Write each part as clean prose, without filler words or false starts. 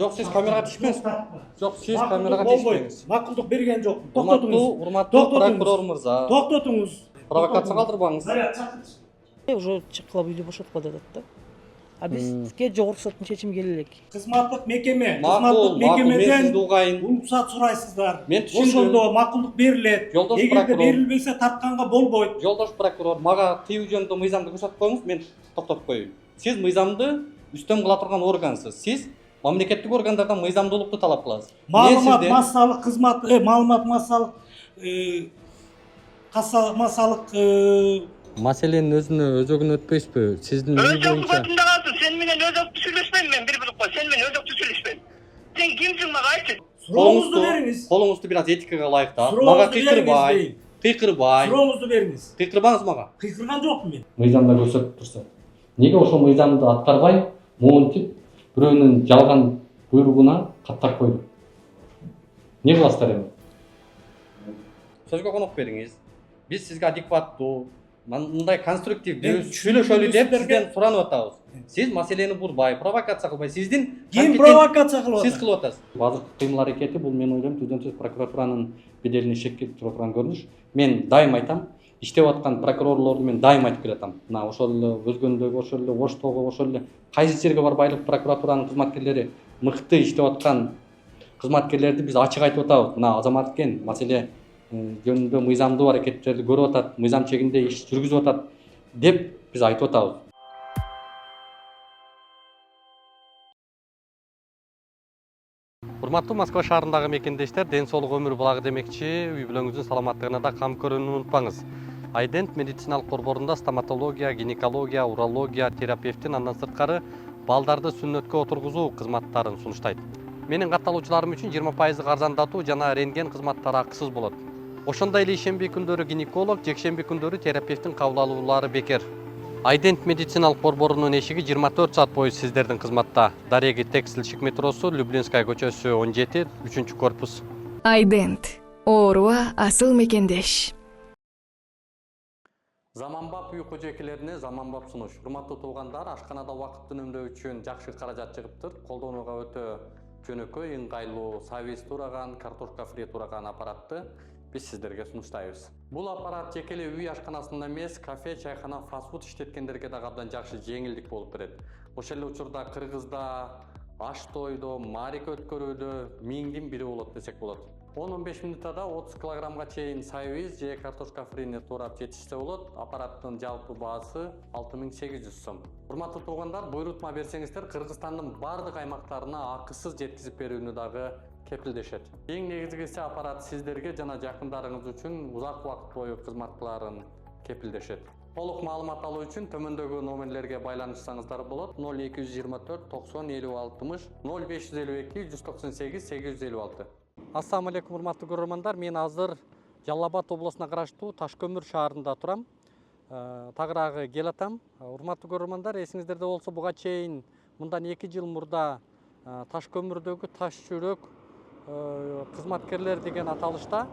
Жоқ, сіз камераға тиіспеңіз. Жоқ, сіз камераға тиіспеңіз. Мақұлдық берген жоқ. Урматтуу прокурор мырза. Тоқтатыңыз. Провокация калтырбаңыз. Уже чыккыла үйдү бошотуп коет атат да. А бизге жогорку соттун чечими келе элек. Кызматтык мекеме, Макул, мен сизди угайын. уруксат сурайсыздар. Мен түшүндүм. Ошондо макулдук берилет. Жолдош Эгерде прокурор. берилбесе тартканга болбойт. Жолдош прокурор, мага тыюу жөнүндө мыйзамды көрсөтүп коюңуз, мен токтотуп коеюн. Сиз мыйзамды үстөм кыла турган органсыз. Сиз мамлекеттик органдардан мыйзамдуулукту талап кыласыз. Маалымат массалык кызмат, маалымат массалык массалык Маселенин өзөгүнө өтпөйсүзбү? Сиздин үй боюнча. Sen менен өзөктү сүйлөшпөйм мен, бир билип кой. Сен менен өзөктү сүйлөшпөйм. Сен кимсиң мага айтчы? сурооңузду бериңиз. Колуңузду бир аз этикага ылайыктап. Сурооңузду Мага бериңиз. кыйкырбай. Сурооңузду бериңиз. Кыйкырбаңыз мага. Кыйкырган жокмун мен. Мыйзамда көрсөтүп турса. Неге ошол мыйзамды аткарбай, монтип бирөөнүн жалган буйругуна каттап койду? Не кыласыздар эми? Сөзгө конок бериңиз. Биз сизге адекваттуу, мындай конструктивдүү сүйлөшөлү деп сизден суранып атабыз. Сиз маселени бурбай, провокация кылбай, сиздин Ким провокация кылып сиз атат? кылып атасыз. Азыркы кыймыл аракети бул мен ойлойм түздөн-түз прокуратуранын беделине шек келип турган көрүнүш. Мен дайым айтам, иштеп аткан прокурорлорду мен дайым айтып келатам. Мына ошол эле Өзгөндөгү, ошол эле Оштогу, ошол эле кайсы жерге барбайлык прокуратуранын кызматкерлери мыкты иштеп аткан кызматкерлерди биз ачык айтып атабыз. Мына Азамат экен маселе жөнүндө мыйзамдуу аракеттерди көрүп атат, мыйзам чегинде иш жүргүзүп атат деп биз айтып атабыз. Урматтуу Москва шаарындагы мекендештер, ден соолук өмүр булагы демекчи, үй бүлөңүздүн саламаттыгына да кам көрүүнү унутпаңыз. Айдент медициналык борборунда стоматология, гинекология, урология, терапевтин андан сырткары балдарды сүннөткө отургузуу кызматтарын сунуштайт. Менин катталуучуларым үчүн 20% арзандатуу жана рентген кызматтары акысыз болот. Ошондой эле ишемби күндөрү гинеколог, жекшемби күндөрү терапевтин кабыл алуулары бекер. Айдент медициналык борборунун эшиги 24 саат бою сиздердин кызматта. Дареги текстилшик метросу, Люблинская көчөсү 17, 3-корпус. Айдент. Ооруга асыл мекендеш. Заманбап үй кожойкелерине заманбап сунуш. Урматтуу туугандар, ашканада убакыт үнөмдөө үчүн жакшы каражат жыгыптыр. Колдонууга өтө жөнөкөй, ыңгайлуу, сабиз тураган, картошка фри тураган аппаратты биз сиздерге сунуштайбыз. Бул аппарат жеке эле үй ашканасында эмес, кафе, чайхана, фастфуд иштеткендерге дагы абдан жакшы жеңилдик болуп берет. Ошол эле учурда Кыргызда аш тойдо, маарика өткөрүүдө миңдин бири болот десек болот. 10-15 минутада 30 килограммга чейин сабиз же картошка фрини туурап жетишсе болот. Аппараттын жалпы баасы 6800 сом. Урматтуу туугандар, буйрутма берсеңиздер Кыргызстандын бардык аймактарына акысыз жеткизип берүүнү дагы кепилдешет. Эң негизгиси аппарат сиздерге жана жакындарыңыз үчүн узак убакыт бою кызмат кыларын кепилдешет. Толук маалымат алуу үчүн төмөндөгү номерлерге байланышсаңыздар болот. 0224 90 50 60, 0552 198 856. Ассаламу алейкум, урматтуу көрөрмандар. Мен азыр Жалал Абад облусуна караштуу Ташкөмүр шаарында турам. Тагыраагы келатам. Урматтуу көрөрмандар, эсиңиздерде болсо буга чейин мындан 2 жыл мурда Ташкөмүрдөгү Таш жүрөк кызматкерлер деген аталышта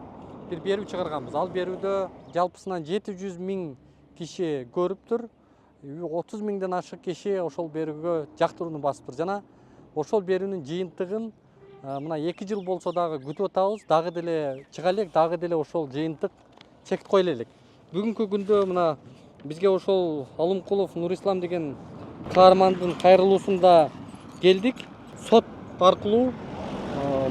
бир берүү чыгарганбыз. Ал берүүдө жалпысынан 700 000 киши көрүптүр. 30 000ден ашык киши ошол берүүгө жактырууну басыптыр. Жана ошол берүүнүн жыйынтыгын мына 2 жыл болсо дагы күтүп атабыз. Дагы деле чыга элек, дагы деле ошол жыйынтык чек кое элек. Бүгүнкү күндө мына бизге ошол Алымкулов Нурислам деген каармандын кайрылуусунда келдик. Сот аркылуу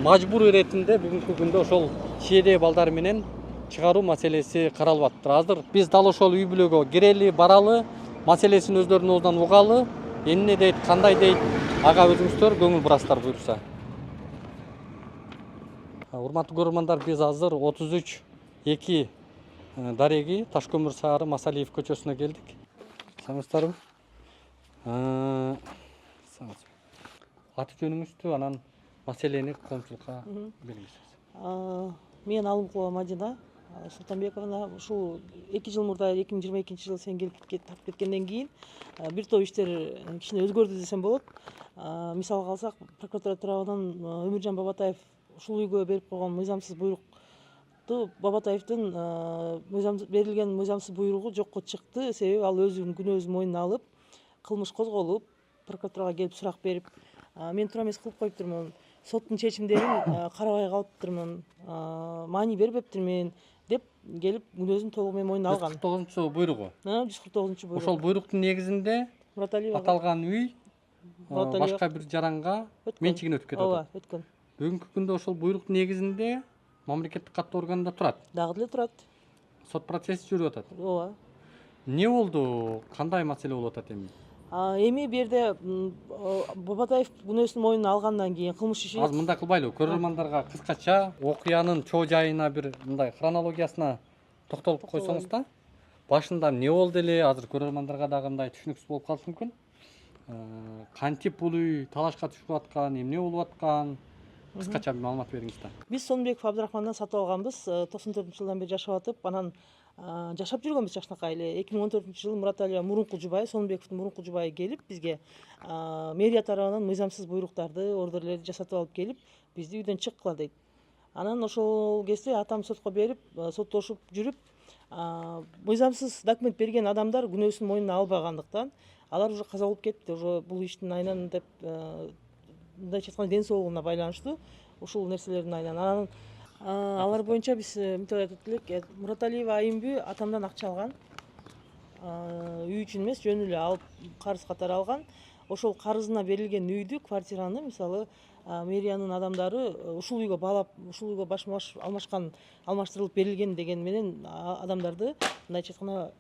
мажбур иретинде бүгүнкү күндө ошол чиедей балдар менен чыгаруу маселеси каралып атыптыр. Азыр биз дал ошол үй бүлөгө кирели, баралы, маселесин өздөрүнүн оозунан угалы, эмне дейт, кандай дейт, ага өзүңүздөр көңүл бурасыздар буйрса. Урматтуу көрөрмандар, биз азыр 33-2 дареги Ташкөмүр шаары Масалиев көчөсүнө келдик. Саламатсыздарбы? Аты жөнүңүздү, анан маселени коомчулукка белгилесиз. Мен Алымкулова Мадина Султанбековна ушул 2 жыл мурда 2022 жылы сен келип тапып кеткенден кийин бир топ иштер кичине өзгөрдү десем болот. Мисалга алсак, прокуратура тарабынан Өмүржан Бабатаев ушул үйгө берип койгон мыйзамсыз буйрукту Бабатаевдин берилген мыйзамсыз буйругу жокко чыкты. Себеби ал өзүнүн күнөөсүн мойнуна алып, кылмыш козголуп, прокуратурага келип сурак берип, мен туура эмес кылып коюптурмун, соттун чечимдерин карабай калыптырмын, маани бербептирмин деп келип күнөөсүн толугу менен мойнуна алган. 149 буйругу. 149 буйрук. Ошол буйруктун негизинде Мураталиевага аталган үй Мураталиев башка бир жаранга өткөн. менчигине өтүп кетип Ооба, атат. өткөн. Бүгүнкү күндө ошол буйруктун негизинде мамлекеттик каттоо органында турат. Дагы деле турат. Сот процесси жүрүп атат. Ооба. Эмне болду? Кандай маселе болуп атат эми? Эми бул жерде Бабатаев күнөөсүн мойнуна алгандан кийин кылмыш иши Азыр мындай кылбайлыбы? Көрөрмандарга кыскача окуянын чоо жайына бир мындай хронологиясына токтолуп койсоңуз да. Башында эмне болду эле? Азыр көрөрмандарга дагы мындай түшүнүксүз болуп калышы мүмкүн. Кантип бул үй талашка түшүп аткан, эмне болуп аткан? Кыскача бир маалымат бериңиз да. биз Сонбеков Абдрахмандан сатып алганбыз. 94-жылдан бери жашап атып, анан жашап жүргөнбүз жакшынакай эле. 2014-жылы Мураталиева мурунку жубайы, Сонбековдун мурунку жубайы келип бизге мэрия тарабынан мыйзамсыз буйруктарды, ордерлерди жасатып алып келип, бизди үйдөн чыккыла дейт. Анан ошол кезде атам сотко берип, соттошуп жүрүп, мыйзамсыз документ берген адамдар күнөөсүн мойнуна албагандыктан алар уже каза болуп кетти. Уже бул иштин айынан деп мындайча айтканда ден соолугуна байланыштуу ушул нерселердин айынан. Анан алар боюнча биз мынтип айтат элек, Мураталиева Айымбү атамдан акча алган. Үй үчүн эмес, жөн эле алып карыз катары алган. Ошол карызына берилген үйдү, квартираны мисалы мэриянын адамдары ушул үйгө баалап, ушул үйгө башма-баш алмаштырылып берилген деген менен адамдарды мындайча айтканда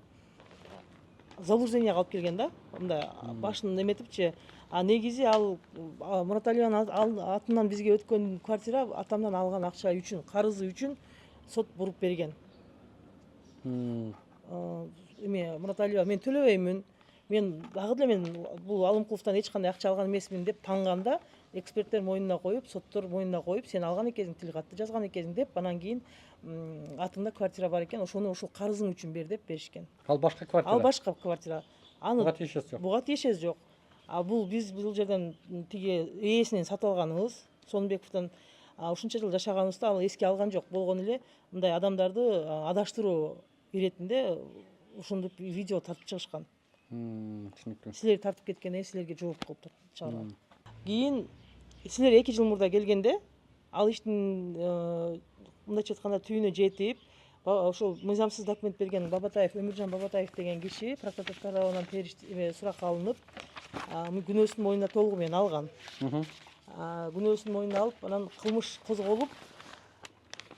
заблужденияга алып келген да. Мындай башын эметипчи, негизи ал Мураталиеванын атынан бизге өткөн квартира атамдан алган акча үчүн, карызы үчүн сот буруп берген. Эме Мураталиева мен төлөбөймүн, мен дагы деле бул Алымкуловдон эч кандай акча алган эмесмин деп танганда, эксперттер мойнуна коюп, соттор мойнуна коюп, сен алган экенсиң, тил катты жазган экенсиң деп, анан кийин атыңда квартира бар экен, ошону ушул карызың үчүн бер деп беришкен. Ал башка квартира. Ал башка квартира. Буга тиешеси жок. Буга тиешеси жок. Бул биз бул жерден тиги ээсинен сатып алганыбыз, Сонбековдон ушунча жыл жашаганыбызда ал эске алган жок. Болгон эле мындай адамдарды адаштыруу иретинде ушундук видео тартып чыгышкан. Түшүнүктүү. Силер тартып кеткенден силерге жооп кылып чыгарган. Кийин силер 2 жыл мурда келгенде ал иштин мындайча айтканда түйүнү жетип, ошол мыйзамсыз документ берген Бабатаев, Өмүржан Бабатаев деген киши прокуратура тарабынан суракка алынып, күнөөсүн мойнуна толугу менен алган. Күнөөсүн мойнуна алып, анан кылмыш козголуп,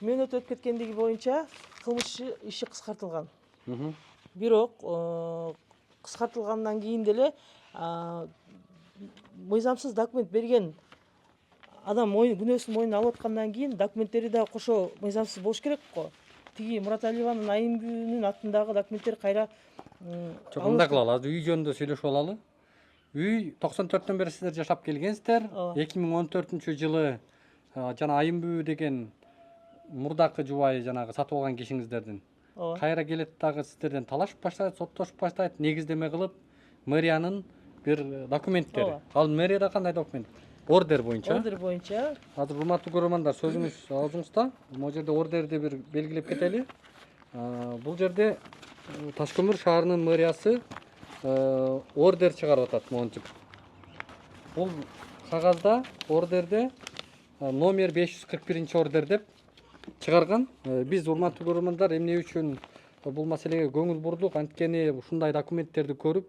мөөнөт өтүп кеткендиги боюнча кылмыш иши кыскартылган. Бирок кыскартылгандан кийин деле мыйзамсыз документ берген адам күнөөсүн мойнуна алып аткандан кийин документтери да кошо мыйзамсыз болуш керек го. Тиги Мураталиеванын Айымбүнүн атындагы документтер кайра Жок, мындай кылалы. Азыр үй жөнүндө сүйлөшүп алалы. Үй 94-төн бери силер жашап келгенсиздер. 2014-жылы жана Айымбү деген мурдакы жубайы жанагы сатып алган кишиңиздердин кайра келет дагы сиздерден талашып баштайт, соттошуп баштайт, негиздеме кылып мэриянын бир документтери. Ал мэрияда кандай документ? Ордер боюнча. Ордер боюнча. Азыр урматтуу көрөрмандар, сөзүңүз аузуңузда. Могу жерде ордерди бир белгилеп кетели. Бул жерде Таш-Көмүр шаарынын мэриясы ордер чыгарып атат монтип. Бул кагазда ордерде номер 541-ордер деп чыгарган. Биз урматтуу көрөрмандар эмне үчүн бул маселеге көңүл бурдук? Анткени ушундай документтерди көрүп,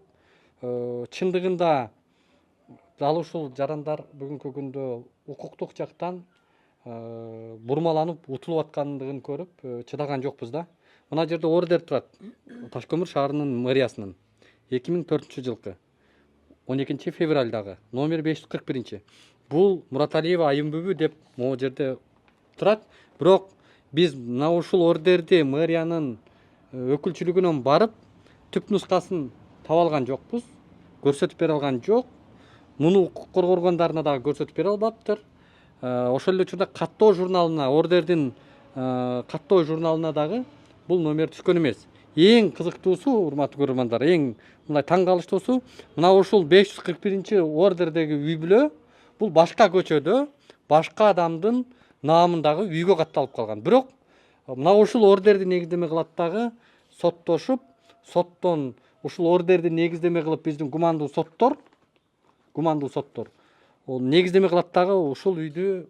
чындыгында дал ушул жарандар бүгүнкү күндө укуктук жактан бурмаланып утулуп аткандыгын көрүп чыдаган жокпуз да. Мына жерде ордер турат. Таш-Көмүр шаарынын мэриясынын 2004-жылкы 12 февралдагы номер 541. Бул Мураталиева Айымбүбү деп могу жерде турат. Бирок биз мына ушул ордерди мэриянын өкүлчүлүгүнөн барып, түп нускасын таба алган жокпуз. Көрсөтүп бере алган жок. Муну укук коргоо органдарына дагы көрсөтүп бере албаптыр. Ошол эле учурда каттоо журналына, ордердин каттоо журналына дагы бул номер түшкөн эмес. Эң кызыктуусу, урматтуу көрөрмандар, эң мындай таң калыштуусу, мына ушул 541-ордердеги үй бүлө бул башка көчөдө, башка адамдын наамындагы үйгө катталып калган. Бирок мына ушул ордерди негиздеме кылат дагы соттошуп, соттон ушул ордерди негиздеме кылып биздин гумандуу соттор Ол негиздеме кылат дагы ушул үйдү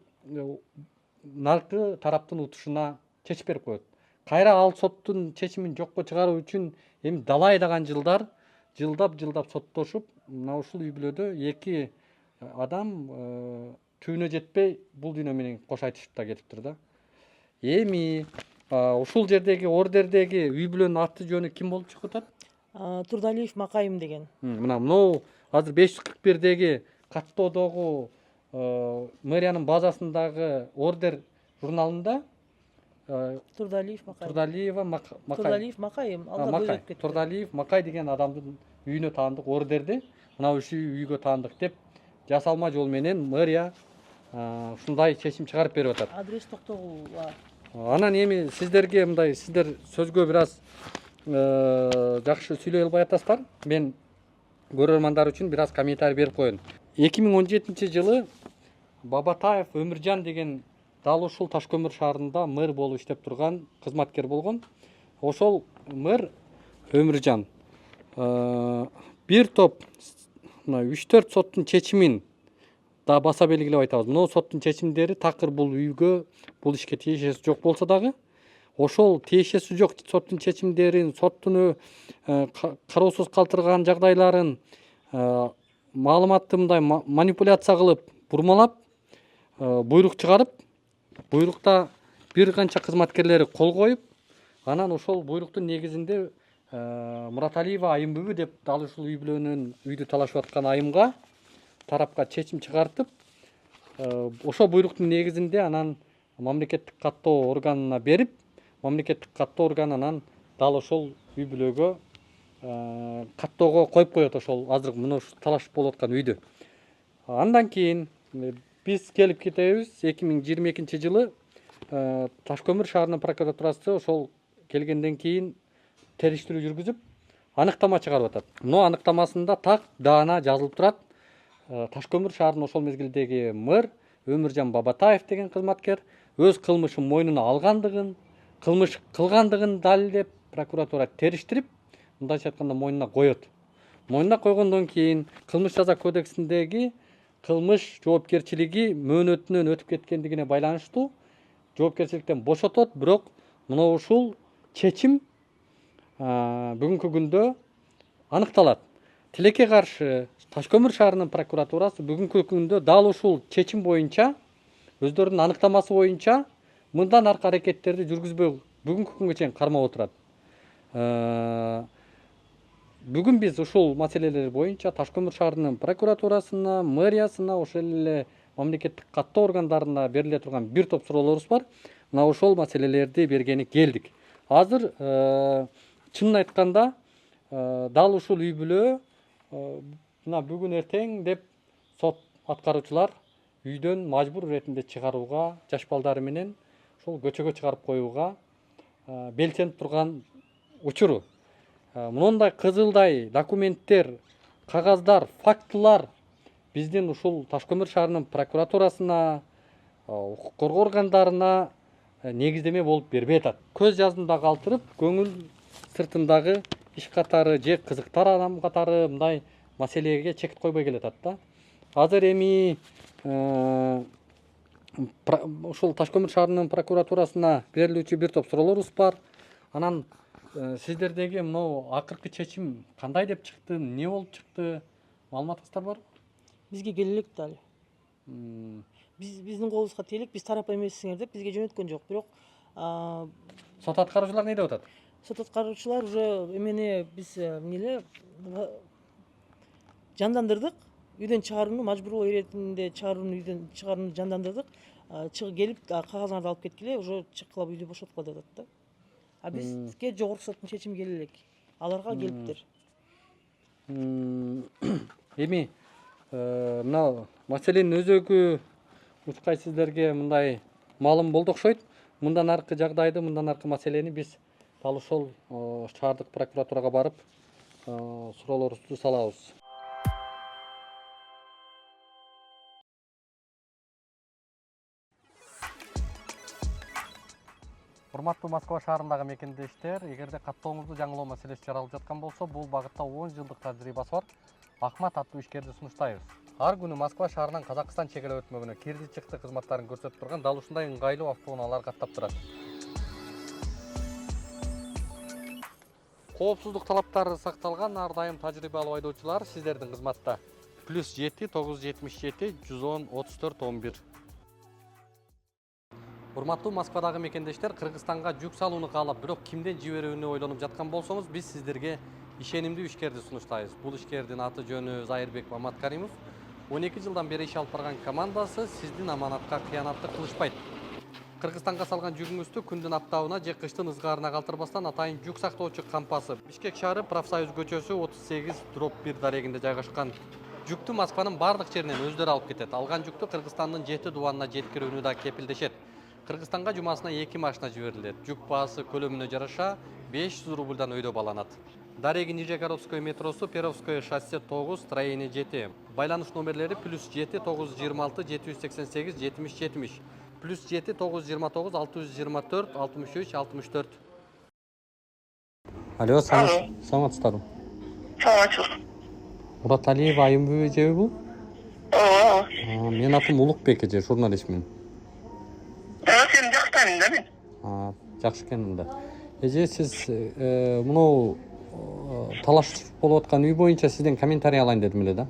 наркы тараптын утушуна чечип берип коет. Кайра ал соттун чечимин жокко чыгаруу үчүн эми дала айдаган жылдар жылдап соттошуп, мына ушул үй бүлөдө эки адам түбүнө жетпей бул дүйнө менен кош айтышып да кетиптир да. Эми ушул жердеги ордердеги үй бүлөнүн аты жөнү ким болуп чыгып атат? Турдалиев Макайым деген. Мына могу азыр 541-деги каттоодогу мэриянын базасындагы ордер журналында Турдалиев Макайым. Турдалиев Макайым. Алда өзөп кетти. Турдалиев Макай деген адамдын үйүнө таандык ордерди мына ушул үйгө таандык деп жасалма жол менен мэрия ушундай чечим чыгарып берип атат. Адрес токтогула. Анан эми сиздерге мындай, сиздер сөзгө бир аз жакшы сүйлөй албай атасыздар. Мен көрөрмандар үчүн бир аз комментарий берип коеюн. 2017-жылы Бабатаев Өмүржан деген дал ушул Ташкөмүр шаарында мэр болуп иштеп турган кызматкер болгон. Ошол мэр Өмүржан бир топ мына 3-4 соттун чечимин да баса белгилеп айтабыз. Мына соттун чечимдери такыр бул үйгө, бул ишке тиешеси жок болсо дагы, ошол тиешеси жок соттун чечимдерин, соттун кароосуз калтырган жагдайларын маалыматты мындай манипуляция кылып, бурмалап, буйрук чыгарып, буйрукта бир канча кызматкерлери кол коюп, анан ошол буйруктун негизинде Мураталиева Айымбүбү деп дал ушул үй бүлөнүн үйдү талашып аткан айымга тарапка чечим чыгартып, ошол буйруктун негизинде анан мамлекеттик каттоо органына берип, мамлекеттик каттоо органы анан дал ошол үй бүлөгө каттоого коюп коет ошол азыр мына ушул талашып болуп аткан үйдү. Андан кийин биз келип кетебиз 2022-жылы Ташкөмүр шаарынын прокуратурасы ошол келгенден кийин териштирүү жүргүзүп, аныктама чыгарып атат. Мына аныктамасында так даана жазылып турат. Ташкөмүр шаарынын ошол мезгилдеги мэр Өмүржан Бабатаев деген кызматкер өз кылмышын мойнуна алгандыгын, кылмыш кылгандыгын далилдеп, прокуратура териштирип, мындайча айтканда мойнуна коет. Мойнуна койгондон кийин кылмыш жаза кодексиндеги кылмыш жоопкерчилиги мөөнөтүнөн өтүп кеткендигине байланыштуу жоопкерчиликтен бошотот, бирок мына ушул чечим бүгүнкү күндө аныкталат. Тилекке каршы Ташкөмүр шаарынын прокуратурасы бүгүнкү күндө дал ушул чечим боюнча, өздөрүнүн аныктамасы боюнча мындан аркы аракеттерди жүргүзбөй бүгүнкү күнгө чейин кармап отурат. Бүгүн биз ушул маселелер боюнча Ташкөмүр шаарынын прокуратурасына, мэриясына, ошол эле мамлекеттик каттоо органдарына бериле турган бир топ суроолорубуз бар. Мына ошол маселелерди бергени келдик. Азыр чынын айтканда дал ушул үй бүлө мына бүгүн эртең деп сот аткаруучулар үйдөн мажбур иретинде чыгарууга, жаш балдары менен ошол көчөгө чыгарып коюуга белсенип турган учуру. Мындай кызылдай документтер, кагаздар, фактылар биздин ушул Ташкөмүр шаарынын прокуратурасына, укук коргоо органдарына негиздеме болуп бербей атат. Көз жаздымда калтырып, көңүл сыртындагы иш катары же кызыктар адам катары мындай маселеге чекит койбой келатат да. Азыр эми ушул Ташкөмүр шаарынын прокуратурасына берилүүчү бир топ суроолорубуз бар. Анан сиздердеги мына акыркы чечим кандай деп чыкты, эмне болуп чыкты? Маалыматыңыздар барбы? Бизге келелек дали. Биздин колубузга тиелек, биз тарап эмессиңер деп бизге жөнөткөн жок. Бирок сот аткаруучулар эмне деп атат? Сот аткаруучулар уже эмени биз жандандырдык. Үйдөн чыгарууну мажбурлоо иретинде үйдөн чыгарууну жандандырдык. Келип кагазыңарды алып кеткиле, уже чыккыла үйдү бошоткула деп атат да. А бизге жогорку соттун чечими келелек. Аларга келиптир. Эми мына маселенин өзөгү учкай сиздерге мындай маалым болду окшойт. Мындан аркы жагдайды, мындан аркы маселени биз дал ошол шаардык прокуратурага барып суроолорубузду салабыз. Урматтуу Москва шаарындагы мекендештер, эгерде каттооңузду жаңылоо маселеси жаралып жаткан болсо, бул багытта 10 жылдык тажрыйбасы бар Ахмат аттуу ишкерди сунуштайбыз. Ар күнү Москва шаарынан Казакстан чегелеп өтмөгүнө кирди чыкты кызматтарын көрсөтүп турган дал ушундай ыңгайлуу автоунаалар каттап турат. Коопсуздук талаптары сакталган ар дайым тажрыйбалуу айдоочулар сиздердин кызматта. +7 977 110 34 11. Урматтуу Москвадагы мекендештер, Кыргызстанга жүк салууну каалап, бирок кимден жиберүүнү ойлонуп жаткан болсоңуз, биз сиздерге ишенимдүү ишкерди сунуштайбыз. Бул ишкердин аты жөнү Зайырбек Маматкаримов. 12 жылдан бери иш алып барган командасы сиздин аманатка кыянаттык кылышпайт. Кыргызстанга салган жүгүңүздү күндүн аптабына же кыштын ызгаарына калтырбастан атайын жүк сактоочу кампасы Бишкек шаары Профсоюз көчөсү 38/1 дарегинде жайгашкан. Жүктү Москванын бардык жеринен өздөрү алып кетет. Алган жүктү Кыргызстандын 7 дубанына жеткирүүнү да кепилдешет. Кыргызстанга жумасына 2 машина жиберилет. Жүк баасы көлөмүнө жараша 500 рубльдан өйдө баланат. Дареги Нижегородское метросу, Перовское шоссе 9, строение 7. Байланыш номерлери +7 926 788 70 70. +7 929 624 63 64. Алло, саламатсыздарбы? Саламатчылык. Мураталиева Айымбү эжеби бул? Ооба. Менин атым Улукбек эже, журналистмин. Сени жактаймын да мен. Жакшы экен да. Эже, сиз мынау талаш болуп аткан үй боюнча сизден комментарий алайын дедим эле да.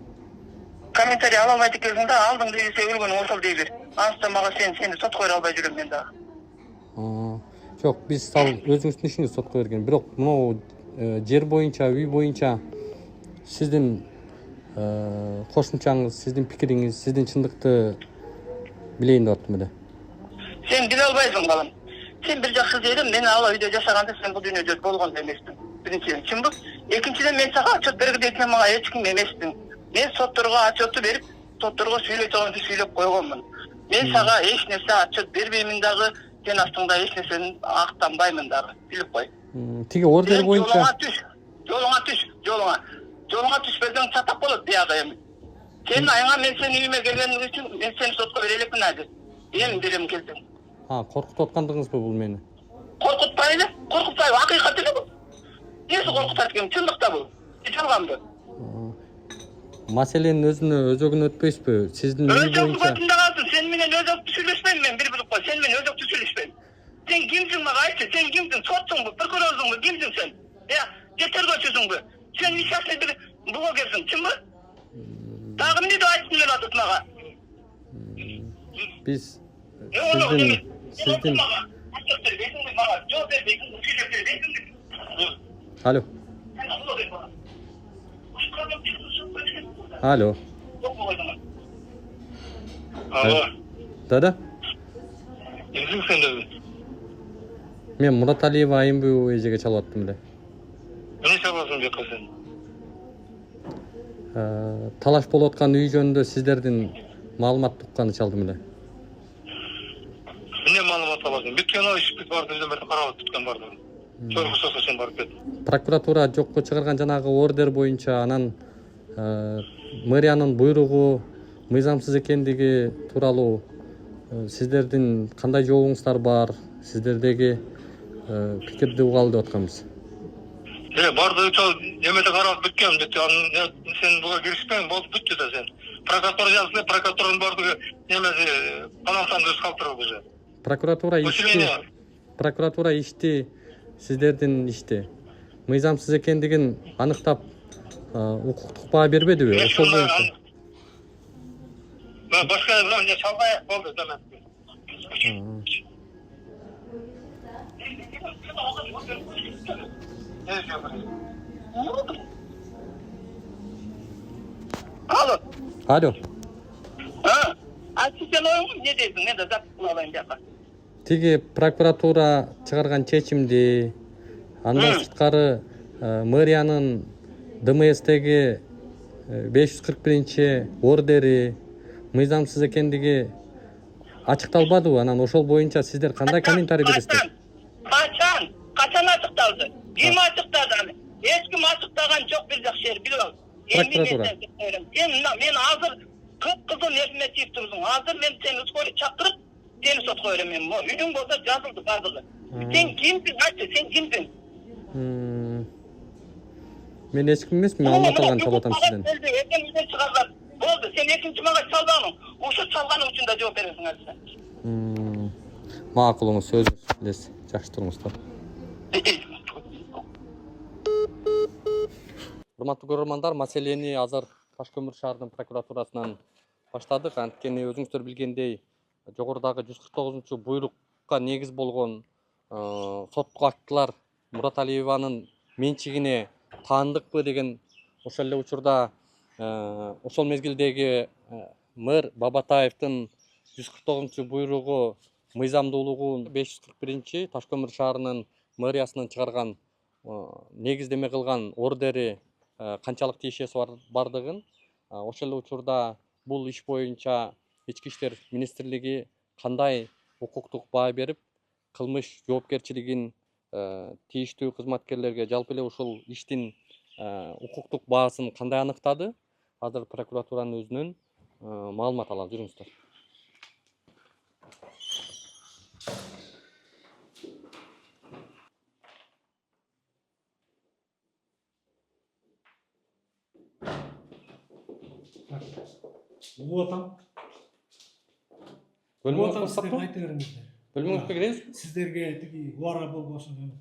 Комментарий ала албайт экенсиң да, алдың десе өлгөн ошол дей бер. Анысы мага сени сотко бере албай жүрөм мен дагы. Жок, биз ал өзүңүздүн ишиңиз сотко берген. Бирок мынау жер боюнча, үй боюнча сиздин кошумчаңыз, сиздин пикириңиз, сиздин чындыкты билейин деп аттым эле. Сен биле албайсың балам. Сен бир жакшы жерим, мен ала үйдө жашаганда сен бул дүйнөдө болгон эмеспин. Биринчиден, чынбы? Экинчиден, мен сага отчет бергиле сен мага эч ким эмеспин. Мен сотторго отчетту берип, сотторго сүйлөй турганды сүйлөп койгонмун. Мен сага эч нерсе отчет бербеймин дагы, сен астыңда эч нерсени актанбаймын дагы. Билип кой. Тиги ордер боюнча жолуңа түшпесең чатак болот биягы эми. Сен айыңа мен сенин үйүмө келгениң үчүн мен сени сотко бере элекмин азыр. Эми берем келсең. Коркутуп аткандыгыңызбы бул мени? Коркутпайлы, акыйкат эле бул. Эмнеси коркутат экен, чындыкта бул. Жалганбы? Маселенин өзөгүнө өтпөйсүзбү? Сиздин үй боюнча. Сен менен өзөктү сүйлөшпөйм мен, бир билип кой. Сен менен өзөктү сүйлөшпөйм. Сен кимсиң мага айтчы? Сен кимсиң? Сотсуңбу, прокурорсуңбу, кимсиң сен? Же тергөөчүсүңбү? Сен нечасын бир блогерсиң, чынбы? Дагы эмне деп айттың эле атат мага? Биз сиздин Алло. Алло. Алло. Да. Кимсиң сен өзү? Мен Мураталиева Айымбү эжеге чалып аттым эле. Эмне чаласың бияка сен? Талаш болуп аткан үй жөнүндө сиздердин маалымат укканды чалдым эле. Эмне маалымат аласың? Бүткөн иш бүт барды өзүм бертин карап бүткөн барды. Чоргусоса сен барып кет. Прокуратура жокко чыгарган жанагы ордер боюнча анан мэриянын буйругу мыйзамсыз экендиги тууралуу сиздердин кандай жообуңуздар бар? Сиздердеги пикирди угалы деп атканбыз. Барды эмеде карап бүткөн, сен буга киришпең, болду бүттү да сен. Прокуратура жазды, прокуратуранын бардыгы эмеси балансаны өз калтырып уже. Прокуратура ишти сиздердин ишти мыйзамсыз экендигин аныктап укуктук баа бербедиби? Ошол боюнча. Башка эмне чалбай болду да. Алло. Сен оюңду эмне дейсиң? Мен да запись кылып алайын бияка. Тиги прокуратура чыгарган чечимди, андан сырткары мэриянын ДМСтеги 541 ордери мыйзамсыз экендиги ачыкталбадыбы? Анан ошол боюнча сиздер кандай комментарий бересиздер? Качан ачыкталды? Ким ачыктады аны? Эч ким ачыктаган жок, бир жакшы жер билип ал. Прокуратура. Мен азыр кып-кызыл нерсеме тийип турсуң. Азыр мен сени ускорый чакырып, сени сотко берем мен. Үйүң болсо жазылды бардыгы. Сен кимсиң? Айтчы, сен кимсиң? Мен эч ким эмесмин, маалымат алган чалып атам сизден. Oldu. Sen ikinci manga çalbanın. Uşu çalganın için de cevap verirsin hadi sen. Макулуңуз сөзүңүз билесиз. Жакшы туруңуздар. Урматтуу көрөрмандар, маселени азыр Ташкөмүр шаарынын прокуратурасынан баштадык. Анткени өзүңүздөр билгендей, жогорудагы 149 буйрукка негиз болгон соттук актылар Мурат Алиеванын менчигине таандыкпы деген ошол эле учурда ошол мезгилдеги мэр Бабатаевдин 149 буйругу мыйзамдуулугун 541 Ташкөмүр шаарынын мэриясынын чыгарган негиздеме кылган ордери канчалык тиешеси бардыгын, ошол эле учурда бул иш боюнча Ички иштер министрлиги кандай укуктук баа берип, кылмыш жоопкерчилигин тийиштүү кызматкерлерге жалпы эле ушул иштин укуктук баасын кандай аныктады? Азыр прокуратуранын өзүнөн маалымат алалы, жүрүңүздөр. Вот он. Бөлмөңүзгө саттым. Айта бериңиздер. Бөлмөңүзгө киресиз? Сиздерге тиги убара болбосун.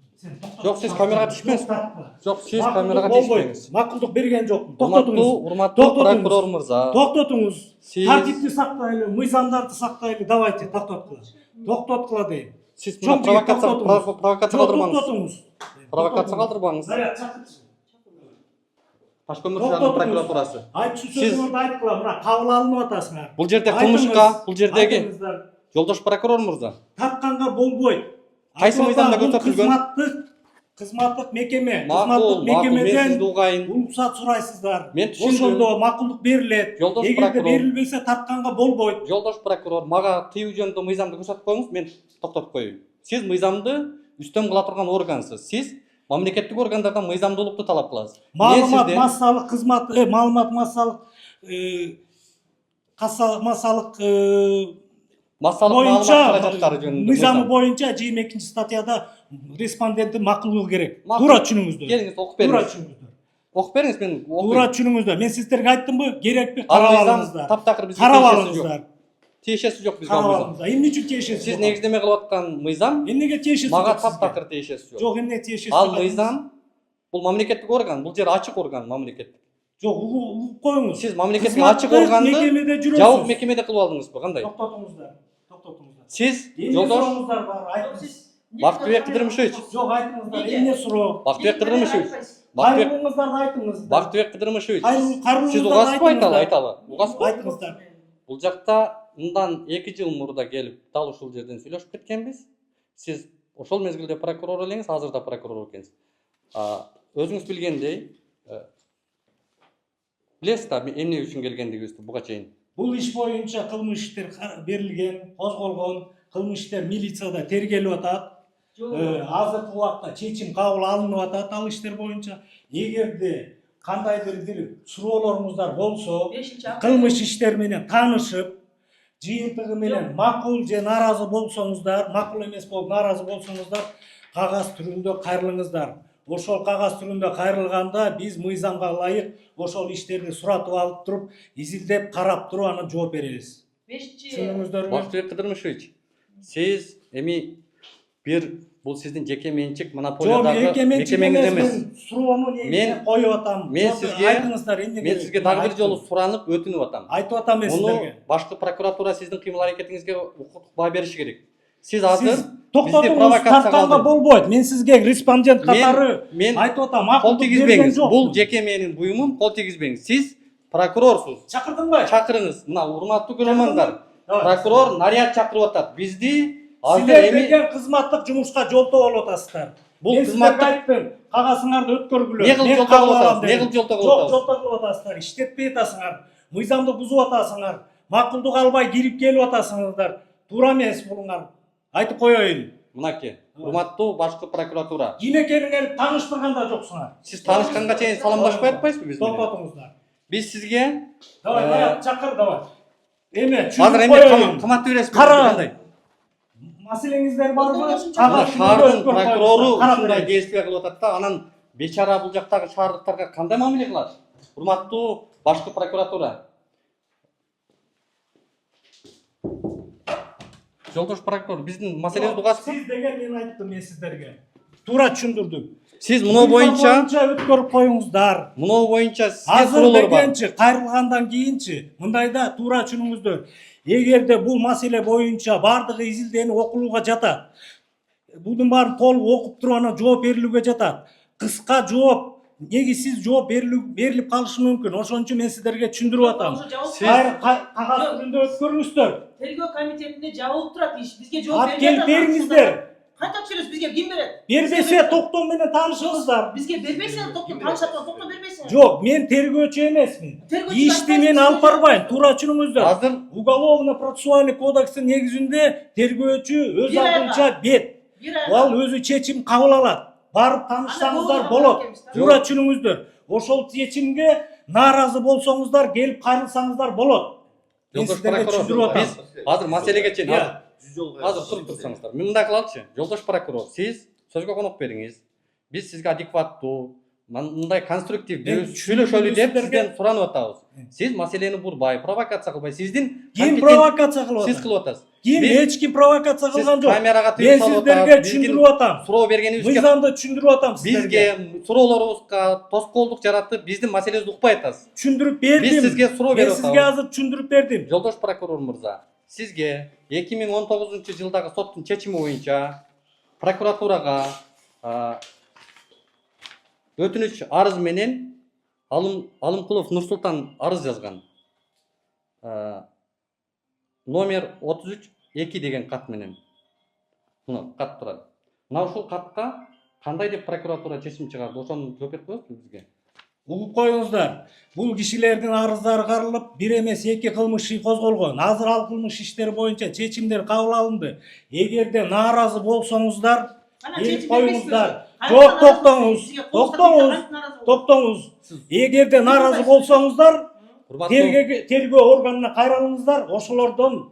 Жок, сиз камерага түшпөңүз. Жок, сиз камерага түшпөңүз. Макулдук берген жокмун. Урматтуу прокурор мырза. Токтотуңуз. Сиз- Тартипти сактайлы, мыйзамдарды сактайлы. Давайте токтоткула. Токтоткула дейм. Сиз мына провокация калтырбаңыз. Токтотуңуз. Провокация калтырбаңыз. Заряд чакырчы. Ташкөмүр шаарынын прокуратурасы. Айтчу Сиз- сөзүңөрдү айткыла, мына кабыл алынып атасыңар. Бул жерде кылмышка, бул жердеги жолдош прокурор мырза. тартканга болбойт. Кайсы мыйзамда көрсөтүлгөн? Кызматтык мекеме, Макул, мен мекемеден сизди угайын. уруксат сурайсыздар. Мен түшүндүм. Ошондо макулдук берилет. Жолдош Эгерде прокурор. берилбесе тартканга болбойт. Жолдош прокурор, мага тыюу жөнүндө мыйзамды көрсөтүп коюңуз, мен токтотуп коеюн. Сиз мыйзамды үстөм кыла турган органсыз. Сиз мамлекеттик органдардан мыйзамдуулукту талап кыласыз. Маалымат массалык кызмат, маалымат массалык массалык маалымат каражаттары жөнүндө мыйзамы боюнча 22-статьяда респонденттин макулугу керек. Макул. Туура түшүнүңүздөр. Келиңиз, окуп Туура бериңиз. түшүнүңүздөр. Окуп бериңиз, мен Туура окуйм. түшүнүңүздөр. Мен сиздерге айттымбы, керекпи? Ал Карап мыйзам алыңыздар. таптакыр бизге Карап тиешеси жок. алыңыздар. Тиешеси жок бизге Карап мыйзам. алыңыздар. Эмне үчүн тиешеси? Сиз негиздеме кылып аткан мыйзам Эмнеге тиешеси? мага жок сизге? таптакыр тиешеси жок. Жок, эмне тиешеси? Ал жок? мыйзам бул мамлекеттик орган, бул жер ачык орган мамлекеттик. Жок, угуп коюңуз. Сиз мамлекеттик ачык органды мекемеде жүрөсүз. жабык мекемеде кылып алдыңызбы, кандай? Токтотуңуздар. Токтотуңуздар. Сиз Эмне жолдош сурооңуздар бар? Айтыңыз. Бактыбек Кыдырмышевич, Жок, айтыңыздар. Эмне суроо? Бактыбек Кыдырмышевич, Бактыбек Кайрылыңыздарды айтыңыз. Бактыбек Кыдырмышевич, Кайрылыңыздарды сиз угасызбы айталы, айтыңыздар. айталы, угасызбы? Айтыңыздар. Бул жакта мындан 2 жыл мурда келип, дал ушул жерден сүйлөшүп кеткенбиз. Сиз ошол мезгилде прокурор элеңиз, азыр да прокурор экенсиз. Өзүңүз билгендей, билесиз да эмне үчүн келгендигибизди буга чейин. Бул иш боюнча кылмыш иштер берилген, козголгон, кылмыш иштер милицияда тергелип атат. Азыркы убакта чечим кабыл алынып атат ал иштер боюнча. Эгерде кандайдыр бир суроолоруңуздар болсо, кылмыш иштер менен таанышып, жыйынтыгы менен макул же наразы болсоңуздар, макул эмес болуп наразы болсоңуздар, кагаз түрүндө кайрылыңыздар. Ошол кагаз түрүндө кайрылганда биз мыйзамга ылайык ошол иштерди суратып алып туруп, изилдеп карап туруп анан жооп беребиз. Түшүндүңүздөрбү? Бактыбек Кыдырмышевич, сиз эми бир бул сиздин жеке менчик Жок, монополиядагы мекемеңиз эмес. Суроону негизинен коюп атам. Мен сизге айтыңыздар эмне мен сизге дагы бир жолу суранып өтүнүп атам. айтып атам мен Муну сиздерге. башкы прокуратура сиздин кыймыл аракетиңизге укуктук баа бериши керек. Сиз азыр Сиз бизди токтотуңуз, провокацияга тартканга алдыңыз. болбойт. Мен сизге респондент катары мен айтып атам, кол макулдук берген тийгизбеңиз. жок. Бул жеке менин буюмум, кол тийгизбеңиз. Сиз прокурорсуз. Чакырдыңбы? Чакырыңыз. Мына урматтуу көрөрмандар. Давай. Прокурор наряд чакырып атат. Бизди азыр Силер эми берген кызматтык жумушка жолтоо болуп атасыздар. Бул Мен сиздерге кызматтык айттым, кагазыңарды өткөргүлө. Не кылып Мен жолтоо кабыл кылып алам атасыз? Не дедим. кылып жолтоо кылып Жок, атасыз? жолтоо кылып атасыздар. Иштетпей атасыңар. Мыйзамды бузуп атасыңар. Макулдук албай кирип келип атасыңар. Туура эмес булуңар. Айтып коеюн. мынакей. Урматтуу башкы прокуратура. Ким экениңерди тааныштырган да жоксуңар. Сиз таанышканга чейин саламдашпай атпайсызбы биз менен? Токтотуңуздар. Биз сизге Давай, давай, чакыр, давай. Эме, азыр чүрүп эмне коеюн. кымат бересизби? Кара. Кандай? Маселеңиздер барбы? Мына Кагаз шаардын прокурору Карап ушундай беребиз. действия кылып атат да, анан бечара бул жактагы шаардыктарга кандай мамиле кылат? Урматтуу башкы прокуратура. Жолдош прокурор, биздин маселебизди угасызбы? Сиз деген мен айттым мен сиздерге. Туура түшүндүрдүм. Сиз мынау боюнча өткөрүп коюңуздар. Мынау боюнча сизге Азыр суроолор бар. дегенчи кайрылгандан кийинчи мындайда туура түшүнүңүздөр. Эгерде бул маселе боюнча бардыгы изилденип окулууга жатат. Bunun bari толук окуп туруп анан жооп берилүүгө жатат. Кыска жооп, негизсиз жооп берилип калышы мүмкүн. Ошон үчүн мен сиздерге түшүндүрүп атам. Кагаз түрүндө өткөрүңүздөр. Тергөө комитетинде жабылып турат иш. Бизге жооп Алып келип бериңиздер. Кантип сүрөсүз? Бизге ким берет? Бербесе токтом менен таанышыңыздар. Бизге бербейсиң, токтом таанышат, токтом бербейсиң. Жок, мен тергөөчү эмесмин. Ишти мен алып барбайм. Туура түшүнүңүздөр. Азыр Уголовно процессуальный кодекстин негизинде тергөөчү өз алдынча бет. Ал өзү чечим кабыл алат. Барып таанышсаңыздар болот. Туура түшүнүңүздөр. Ошол чечимге нааразы болсоңуздар, келип кайрылсаңыздар болот. Жолдош прокурор, биз азыр маселеге чейин азыр туруп турсаңыздар. Мен мындай кылалычы. Жолдош прокурор, сиз сөзгө конок бериңиз. Биз сизге адекваттуу, мындай конструктивдүү сүйлөшөлү деп сизден суранып атабыз. Сиз маселени бурбай, провокация кылбай, сиздин ким провокация кылып сиз атат? кылып атасыз. Ким эч ким провокация кылган жок. Камерага Мен сиздерге түшүндүрүп атам. Суроо бергенибизге Мыйзамды түшүндүрүп атам сиздерге. бизге суроолорубузга тоскоолдук жаратып, биздин маселебизди укпай атасыз. Түшүндүрүп бердим. Биз сизге суроо берип атабыз. Мен сизге азыр түшүндүрүп бердим. Жолдош прокурор мырза, сизге 2019-жылдагы соттун чечими боюнча прокуратурага өтүнүч арыз менен Алымкулов Нурсултан арыз жазган. Номер 33-2 деген кат менен. Мына кат турат. Мына ушул катка кандай деп прокуратура чечим чыгарды? Ошону жооп берип коесузбу бизге? Угуп коюңуздар. Бул кишилердин арыздары каралып, бир эмес 2 кылмыш иши козголгон. Азыр ал кылмыш иштери боюнча чечимдер кабыл алынды. Эгерде нааразы болсоңуздар, келип коюңуздар. Жок, токтоңуз. Эгерде нааразы болсоңуздар, тергөө органына кайрылыңыздар, ошолордон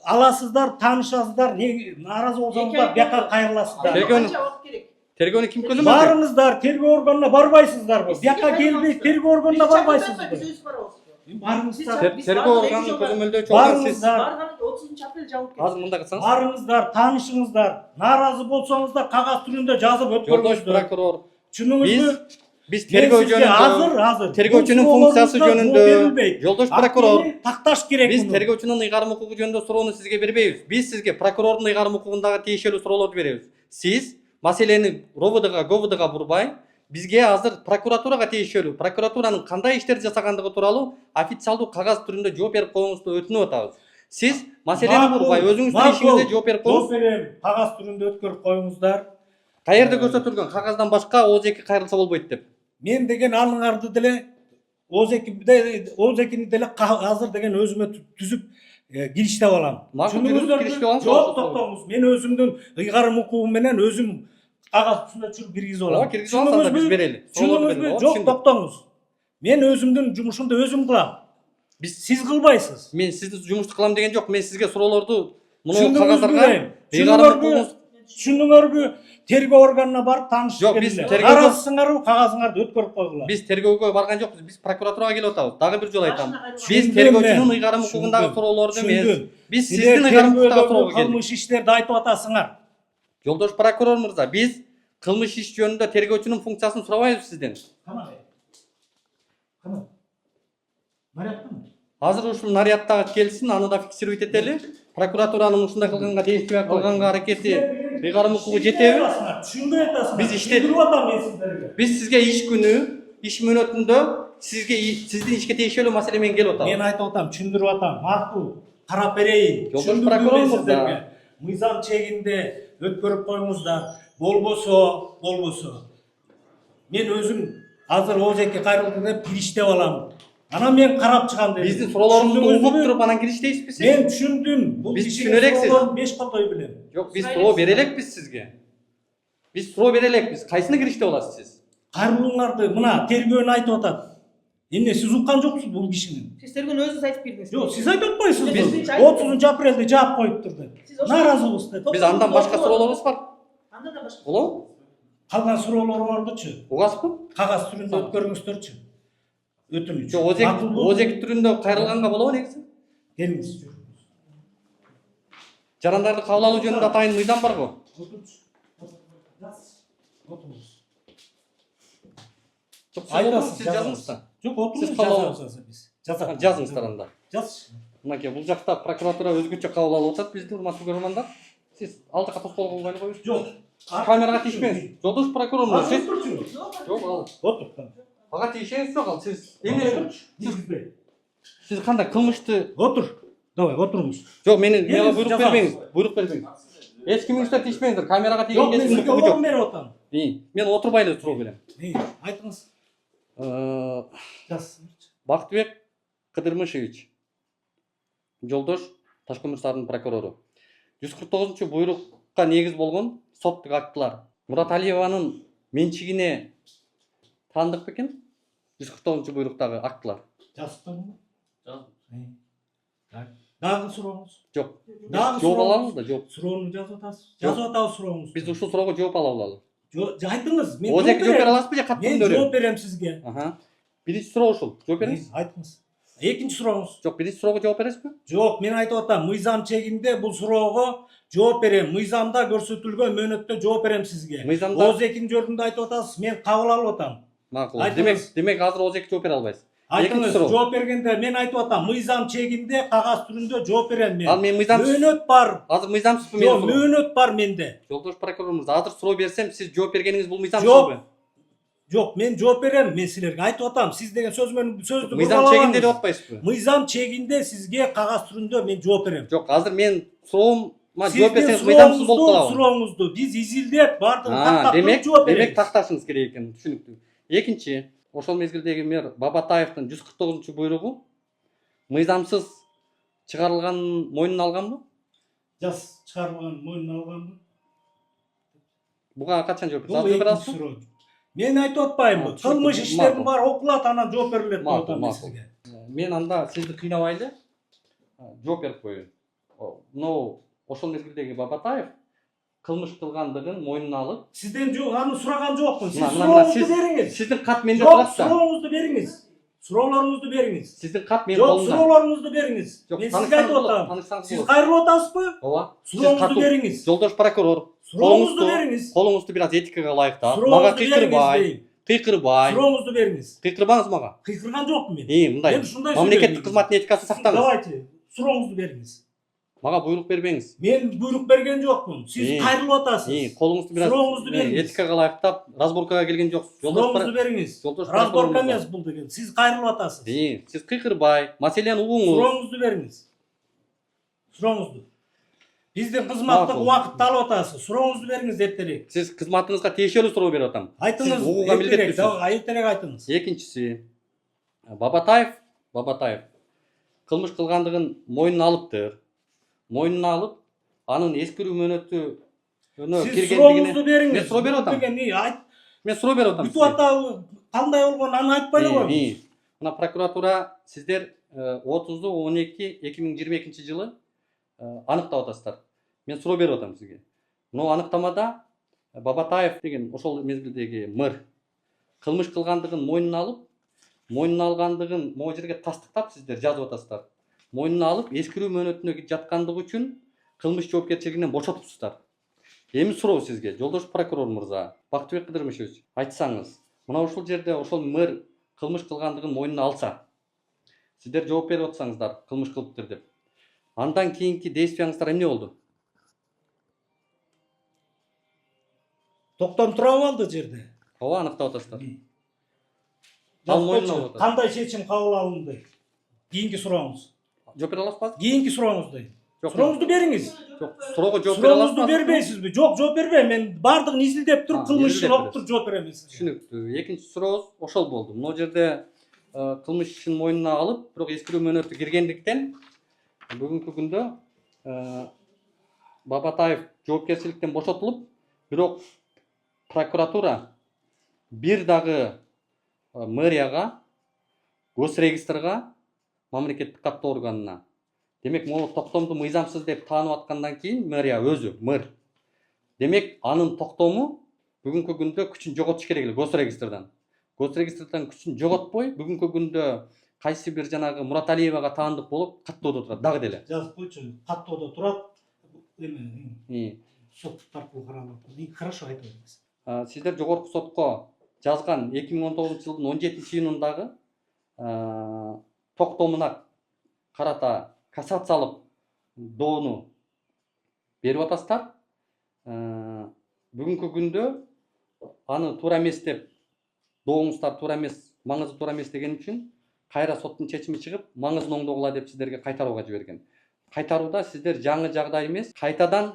аласыздар, таанышасыздар. Нааразы болсоңуздар, бияка кайрыласыздар. Тергөөнү ким көзөмөлдөйт? Барыңыздар, тергөө органына барбайсыздарбы? Бияка келбей тергөө органына барбайсызбы? Барыңыздар. Тергөө органын көзөмөлдөөчү орган сиз. Барыңыздар. 30-апрель жабылып кетти. Азыр мындай кылсаңыз. Барыңыздар, таанышыңыздар. Нааразы болсоңуздар, кагаз түрүндө жазып Жолдош өткөрүңүздөр. прокурор, Түшүнүңүзбү? биз тергөө жөнүндө, азыр тергөөчүнүн функциясы жөнүндө, Жолдош прокурор, такташ керек. биз тергөөчүнүн ыйгарым укугу жөнүндө суроону сизге бербейбиз. Биз сизге прокурордун ыйгарым укугундагы тиешелүү суроолорду беребиз. Сиз маселени РОВДга, ГОВДга бурбай, бизге азыр прокуратурага тиешелүү, прокуратуранын кандай иштерди жасагандыгы тууралуу официалдуу кагаз түрүндө жооп берип коюңузду өтүнүп атабыз. Сиз маселени бурбай, өзүңүздүн ишиңизде жооп берип коюңуз. Жооп берем. Кагаз түрүндө өткөрүп коюңуздар. Каерде көрсөтүлгөн кагаздан башка ооз-2 кайрылса болбойт деп. Мен деген алыңарды деле ооз-2ни деле азыр деген өзүмө түзүп кириштеп алам. Жок, токтоңуз. Мен өзүмдүн ыйгарым укугум менен өзүм кагаз түшүндө чүрүп киргизип алам. Киргизип алсаңыз биз берели. Түшүндүңүзбү? Жок, токтоңуз. Мен өзүмдүн жумушумду өзүм кылам. Сиз кылбайсыз. Мен сиздин жумушту кылам деген жок. Мен сизге суроолорду Муну кагаздарга түшүндүңөрбү? Тергөө органына барып таанышып Жок, келиңер. биз тергөө Наразысыңарбы, кагазыңарды өткөрүп койгула. Биз тергөөгө барган жокпуз. Биз прокуратурага келип атабыз. Дагы бир жолу айтам. Биз тергөөчүнүн ыйгарым укугундагы суроолорду эмес. Биз сиздин ыйгарым укугундагы суроого келдик. Кылмыш иштерди айтып атасыңар. Жолдош прокурор мырза, биз кылмыш иш жөнүндө тергөөчүнүн функциясын сурабайбыз сизден. Азыр ушул нарядтагы келсин, аны да фиксировать этели. Прокуратуранын ушундай кылганга действия кылганга аракети ыйгарым укугу жетеби? Түшүнбөй атасыңар. Биз иштедик. Түшүндүрүп атам мен сиздерге. Биз сизге иш күнү, иш мөөнөтүндө сиздин ишке тиешелүү маселе менен келип атабыз. Мен айтып атам, түшүндүрүп атам. Макул, карап берейин. Жолдош прокурор мырза, мыйзам чегинде өткөрүп коюңуздар. Болбосо. Мен өзүм азыр ооз-2 кайрылды деп кириштеп алам. Анан мен карап чыгам дедим. биздин суроолорубузду угуп туруп анан кириштейсизби сиз? Мен түшүндүм. Бул Биз кишинин түшүнөрексиз. суроолорун 5 колдой билем. Жок, биз суроо бере элекпиз сизге. Биз суроо бере элекпиз. Кайсына кириштеп аласыз сиз? Кайрылууңарды мына тергөөнү айтып атат. Эмне сиз уккан жоксуз бул кишини? Сиз тергөөнү өзүңүз айтып бердиңиз. Жок, сиз айтып атпайсызбы? Биз 30-апрелде жаап коюптур деп. Нааразыбыз деп. Биз андан башка суроолорубуз бар. Андан да башка. Болобу? Калган суроолоруңардычы Угасызбы? кагаз түрүндө өткөрүңүздөрчү. Өтүнүч. Жок, ооз-2 түрүндө кайрылганга болобу негизи? Келиңиз. жарандарды кабыл алуу жөнүндө атайын мыйзам бар го. Айтасыз, Сиз жазыңыз да. Жок, Сиз отуруңуз, кабыл жазабыз биз. Жазабыз. жазыңыздар анда. Жазшы. Мынакей бул жакта прокуратура өзгөчө кабыл алып атат бизди, урматтуу көрөрмандар. Сиз алдыга тоскоол кылбай коюңуз. Жок. Камерага тийишпеңиз. Жолдош прокурор мырза, сиз жок ал. Отур. Ага тийишеңиз жок ал. Сиз эмне? Киргизбей. Сиз кандай кылмышты? Отур. Давай, отуруңуз. Жок, мени мага буйрук жазамыз. бербеңиз. Буйрук бербеңиз. Эч кимиңиздер тийишпеңиздер. Камерага Жок, тийгенге мен сиздин сизге мүмкүнү орун жок. берип атам. Мен отурбай эле суроо берем. Айтыңыз. Жаз. Бактыбек Кыдырмышевич, жолдош Ташкөмүр шаарынын прокурору. 149 буйрукка негиз болгон соттук актылар Мураталиеванын менчигине таандык бекен? 149 буйруктагы актылар. Жазыптырмы? Жаздым. Дагы сурооңуз. Жок. Дагы Жооп сурооңуз. алабыз да, жок. Суроону жазып атасыз. Жазып атабыз сурооңузду. Биз ушул суроого жооп ала алалы. Айтыңыз, мен Озеки жооп бере аласызбы же каттуу Мен берем? жооп берем сизге. Аха. Биринчи суроо ушул. Жооп бериңиз. Айтыңыз. Экинчи сурооңуз. Жок, биринчи суроого жооп бересизби? Жок, мен айтып атам, мыйзам чегинде бул суроого жооп берем. Мыйзамда көрсөтүлгөн мөөнөттө жооп берем сизге. Мыйзамда- Озекинин жөрүндө айтып атасыз, мен кабыл алып атам. Макул. Айтыңыз. Демек азыр Озеки жооп бере албайсыз. Айтыңыз, суроо. жооп бергенде мен айтып атам, мыйзам чегинде кагаз түрүндө жооп берем мен. Ал мен мыйзам Мөөнөт бар. азыр мыйзамсызбы мен? Жок, мөөнөт бар менде. Жолдош прокурор мырза, азыр суроо берсем, сиз жооп бергениңиз бул мыйзамсызбы? Жок. Жок, мен жооп берем, мен силерге айтып атам. Сиз деген сөздү Мыйзам чегинде деп атпайсызбы? Мыйзам чегинде сизге кагаз түрүндө мен жооп берем. Жок, азыр мен суроома жооп Сиздин берсеңиз мыйзамсыз болуп калабы. сурооңузду биз изилдеп бардыгын тактап Демек, жооп демек беребиз. такташыңыз керек экен, түшүнүктүү. Экинчи, ошол мезгилдеги мэр Бабатаевдин 149 буйругу мыйзамсыз чыгарылганын мойнуна алганбы? Жаз чыгарылган мойнуна алганбы? Буга качан жооп Бул бересиз? Жооп экинчи берасызбы? суроо. Мен айтып атпаймынбы? Түшүндүм, Кылмыш иштердин макул. баары окулат, анан жооп берилет деп Макул, атам мен макул. сизге. Мен анда сизди кыйнабайлы жооп берип коеюн. Мынау ошол мезгилдеги Бабатаев кылмыш кылгандыгын мойнуна алып, Сизден аны сураган жокмун. Сиз мына сурооңузду бериңиз. сиздин кат менде Жок, турат да. сурооңузду бериңиз. Суроолоруңузду бериңиз. Сиздин кат менин Жок, колумда. суроолоруңузду бериңиз. Жок, Мен сизге айтып атам. танышсаңыз Сиз болот. кайрылып атасызбы? Ооба. Суроңузду бериңиз. Жолдош прокурор, Суроңузду бериңиз. колуңузду бир аз этикага ылайыктап, мага Суроңузду кыйкырбай, бериңиз. кыйкырбай. Суроңузду бериңиз. Кыйкырбаңыз мага. Кыйкырган жокмун мен. Мындай. Мен ушундай Мамлекеттик кызматтын этикасын сактаңыз. Давайте, суроңузду бериңиз. Мага буйрук бербеңиз. Мен буйрук берген жокмун. Сиз кайрылып атасыз. Колуңузду бир аз Сурооңузду бериңиз. этикага ылайыктап, разборкага келген жоксуз. Суроңузду бериңиз. Жолдош Разборка прокурор эмес бул деген. Сиз кайрылып атасыз. Сиз кыйкырбай, маселени угуңуз. Сурооңузду бериңиз. Суроңузду. Биздин кызматтык Макул. убакытты алып атасыз. Сурооңузду бериңиз эртерээк. Сиз кызматыңызга тиешелүү суроо берип атам. Айтыңыз, Сиз угууга эртерээк, милдеттүүсүз. эртерээк айтыңыз. Экинчиси, Бабатаев кылмыш кылгандыгын мойнуна алыптыр. Мойнуна алып, анын эскирүү мөөнөтүнө Сиз киргендигине. сурооңузду бериңиз. Мен суроо берип атам. Мен суроо берип атам. Бүтүп атабы, кандай болгонун аны айтпай эле коюңуз. Мына прокуратура сиздер 30/12/2022 жылы аныктап атасыздар. Мен суроо берип атам сизге. Мына аныктамада Бабатаев деген ошол мезгилдеги мэр кылмыш кылгандыгын мойнуна алып, мойнуна алгандыгын могу жерге тастыктап сиздер жазып атасыздар. Мойнуна алып, эскирүү мөөнөтүнө жаткандыгы үчүн кылмыш жоопкерчилигинен бошотупсуздар. Эми суроо сизге, жолдош прокурор мырза, Бактыбек Кыдырмышевич, айтсаңыз, мына ушул жерде ошол мэр кылмыш кылгандыгын мойнуна алса, сиздер жооп берип атсаңыздар, кылмыш кылыптыр деп. Андан кийинки действияңыздар эмне болду? Токтом турабы алды жерде? Ооба, аныктап атасыздар. Ал мойнуна алып атат. Кандай чечим кабыл алынды? Кийинки сурооңуз. Жооп бере аласызбы? Кийинки сурооңузду. Жок. Сурооңузду бериңиз. Жок, суроого жооп бере Сурооңузду аласызбы? бербейсизби? Жок, жооп бербейм. Мен бардыгын изилдеп туруп, кылмыш изилдеп ишин окуп туруп жооп берем сизге. Түшүнүктүү. Экинчи сурообуз ошол болду. Могу жерде кылмыш ишин мойнуна алып, бирок эскирүү мөөнөтү киргендиктен бүгүнкү күндө Бабатаев жоопкерчиликтен бошотулуп, бирок прокуратура бир дагы мэрияга, госрегистрга, мамлекеттик каттоо органына, демек могу токтомду мыйзамсыз деп таанып аткандан кийин мэрия өзү, мэр, демек анын токтому бүгүнкү күндө күчүн жоготуш керек эле госрегистрдан. Госрегистрдан күчүн жоготпой, бүгүнкү күндө кайсы бир жанагы Мураталиевага таандык болуп каттоодо турат дагы деле. Жазып койчу. Каттоодо турат. эме сот аркылуу каралып. Хорошо айтып бериңиз. Сиздер жогорку сотко жазган 2019 жылдын 17 июнундагы токтомуна карата кассациялык доону берип атасыздар. Бүгүнкү күндө аны туура эмес деп, дооңуздар туура эмес, маңызы туура эмес деген үчүн кайра соттун чечими чыгып, маңызын оңдогула деп сиздерге кайтарууга жиберген. Кайтарууда сиздер жаңы жагдай эмес, кайтадан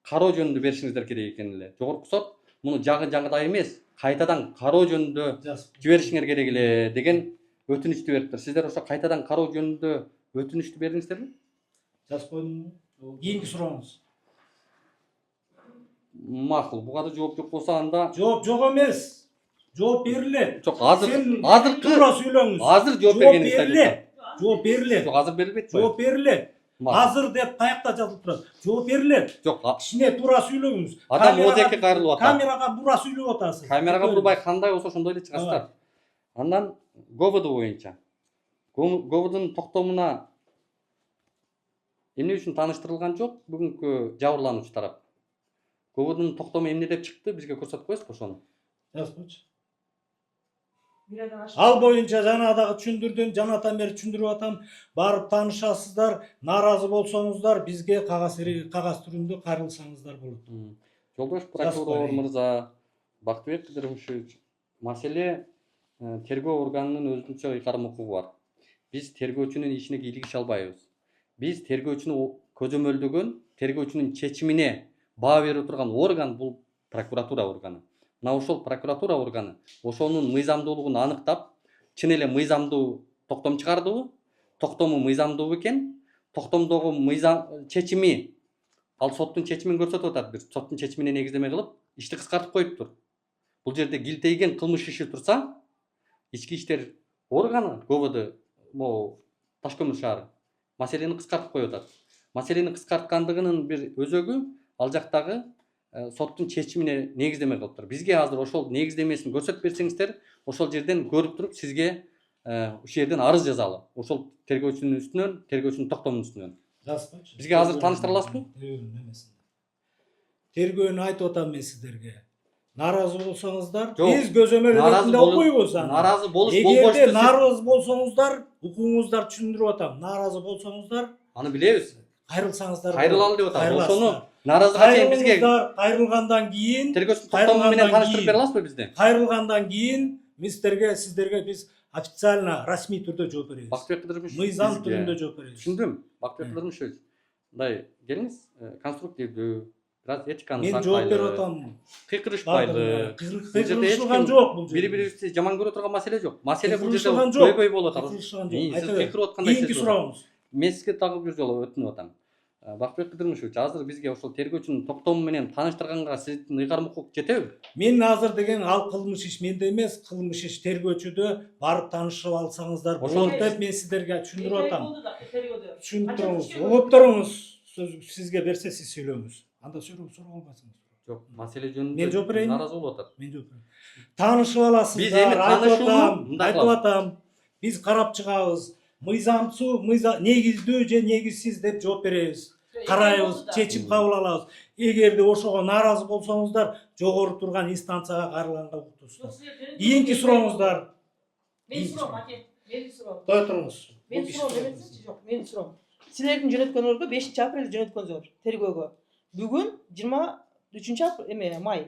кароо жөнүндө беришиңиздер керек экен эле. Жогорку сот муну жаңы жагдай эмес, кайтадан кароо жөнүндө жиберишиңер керек эле деген өтүнүчтү бериптир. Сиздер ошо кайтадан кароо жөнүндө өтүнүчтү бердиңиздерби? Жазып койдумбу? Кийинки сурооңуз. Макул. Буга да жооп жок болсо анда Жооп жок эмес. Жооп берилет. жок, азыр туура сүйлөңүз. азыр жооп бергениңизди айтып. Жооп берилет. Жок, азыр берилбейт го. Жооп берилет. Азыр деп каякта жазылып турат. Жооп берилет. Жок, Кичине туура сүйлөңүз. адам озеки кайрылып атат. Камерага бура сүйлөп атасыз. Камерага бурбай кандай болсо ошондой эле чыгасыздар. Андан ГОВД боюнча. ГОВДдун токтомуна эмне үчүн тааныштырылган жок бүгүнкү жабырлануучу тарап? ГОВДдун токтому эмне деп чыкты? Бизге көрсөтүп коесузбу ошону? Жазып койчу. Ал боюнча жанагыдагы түшүндүрдүм, жанатан бери түшүндүрүп атам. Барып таанышасыздар, нааразы болсоңуздар бизге кагаз түрүндө кайрылсаңыздар болот. Жолдош прокурор мырза, Бактыбек Кыдырмышевич, маселе тергөө органынын өзүнчө ыйгарым укугу бар. Биз тергөөчүнүн ишине кийлигише албайбыз. Биз тергөөчүнү көзөмөлдөгөн, тергөөчүнүн чечимине баа берип турган орган бул прокуратура органы. Мына ошол прокуратура органы ошонун мыйзамдуулугун аныктап, чын эле мыйзамдуу токтом чыгардыбы? Токтому мыйзамдуу экен? Токтомдогу мыйзам чечими ал соттун чечимин көрсөтүп атат. Бир соттун чечимине негиздеме кылып, ишти кыскартып коюптур. Бул жерде килтейген кылмыш иши турса, ички иштер органы ГОВД, могу Ташкөмүр шаары маселени кыскартып коюп атат. Маселени кыскарткандыгынын бир өзөгү ал жактагы соттун чечимине негиздеме кылыптыр. Бизге азыр ошол негиздемесин көрсөтүп берсеңиздер, ошол жерден көрүп туруп сизге ушул жерден арыз жазалы. Ошол тергөөчүнүн үстүнөн, тергөөчүнүн токтомунун үстүнөн. Жазып койчу. Бизге азыр тааныштыра аласызбы? Тергөөнү айтып атам мен сиздерге. Нааразы болсоңуздар, Жок, биз көзөмөл ретинде окуйбуз аны. Нааразы болуш Эгерде болбошту. нааразы болсоңуздар, укугуңуздар түшүндүрүп атам. Нааразы болсоңуздар, Аны билебиз. кайрылсаңыздар. Кайрылалы деп атам. Ошону нааразыга чейин бизге кайрылгандан кийин, тергөөчүнүн токтому менен тааныштырып бере аласызбы бизди? кайрылгандан кийин сиздерге биз официально, расмий түрдө жооп беребиз. Бактыбек Кыдырмышевич, Мыйзам түрүндө жооп беребиз. түшүндүм. Бактыбек Кыдырмышевич, мындай келиңиз, конструктивдүү, бираз этиканы Мен жооп берип атам. кыйкырышпайлы. Кыйкырышылган жок бул жерде. Бири-бирибизди жаман көрө турган маселе жок. Маселе бул жерде Кыйкырышылган жок. көйгөй болуп атат. Кыйкырышылган Сиз жок. Айта кыйкырып аткандай Кийинки сезип атам. сурооңуз. Мен сизге дагы бир жолу өтүнүп атам. Бактыбек Кыдырмышевич, азыр бизге ошол тергөөчүнүн токтому менен тааныштырганга сиздин ыйгарым укук жетеби? Мен азыр деген ал кылмыш иш менде эмес, кылмыш иш тергөөчүдө барып таанышып алсаңыздар болот деп мен сиздерге түшүндүрүп атам. Түшүнүп туруңуз, угуп туруңуз. Сөз сизге берсе сиз сүйлөңүз. Анда суроо албайсыңыз. Жок, маселе Мен жооп жөнүндө берейинби? нааразы болуп атат. Мен жооп берем. Таанышып Биз аласыздар, эми таанышууну айтып атам. Биз карап чыгабыз. Мыйзамсуу, негиздүү же негизсиз деп жооп беребиз. Карайбыз, чечим кабыл алабыз. Эгерде ошого нааразы болсоңуздар, жогору турган инстанцияга кайрылганга укуктуусуздар. Кийинки сурооңуздар. Менин суроом, аке. Менин суроом. Кое туруңуз. Менин суроом эмесинчи, жок, менин суроом. Силердин жөнөткөнүңөргө 5-апрелде жөнөткөнсүңөр тергөөгө. Бүгүн 23 май.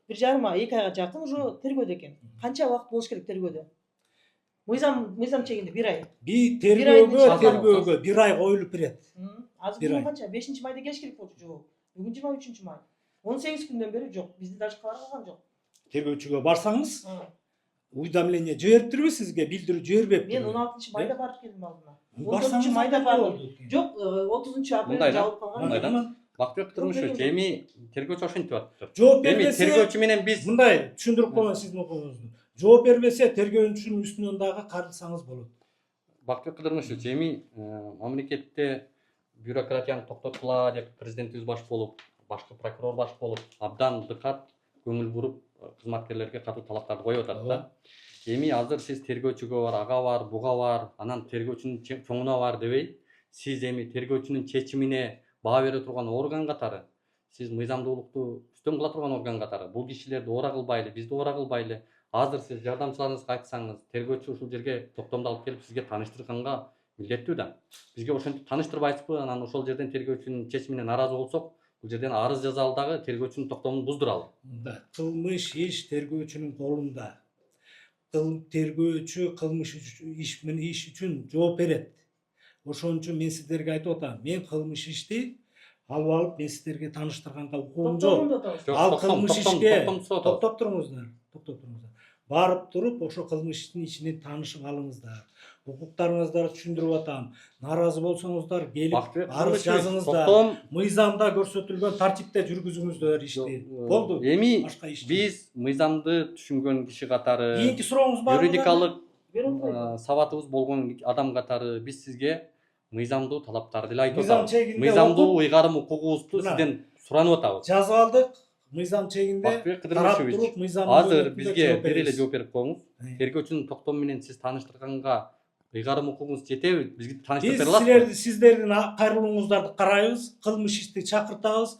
1,5 ай, 2 айга жакын уже тергөөдө экен. Канча убакыт болуш керек тергөөдө? Мыйзам чегинде 1 ай. Тергөөгө 1 ай коюлуп берет. Азыр бүгүн канча? 5 майда келиш керек болчу жок. Бүгүн 23 май. 18 күндөн бери жок. Бизди даже кабар кылган жок. Тергөөчүгө барсаңыз, уведомление жибериптирби сизге, билдирүү жибербепти. Мен 16 майда барып келдим алдына. Барсаңыз 14 майда бардым. болду. Жок, 30 апрелде жабылып калган. Мындайда Бактыбек Кыдырмышевич, эми тергөөчү ошентип атыптыр. Жооп Эми бербесе, тергөөчү менен биз мындай түшүндүрүп коеюн сиздин окууңузду. Жооп бербесе, тергөөчүнүн үстүнөн дагы кайрылсаңыз болот. Бактыбек Кыдырмышевич, эми мамлекетте бюрократияны токтотула деп президентибиз баш болуп, башкы прокурор баш болуп, абдан дыкат көңүл буруп кызматкерлерге катуу талаптарды коюп атат да. Эми азыр сиз тергөөчүгө бар, ага бар, буга бар, анан тергөөчүнүн чоңуна бар дебей, сиз эми тергөөчүнүн чечимине баа бере турган орган катары, сиз мыйзамдуулукту үстөн кыла турган орган катары бул кишилерди ора кылбайлы, бизди ора кылбайлы. Азыр сиз жардамчыларыңызга айтсаңыз, тергөөчү ушул жерге токтомду алып келип сизге тааныштырганга милдеттүү да. Бизге ошентип тааныштырбайсызбы? Анан ошол жерден тергөөчүнүн чечимине нааразы болсок, бул жерден арыз жазалы дагы тергөөчүнүн токтомун буздуралы. Мында кылмыш иш тергөөчүнүн колунда. Тергөөчү кылмыш иш үчүн жооп берет. Ошон үчүн мен сиздерге айтып атам, мен кылмыш ишти алып мен сиздерге тааныштырганга укугум жок. Ал кылмыш ишке токтоп туруңуздар. Барып туруп ошо кылмыш иштин ичинен таанышып алыңыздар. Укуктарыңыздарды түшүндүрүп атам. Нааразы болсоңуздар келип арыз жазыңыздар. Мыйзамда көрсөтүлгөн тартипте жүргүзүңүздөр ишти. Болду. Эми Башка иш. биз мыйзамды түшүнгөн киши катары, Кийинки сурооңуз барбы? юридикалык сабатыбыз болгон адам катары биз сизге мыйзамдуу талаптарды эле айтып Мыйзам атабыз. чегинде Мыйзамдуу ыйгарым укугубузду Мына. сизден суранып атабыз. жазып алдык. Мыйзам чегинде Бакытбек тарап Кыдырмышевич, туруп мыйзам азыр бизге бир эле жооп жооп берип коюңуз. Тергөөчүнүн токтому менен сиз тааныштырганга ыйгарым укугуңуз жетеби? Бизги тааныштырып бере аласызбы? Биз сиздердин кайрылууңуздарды карайбыз, кылмыш ишти чакыртабыз,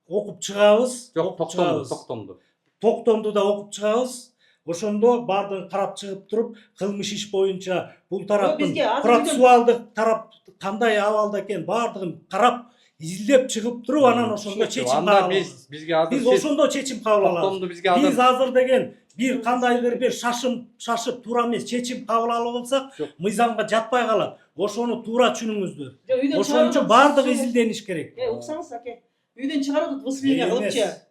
окуп чыгабыз. Жок, токтомду. Токтомду да окуп чыгабыз. Ошондо баардыгын карап чыгып туруп, кылмыш иш боюнча бул тараптын бизге азыр процессуалдык тарап кандай абалда экенин баардыгын карап, изилдеп чыгып туруп, анан ошондо чечим кабыл Анда алабыз. бизге азыр Биз ошондо чечим кабыл алабыз. токтомду бизге азыр Биз азыр деген бир кандайдыр бир шашып туура эмес чечим кабыл алып алсак, Жок. мыйзамга жатпай калат. Ошону туура түшүнүңүздөр. Үйдөн Ошон үчүн баардыгы изилдениш керек. Уксаңыз аке. Үйдөн чыгарып воспитание кылыпчы. Эмес.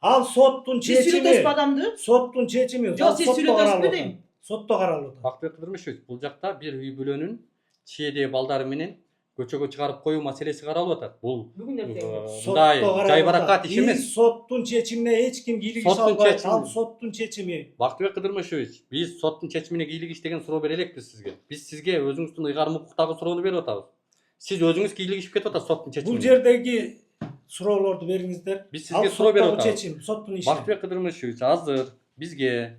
Ал соттун Сиз чечими. сүйлөтөсүзбү адамды? Соттун чечими. Жок, сиз сүйлөтөсүзбү дейм. Сотто каралып атат. Бакытбек Кыдырмышевич, бул жакта бир үй бүлөнүн чиедеги балдары менен көчөгө чыгарып коюу маселеси каралып атат. Бул Бүгүн эртең. мындай жай баракат иш эмес. Биз соттун чечимине эч ким кийлик иш Соттун албайт. чечими. Ал соттун чечими. Бакытбек Кыдырмышевич, биз соттун чечимине кийлик иш деген суроо бере элекпиз сизге. Биз сизге өзүңүздүн ыйгарым укуктагы суроону берип атабыз. Сиз өзүңүз кийлик ишип кетип атасыз соттун чечимине. Бул жердеги суроолорду бериңиздер. Биз сизге суроо берип атабыз. атабыз. Чечим, соттун иши. Бакытбек Кыдырмышевич, азыр бизге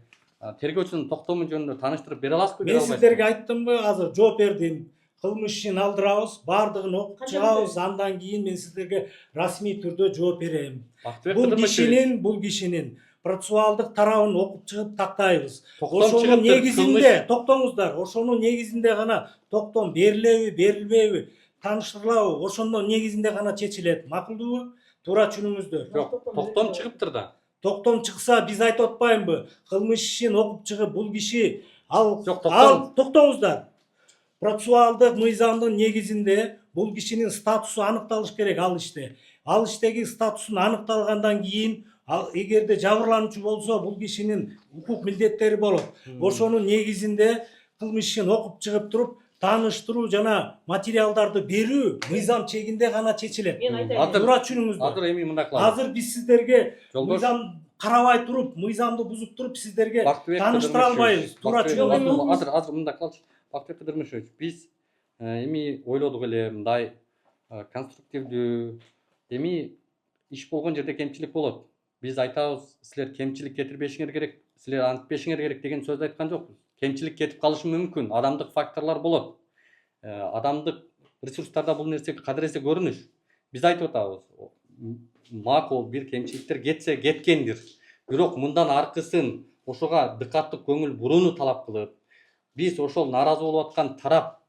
тергөөчүнүн токтому жөнүндө тааныштырып бере аласызбы? Мен сиздерге айттымбы, азыр жооп бердим. Кылмыш ишин алдырабыз, баардыгын окуп чыгабыз, андан кийин мен сиздерге расмий түрдө жооп берем. Бул кишинин процессуалдык тарабын окуп чыгып тактайбыз. Ошонун негизинде, токтоңуздар, ошонун негизинде гана токтом берилеби, берилбеби, тааныштырылабы, ошондон негизинде гана чечилет. Макулдуубу? Туура түшүнүңүздөр. Жок, токтом чыгыптыр да. Токтом чыкса биз айтып атпаймынбы? Кылмыш ишин окуп чыгып бул киши Жок, токтоңуздар. Процессуалдык мыйзамдын негизинде бул кишинин статусу аныкталыш керек ал иште. Ал иштеги статусун аныкталгандан кийин эгерде жабырлануучу болсо бул кишинин укук милдеттери болот. Ошонун негизинде кылмыш ишин окуп чыгып туруп тааныштыруу жана материалдарды берүү мыйзам чегинде гана чечилет. Мен айтайын. Туура түшүнүңүздөр. Азыр эми мындай кылабыз. Азыр биз сиздерге Жолдош, мыйзам карабай туруп, мыйзамды бузуп туруп сиздерге Бакытбек тааныштыра албайбыз. Туура түшүнүңүздөр. Азыр мындай кылалычы. Бакытбек Кыдырмышевич, биз эми ойлодук эле мындай конструктивдүү, эми иш болгон жерде кемчилик болот. Биз айтабыз, силер кемчилик кетирбешиңер керек, силер антпешиңер керек деген сөздү айткан жокпуз. Кемчилик кетип калышы мүмкүн, адамдык факторлор болот. Адамдык ресурстарда бул нерсе кадыресе көрүнүш. Биз айтып атабыз, макул бир кемчиликтер кетсе кеткендир. Бирок мындан аркысын ошого дыкаттык көңүл бурууну талап кылып, биз ошол нааразы болуп аткан тарап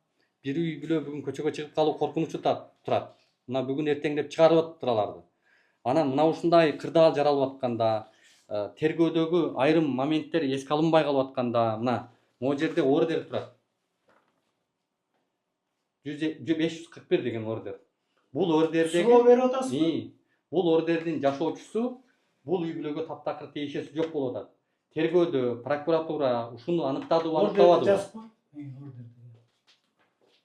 бир үй бүлө бүгүн көчөгө чыгып калуу коркунучу турат. Мына бүгүн эртең деп чыгарып атыптыр аларды. Анан мына ушундай кырдаал жаралып атканда, тергөөдөгү айрым моменттер эске алынбай калып атканда, мына могу жерде ордер турат. 541 деген ордер. Бул ордердеги суроо берип атасызбы? Бул ордердин жашоочусу бул үй бүлөгө таптакыр тиешеси жок болуп атат. Тергөөдө прокуратура ушуну аныктадыбы, аныктабадыбы?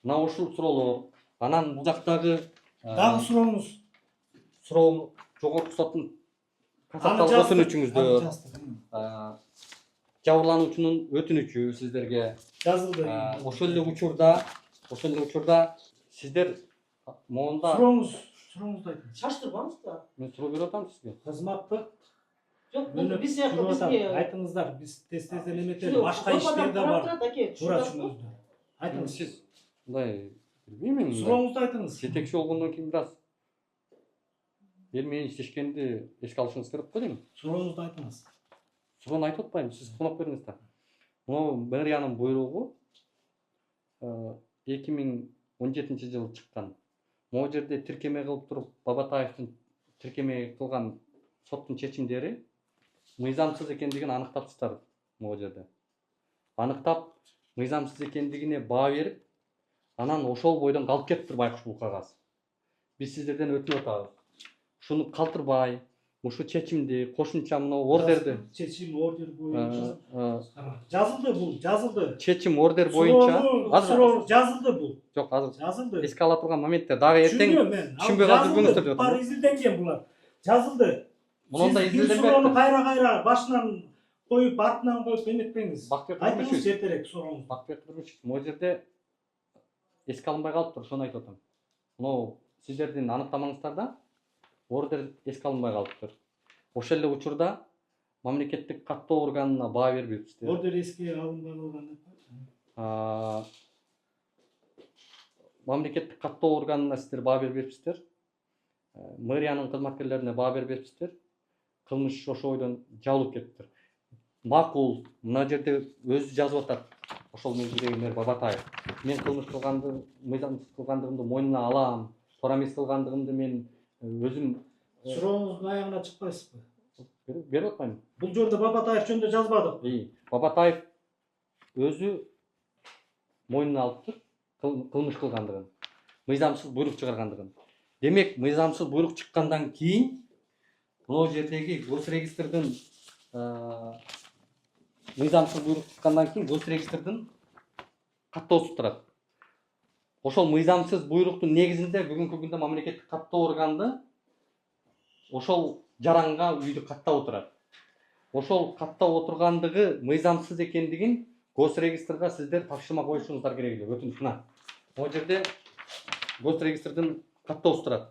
Мына ушул суроолор. Анан бул жактагы Дагы сурооңуз. суроо жогорку соттун кассациялык өтүнүчүңүздө жабырлануучунун өтүнүчү сиздерге Жазылды. ошол эле учурда сиздер моунда Сурооңузду айтыңыз. Шаштырбаңыз да. мен суроо берип атам сизге. Кызматтык Жок, бул биз сыяктуу бизге айтыңыздар, биз тез эметер, башка иштер да бар. Туура түшүнүңүздөр. Айтыңыз. Сиз мындай билбейм мен. Сурооңузду айтыңыз. Жетекчи болгондон кийин бир аз эл менен иштешкенди эске алышыңыз керек го дейм. Сурооңузду айтыңыз. Суроону айтып атпайм, сиз кунап бериңиз да. Могу мэриянын буйругу 2017-жылы чыккан. Могу жерде тиркеме кылып туруп, Бабатаевдин тиркеме кылган соттун чечимдери мыйзамсыз экендигин аныктапсыздар могу жерде. Аныктап, мыйзамсыз экендигине баа берип, анан ошол бойдон калып кетиптир байкуш бул кагаз. Биз сиздерден өтүнүп атабыз. Ушуну калтырбай, ушу чечимди, кошумча мына ордерди. Чечим ордер боюнча жазылды бул, жазылды. Чечим ордер боюнча Суроо жазылды бул. жок, азыр Жазылды. эске ала турган моменттер дагы эртең түшүнбөй калдырбаңыздар деп Бар атам. изилденген булар. Жазылды. Мунун да Сиз бир изилденбей суроону атты. кайра коюп, коюп, артынан коюп эметпеңиз. Бакытбек Айтыңыз Нурмишев. эртерээк сурооңузду. Бакытбек Нурмишев, могу жерде эске алынбай калыптыр, ошону айтып атам. Мына сиздердин аныктамаңыздарда ордер эске алынбай калыптыр. Ошол эле учурда мамлекеттик каттоо органына баа бербейбиздер. Ордер эске алынбай калган деп. Мамлекеттик каттоо органына сиздер баа бербейсиздер. Мэриянын кызматкерлерине баа бербейсиздер. Кылмыш ошол бойдон жабылып кетиптир. Макул, мына жерде өзү жазып атат. Ошол мезгилдеги мэр Бабатаев. Мен кылмыш кылгандыгымды, мыйзамсыз кылгандыгымды мойнуна алам. Туура эмес кылгандыгымды мен өзүм Сурооңуздун аягына чыкпайсызбы? берип атпайм. Бул жөнүндө Бабатаев жөнүндө жазбадык. Бабатаев өзү мойнуна алыптыр кылмыш кылгандыгын, мыйзамсыз буйрук чыгаргандыгын. Демек, мыйзамсыз буйрук чыккандан кийин могу жердеги госрегистрдин мыйзамсыз буйрук чыккандан кийин госрегистрдин каттоосу турат. Ошол мыйзамсыз буйруктун негизинде бүгүнкү күндө мамлекеттик каттоо органы ошол жаранга үйдү каттап отурат. Ошол каттап отургандыгы мыйзамсыз экендигин госрегистрга сиздер тапшырма коюшуңуздар керек эле, өтүнүч мына. Могу жерде госрегистрдин каттоосу турат.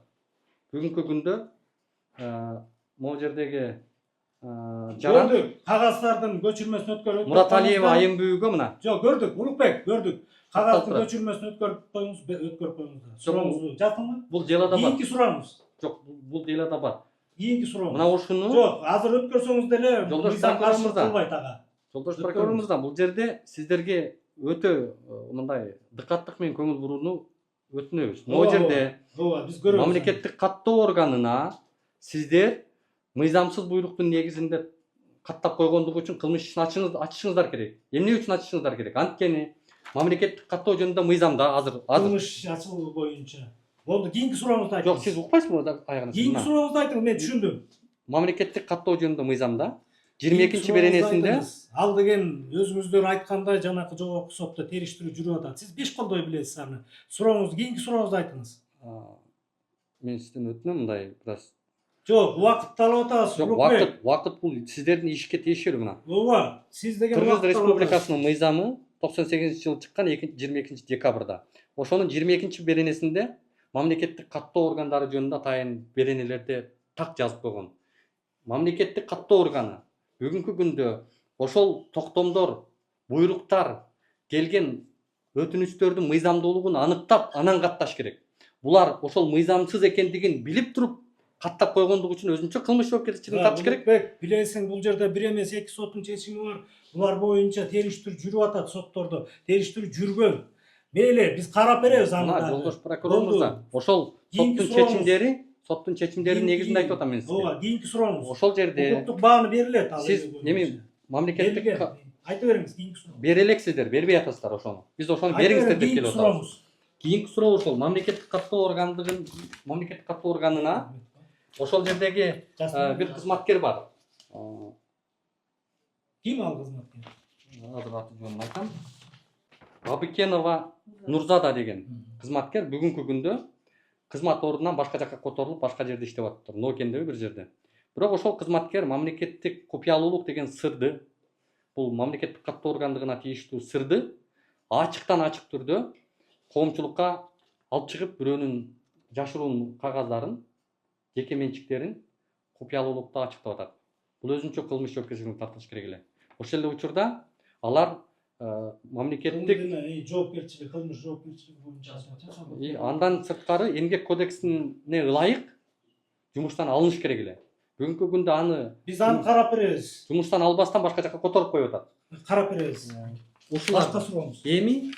Бүгүнкү күндө могу жердеги жаран Кагаздардын көчүрмөсүн өткөрүп Мураталиева айымбүүгө мына. Жок, көрдүк, Улукбек, көрдүк. Кагаздын көчүрмөсүн өткөрүп коюңуз. Сурооңузду жаздыңбы? Бул делада бар. Кийинки сурооңуз. Жок, бул делада бар. Кийинки сурооңуз. Мына ушуну Жок, азыр өткөрсөңүз деле Жолдош мыйзам прокурор каршы мырза. кылбайт ага. Жолдош прокурорумуздан бул жерде сиздерге өтө мындай дыкаттык менен көңүл бурууну өтүнөбүз. Могу жерде Ооба, биз көрөбүз. мамлекеттик каттоо органына сиздер мыйзамсыз буйруктун негизинде каттап койгондугу үчүн кылмыш ишин ачышыңыздар керек. Эмне үчүн ачышыңыздар керек? Анткени мамлекеттик каттоо жөнүндө мыйзамда азыр кылмыш ачылуу боюнча. Болду, кийинки сурооңузду айтыңыз. жок, сиз укпайсызбы аягына? Кийинки сурооңузду айтыңыз, мен түшүндүм. Мамлекеттик каттоо жөнүндө мыйзамда 22 беренесинде ал деген өзүңүздөр айткандай жанакы жогорку сотто териштирүү жүрүп атат. Сиз беш колдой билесиз аны. Сурооңузду, кийинки сурооңузду айтыңыз. мен сизден өтүнөм мындай бираз. Жок, убакытты алып атасыз. Жок, убакыт бул сиздердин ишке тиешелүү мына. Ооба, сиз деген Кыргыз убакытты алып атасыз. Республикасынын мыйзамы 98-жылы чыккан 22 декабрда. Ошонун 22 беренесинде мамлекеттик каттоо органдары жөнүндө атайын беренелерде так жазып койгон. Мамлекеттик каттоо органы бүгүнкү күндө ошол токтомдор, буйруктар келген өтүнүчтөрдүн мыйзамдуулугун аныктап, анан катташ керек. Булар ошол мыйзамсыз экендигин билип туруп каттап койгондугу үчүн өзүнчө кылмыш жоопкерчилигин тартыш керек. Билесиң, бул жерде бир эмес эки соттун чечими бар. Булар боюнча териштирүү жүрүп атат соттордо. Териштирүү жүргөн. Мейли, биз карап беребиз аны. Мына жолдош прокурорумузда ошол соттун чечимдеринин негизинде айтып атам мен сизге. Ооба, кийинки сурооңуз. Ошол жерде Укуктук бааны берилет ал. сиз эми мамлекеттик айта бериңиз, кийинки суроо. бере элексиздер, бербей атасыздар ошону. Биз ошону бериңиздер деп келип атабыз. Кийинки суроо ошол мамлекеттик каттоо органына ошол жердеги бир кызматкер бар. Ким ал кызматкер? Азыр аты жөнүн айтам. Абыкенова Нурзада деген кызматкер бүгүнкү күндө кызмат ордунан башка жакка которулуп, башка жерде иштеп атыптыр. Ноокендеби бир жерде. Бирок ошол кызматкер мамлекеттик купуялуулук деген сырды, бул мамлекеттик каттоо органдыгына тийиштүү сырды ачыктан ачык түрдө коомчулукка алып чыгып, бирөөнүн жашыруун кагаздарын, жеке менчиктерин купуялуулукта ачыктап атат. Бул өзүнчө кылмыш жоопкерчилигине тартылыш керек эле. Ошол эле учурда алар мамлекеттик жоопкерчилик, кылмыш жоопкерчилиги боюнча андан сырткары эмгек кодексине ылайык жумуштан алыныш керек эле. Бүгүнкү күндө аны Биз аны карап беребиз. жумуштан албастан башка жака которуп коюп атат. Карап беребиз. Башка суроомуз. Эми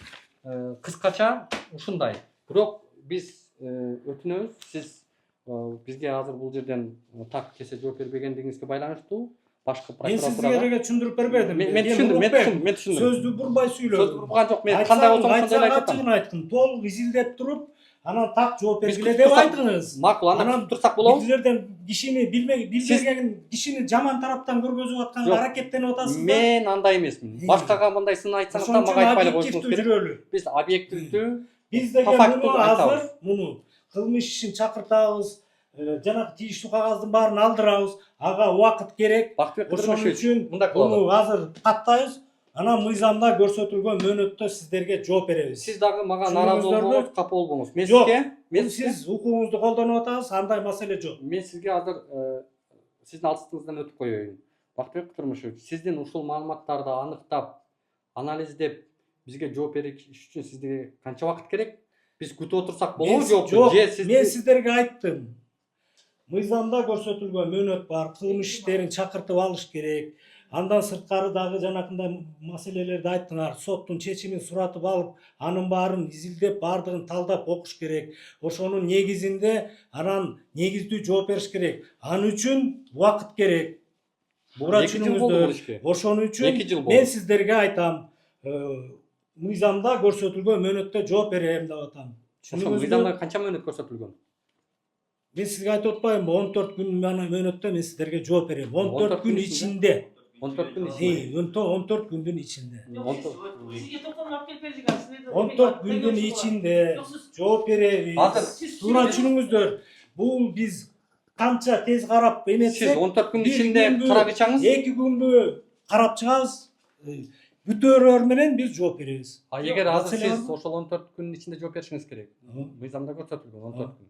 кыскача ушундай. Бирок биз өтүнөбүз, сиз бизге азыр бул жерден так кесе жооп бербегендигиңизге байланыштуу башка Мен прокуратурага сизге түшүндүрүп бербедим. мен түшүндүм. Сөздү бурбай Сөз сүйлөдүм. бурган жок. Мен кандай болсом ошондой эле айтып атам. айттым. Толук изилдеп туруп, анан так жооп бергиле деп айттыңыз. Макул, аны турсак болобу? Силерден кишини билбеген кишини жаман тараптан көргөзүп атканга Жок. аракеттенип атасыздар. Мен андай эмесмин. Башкага мындай сын айтсаңыз да мага айтпай эле коюшуңуз керек. Биз объективдүү, Биз деген фактуу муну азыр айтабыз. муну кылмыш ишин чакыртабыз, жанагы тийиштүү кагаздын баарын алдырабыз. Ага убакыт керек. Бактыбек Ошон Кыдырмышевич, үчүн мындай кылалы. муну азыр каттайбыз. Анан мыйзамда көрсөтүлгөн мөөнөттө сиздерге жооп беребиз. Сиз дагы мага Түшүндүңүздөрбү? нааразы болбоңуз, капа болбоңуз. Мен Жок. сизге, Сиз укугуңузду колдонуп атасыз, андай маселе жок. мен сизге азыр сиздин алыстыгыңыздан өтүп коеюн. Бактыбек Кыдырмышевич, сиздин ушул маалыматтарды аныктап, анализдеп бизге жооп бериш үчүн сизге канча убакыт керек? Биз күтүп отурсак болобу жокпу? Жок, Же сиз мен сиздерге айттым. Мыйзамда көрсөтүлгөн мөөнөт бар, кылмыш иштерин чакыртып алыш керек. Андан сырткары дагы жанакындай маселелерди айттыңар. Соттун чечимин суратып алып, анын баарын изилдеп, баардыгын талдап окуш керек. Ошонун негизинде анан негиздүү жооп бериш керек. Аны үчүн убакыт керек. Туура түшүнүңүздөр. Ошон үчүн мен сиздерге айтам, мыйзамда көрсөтүлгөн мөөнөттө жооп берем деп атам. Ошо мыйзамда канча мөөнөт көрсөтүлгөн? Мен сизге айтып атпаймынбы, 14 күн мөөнөттө мен сиздерге жооп берем. 14 күн ичинде. 14 күн ичинде. 14 күндүн ичинде. Сизге токтом алып келип бердик. 14 күндүн ичинде жооп беребиз. Азыр Туура түшүнүңүздөр. Бул биз канча тез карап эметсек, сиз 14 күн ичинде карап чыгыңыз. 2 күнбү карап чыгабыз. Бүтөөрөр менен биз жооп беребиз. Эгер азыр сиз ошол 14 күн ичинде жооп беришиңиз керек. Мыйзамда көрсөтүлгөн 14 күн.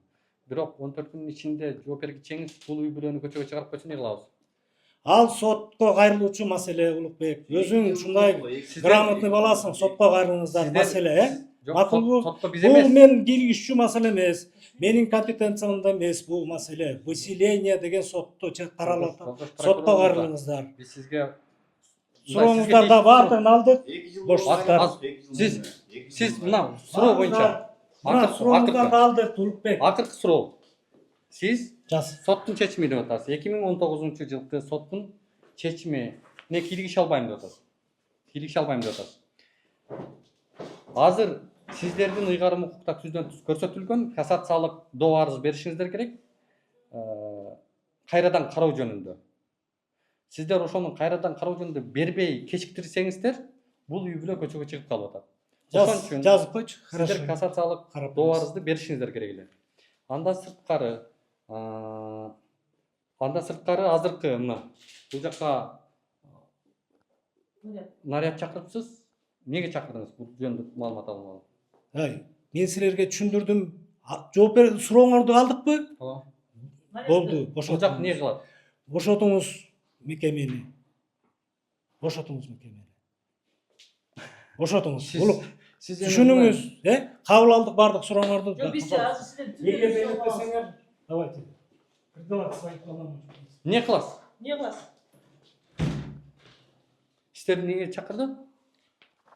Бирок 14 күн ичинде жооп бергичеңиз бул үй бүлөнү көчөгө чыгарып койсо эмне кылабыз? Ал сотко кайрылуучу маселе, Улукбек. Өзүң ушундай грамотный баласың, сотко кайрылыңыздар маселе, Макулбу? Сотко биз Бул эмес. мен киргизчү маселе эмес. Менин компетенциямда эмес бул маселе. Выселение деген сотто каралып атат. Сотко кайрылыңыздар. Биз сизге Сурооңуздарда баардыгын алдык. Боштуктар. Сиз мына суроо боюнча Мына сурооңуздарды алдык, Улукбек. акыркы суроо. Сиз Жаз. соттун чечими деп атасыз. 2019-жылкы соттун чечимине кийлигише албайм деп атасыз. Кийлигише албайм деп атасыз. Азыр сиздердин ыйгарым укукта түздөн түз көрсөтүлгөн кассациялык доо арыз беришиңиздер керек. Кайрадан кароо жөнүндө. Сиздер ошонун кайрадан кароо жөнүндө бербей кечиктирсеңиздер, бул үй бүлө көчөгө чыгып калып атат. Ошон үчүн Жазып койчу. сиздер кассациялык Карап доо беребиз. арызды беришиңиздер керек эле. Андан сырткары азыркы мына бул жакка наряд чакырыпсыз. Эмнеге чакырдыңыз? Бул жөнүндө маалымат алгалы. Мен силерге түшүндүрдүм. Жооп бер, сурооңорду алдыкпы? Ооба. Болду. Бул жак эмне кылат? Бошотуңуз мекемени. Бошотуңуз мекемени. Бошотуңуз. Улук. Түшүнүңүз, кабыл алдык бардык сурооңорду. Жок, биз азыр сизден Эгер эметпесеңер, давайте. Эмне кыласыз? эмне кыласыз? Сиздерди эмнеге чакырды?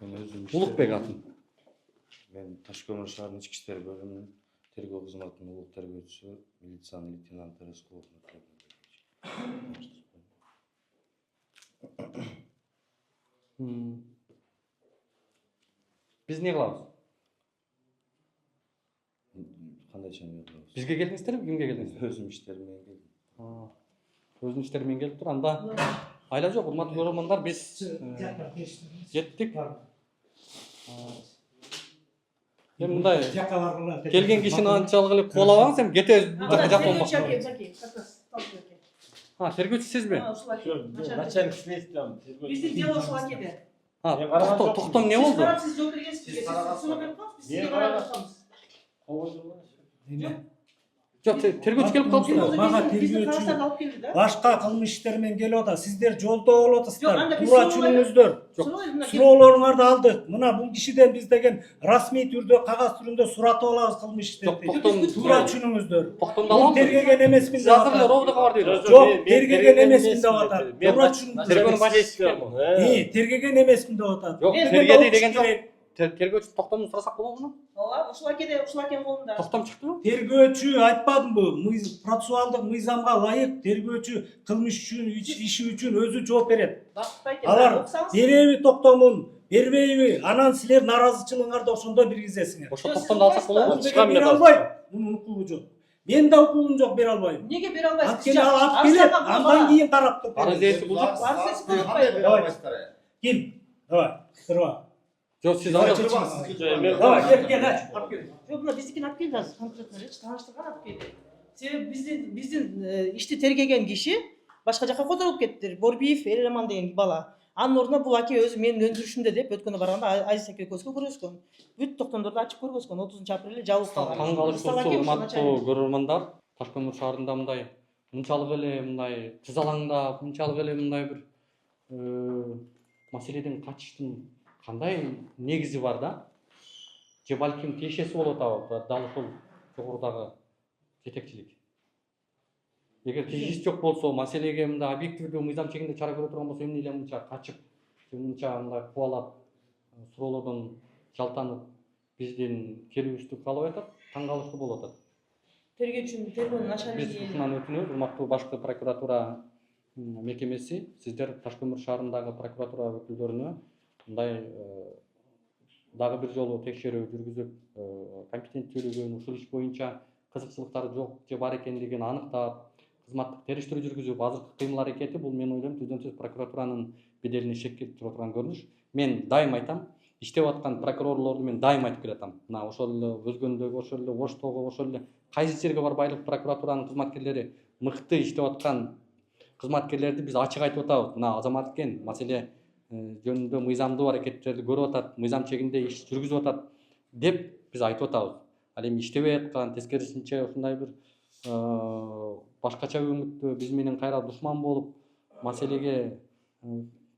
Мен өзүм Улукбек атын. Мен Таш көмүр шаарынын ички иштер бөлүмүнүн тергөө кызматынын улук тергөөчүсү милициянын лейтенанты Рыскулов. Биз эмне кылабыз? Кандайча эмне кылабыз? Бизге келдиңиздерби, кимге келдиңиздер? Өзүм иштерим менен келдим. Өзүнүн иштери менен келип тур. Анда айла жок, урматтуу көрөрмандар, биз жеттик. Эми мындай келген кишини анчалык эле кубалабаңыз, эми кетебиз, бул жака жакпалмак. Тергөөчү сизби? Начальник следствия. Биздин дело ушул акеде. Токтом эмне болду? Сиз жооп бергенсиз. Сиз суроо берип коюңуз, биз сизге карап жатабыз. Жок, тергөөчү келип калыптыр. Мага биздин тергөөчү караштарды алып келди да. башка кылмыш ишler менен келип атат. Сиздер жолдо болуп Жок, атасыздар. анда биз Туура суроо түшүнүңүздөр. Суроолоруңарды алдык. Мына бул кишиден биз деген расмий түрдө кагаз түрүндө суратып алабыз кылмыш Жок, иштерди. токтом. Туура түшүнүңүздөр. Токтомду Бул аламын. тергеген эмесмин Сиз деп азыр эле атат. ровдо кабар бериңиз. Жок, тергеген эмесмин деп атат. Туура түшүнүңүздөр. Тергөөнүн башчысы. Тергеген эмесмин деп атат. Жок, Тергеген тергеди болуш деген жок. керек. Тергөөчү токтомду сурасак болобу? Ооба, ушул акен колунда. Токтом чыктыбы? Тергөөчү айтпадымбы? Процессуалдык мыйзамга ылайык тергөөчү кылмыш үчүн иши үчүн өзү жооп берет. Алар береби токтомун, бербейби? Анан силер наразычылыгыңарды ошондо биргизесиңер. Ошо токтомду алсак болобу? Бере албайм. Мунун укугу жок. Мен да укугум жок, бере албайм. Неге бере албайсыз? Анткени ал алып келет, андан кийин карап туруп Арыз берет. ээси бул жок. Ким? Давай, кырба. Жок, сиз Давай, азыр Давай, кел, ач. Жок, мына биздикин алып келди азыр конкретно элечи, тааныштырган алып келди. Себеби биздин ишти тергеген киши башка жака которулуп кетти. Борбиев Элеман деген бала. Анын ордуна бул аке өзү менин өндүрүшүмдө деп өткөндө барганда Азиз аке экөөсү көргөзгөн. Бүт токтомдорду ачып көргөзгөн. 30-апрелде жабылып калган. таң калыштуусу урматтуу көрөрмандар, Таш көмүр шаарында мынчалык эле мындай кызалаңдап, мынчалык эле мындай бир маселеден качыштын кандай негизи бар да? Же балким тиешеси болуп атабы дал ушул жогорудагы жетекчилик. Эгер тиешеси жок болсо, маселеге мындай объективдүү мыйзам чегинде чара көрө турган болсо, эмне эле мынча качып, мынча мындай кубалап, суроолордон жалтанып, биздин келүүбүздү каалабай атат, таң калыштуу болуп атат. Тергөөчүнүн тергөөнүн Биз начальниги ушундан өтүнөбүз, урматтуу башкы прокуратура мекемеси, сиздер Таш көмүр шаарындагы прокуратура өкүлдөрүнө мындай дагы бир жолу текшерүү жүргүзүп, компетенттүүлүгүн, ушул иш боюнча кызыкчылыктары жок же бар экендигин аныктап, кызматтык териштирүү жүргүзүп, азыркы кыймыл аракети бул мен ойлойм түздөн түз прокуратуранын беделине шек келтирип турган көрүнүш. Мен дайым айтам, иштеп аткан прокурорлорду мен дайым айтып келатам. Мына ошол эле Өзгөндөгү, ошол эле Оштогу, ошол эле кайсы жерге барбайлык прокуратуранын кызматкерлери мыкты иштеп аткан кызматкерлерди биз ачык айтып атабыз. Мына Азамат экен маселе жөнүндө мыйзамдуу аракеттерди көрүп атат, мыйзам чегинде иш жүргүзүп атат деп биз айтып атабыз. Ал эми иштебей аткан, тескерисинче ушундай бир башкача үмүттө биз менен кайра душман болуп, маселеге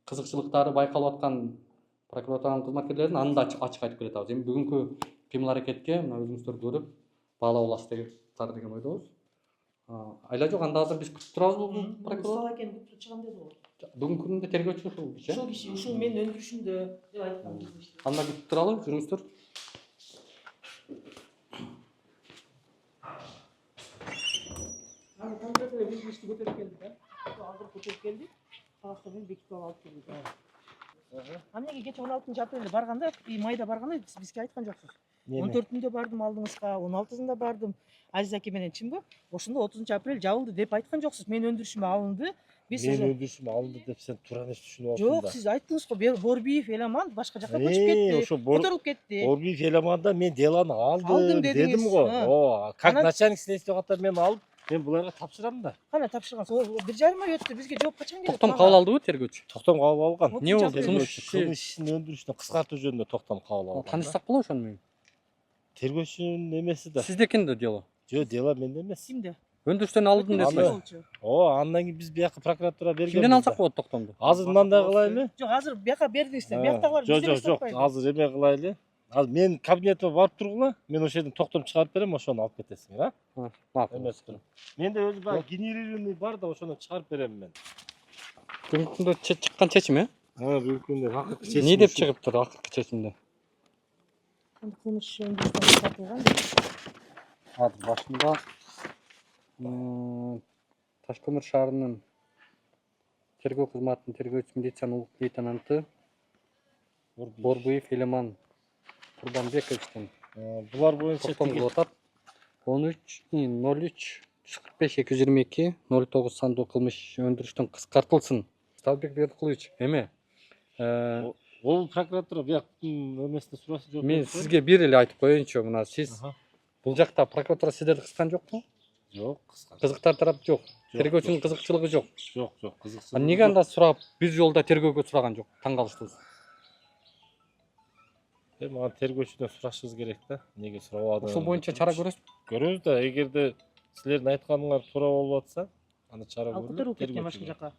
кызыкчылыктары байкалып аткан прокуратуранын кызматкерлерин аны да ачык айтып келатабыз. Эми бүгүнкү кыймыл аракетке мына өзүңүздөр көрүп баалап аласыздар деген ойдобуз. Айла жок, анда азыр биз күтүп турабызбы прокурор? Мустафа акени күтүп чыгам деди го. Бүгүнкү күндө тергөөчү ушул киши. Ушул киши, ушул менин өндүрүшүмдө деп айткан. Анда күтүп туралы, жүрүңүздөр. Аны конкретно биз ишти көтөрүп келдик да. Азыр көтөрүп келдик. Кагазды менен бекитип алып келдик. Анеге кече 16-апрелде барганда, майда барганда бизге айткан жоксуз. 14-үндө бардым алдыңызга, 16-сында бардым. Азиз аке менен чынбы? Ошондо 30-апрель жабылды деп айткан жоксуз. Менин өндүрүшүм алынды. Мен өндүрүшүм алынды деп сен туура эмес түшүнүп атсың да. Жок, сиз айттыңыз го, Борбиев Элеман башка жака көчүп кетти. Ошо Көтөрүлүп кетти. Борбиев Элеманда мен делону алдым дедиңиз. дедим го. О, как Анан- начальник следствия катары мен алып, мен буларга тапшырам да. Кана тапшыргансыз? 1,5 ай өттү. Бизге жооп качан келет? Токтом кабыл алдыбы тергөөчү? Токтом кабыл алган. Не болду? Кылмыш Кылмыш ишин өндүрүштү кыскартуу жөнүндө токтом кабыл алган. Таанышсак болобу ошону менен? Тергөөчүнүн эмеси да. Сизде экенди дело. Жок, дело менде эмес. Кимде? Өндүрүштөн алдым десиз. Андан кийин биз бияка прокуратура берген. Кимден алсак болот токтомду? Азыр мындай кылайлы. Жок, азыр бияка бердиңиздер. Бияктагылар Жок, азыр эме кылайлы. Азыр мен кабинетиме барып тургула, мен ошол жерден токтом чыгарып берем, ошону алып кетесиңер, а? Макул. Эмеспи. Менде өзү бар генерированный бар да, ошону чыгарып берем мен. Бүгүнкү күндө чыккан чечим, э? Бүгүнкү күндө акыркы чечим. Не деп чыгыптыр акыркы чечимде? кылмыш өндүрүштөн тартылган. Азыр башында Таш көмүр шаарынын тергөө кызматынын тергөөчү милициянын улук лейтенанты Борбиев Элеман Курбанбековичтен Булар боюнча токтом кылып атат. 13-03-45-222 09 сандуу кылмыш өндүрүштөн кыскартылсын. Сталбек Бердикулович, эме? Бул прокуратура бияктын эмесине сурасы жок. Мен сизге бир эле айтып коеюнчу, мына сиз бул жакта прокуратура сиздерди кыскан жокпу? Жок, кыскартуу. Кызыктар тарап жок. Тергөөчүнүн кызыкчылыгы жок. Жок, кызыкчылык. Неге анда сурап, бир жолда тергөөгө сураган жок? Таң калыштыбыз. Мага тергөөчүдөн сурашыбыз керек да. Неге сурабадыңыз? Ошол боюнча чара көрөсүз. Көрөбүз да, эгерде силердин айтканыңар туура болуп атса, аны чара Ал көрүлөт. которуп кеткен башка жака.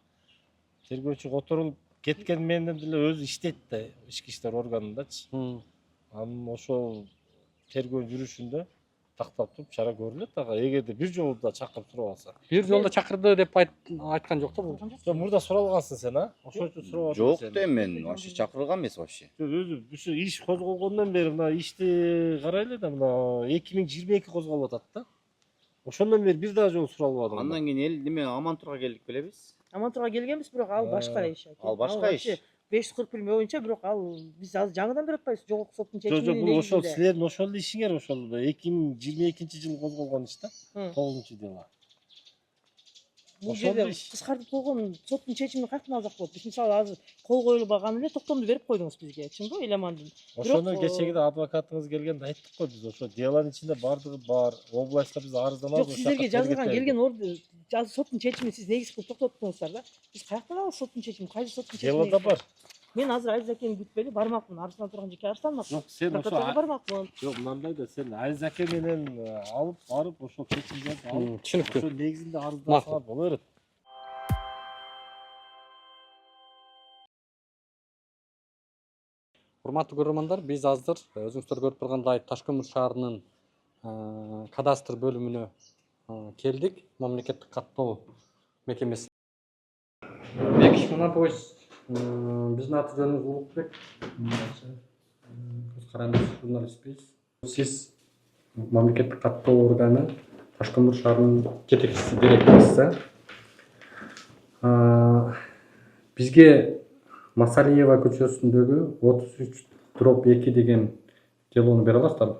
Тергөөчү которулуп кеткен менен деле өзү иштейт да ички иштер органындачы. Анын ошол тергөө жүрүшүндө тактап туруп чара көрүлөт ага, эгерде бир жолу да чакырып сурап алса. Бир жолдо чакырды деп айткан жок да бул. Жок, мурда суралгансың сен, а? Ошон үчүн сурап атам Жок сени. да мен вообще чакырылган эмес вообще. Өзү ушу иш козголгондон бери мына ишти карайлы да мына 2022 козголуп атат да. Ошондон бери бир дагы жолу суралбадым. Андан кийин эл неме Амантурга келдик белебиз. Амантурга келгенбиз, бирок ал башка иш. Ал башка иш. 541 боюнча, бирок ал биз азыр жаңыдан берип атпайбыз. Жогорку соттун Жок, чечими бул ошол силердин ошол ишиңер ошол 2022-жылы козголгон иш да. 9-дело. Бул жерде кыскартып койгон соттун чечимин каяктан алсак болот? Биз мисалы азыр кол коюлбаган эле токтомду берип койдуңуз бизге, чынбы? Эламандын. Ошону кечеги адвокатыңыз келгенде айттык го биз. Ошо делонун ичинде бардыгы бар. Областка биз арызданабыз. Жок, сиздерге жазылган келген орду соттун чечимин сиз негиз кылып токтоттуңуздар да. Биз каяктан алабыз соттун чечимин? Кайсы соттун чечими? Делода бар. Мен азыр Айыз Акени күтпөйлү бармакмын. Арыстан турган жеке арыстанмакмын. Жок, сен ошо Прокуратурага бармакмын. жок, мындай да сен Айыз Аке менен алып барып ошол чечимдерди алып Түшүнүктүү. ошол негизинде арыздансаңар боло берет. Урматтуу көрөрмандар, биз азыр өзүңүздөр көрүп тургандай Таш-Көмүр шаарынын кадастр бөлүмүнө келдик. Мамлекеттик каттоо мекемеси. Бекиш Манатович, биздин аты жөнүбүз Улукбек. Көз карандык журналистпиз. Сиз мамлекеттик каттоо органы Таш-Көмүр шаарынын жетекчиси, директорусу. Бизге Масалиева көчөсүндөгү 33/2 деген делону бере аласыздарбы?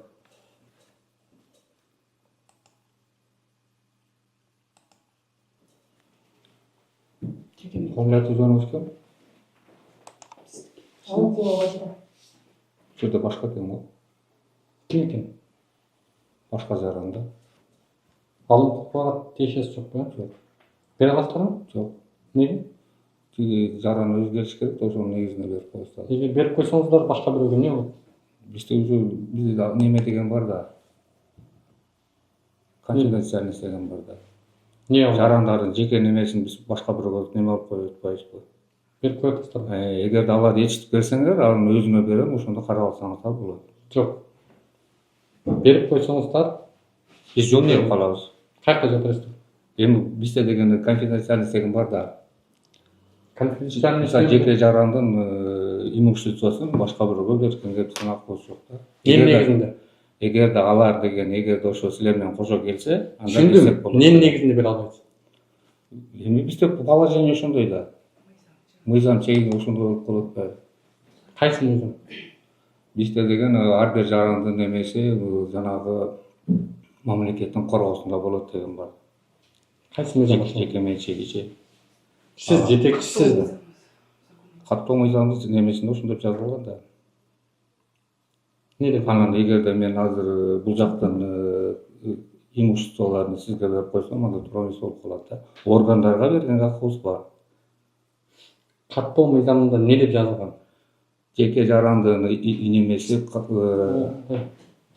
Кому аты жөнүңүз ким? Жерде башка экен го. Ким экен? Башка жаранда. Алып кылып тиешеси жок беле? Жок. Бере аласыздарбы? Жок. Неге? Тиги жараны өзгөрүш керек да, ошонун негизинде берип коесуздар. Эгер берип койсоңуздар башка бирөөгө эмне болот? Бизде уже бизде неме деген бар да. Конфиденциальный деген бар да. Не ол? Жарандардын жеке немесин биз башка бирөөгө неме алып коюп атпайбызбы? Берип коесуздар. Эгерде аларды ээрчитип берсеңер, анын өзүмө берем, ошондо карап алсаңыздар болот. Жок. Берип койсоңуздар, биз жол берип калабыз. Каяка жол бересиздер? Эми бизде деген конфиденциальный деген бар да. Конфиденциальный жеке жарандын имуществосун башка бирөөгө беришкенге биздин акыбыз жок да. Эмне негизинде? Эгерде алар деген, эгерде ошо силер менен кошо келсе, анда берсек болот. Эмне негизинде бере албайсыз? Эми бизде положение ошондой да. Мыйзам чеги ошондой болуп калат атпайбы? Кайсы мыйзам? Бизде деген ар бир жарандын немеси жанагы мамлекеттин коргоосунда болот деген бар. Кайсы мыйзам? Жеке менчигичи. Сиз жетекчисиз да. Каттоо мыйзамдын немесинде ошондой жазылган да. Эмне деп? Анан эгерде мен азыр бул жактын имуществолорун сизге берип койсом, анда туура эмес болуп калат да. Органдарга бергенге акыбыз бар. Каттоо мыйзамында эмне деп жазылган? Жеке жарандын немеси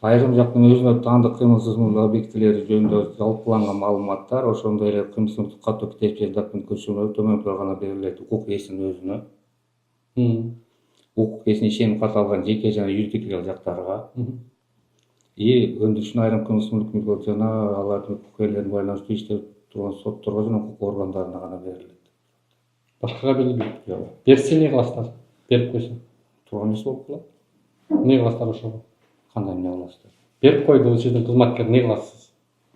айрым жактын өзүнө таандык кыймылсыз объектилери жөнүндө жалпыланган маалыматтар, ошондой эле кыймылсыздык каттоо китепчеси документ көчүрмө төмөн тургана берилет укук ээсинин өзүнө. Укук ээсине ишенип катталган жеке жана юридикалык жактарга өндүрүшүн айрым кыймылсыздык жана алардын укук ээлерине байланыштуу иштеп турган сотторго жана укук органдарына гана берилет. Башкага берилбейт. Жок. Берсе эмне кыласыздар? Берип койсо туура эмес болуп калат. Эмне кыласыздар ошого? Кандай эмне кыласыздар? Берип койду сиздин кызматкер, эмне кыласыз?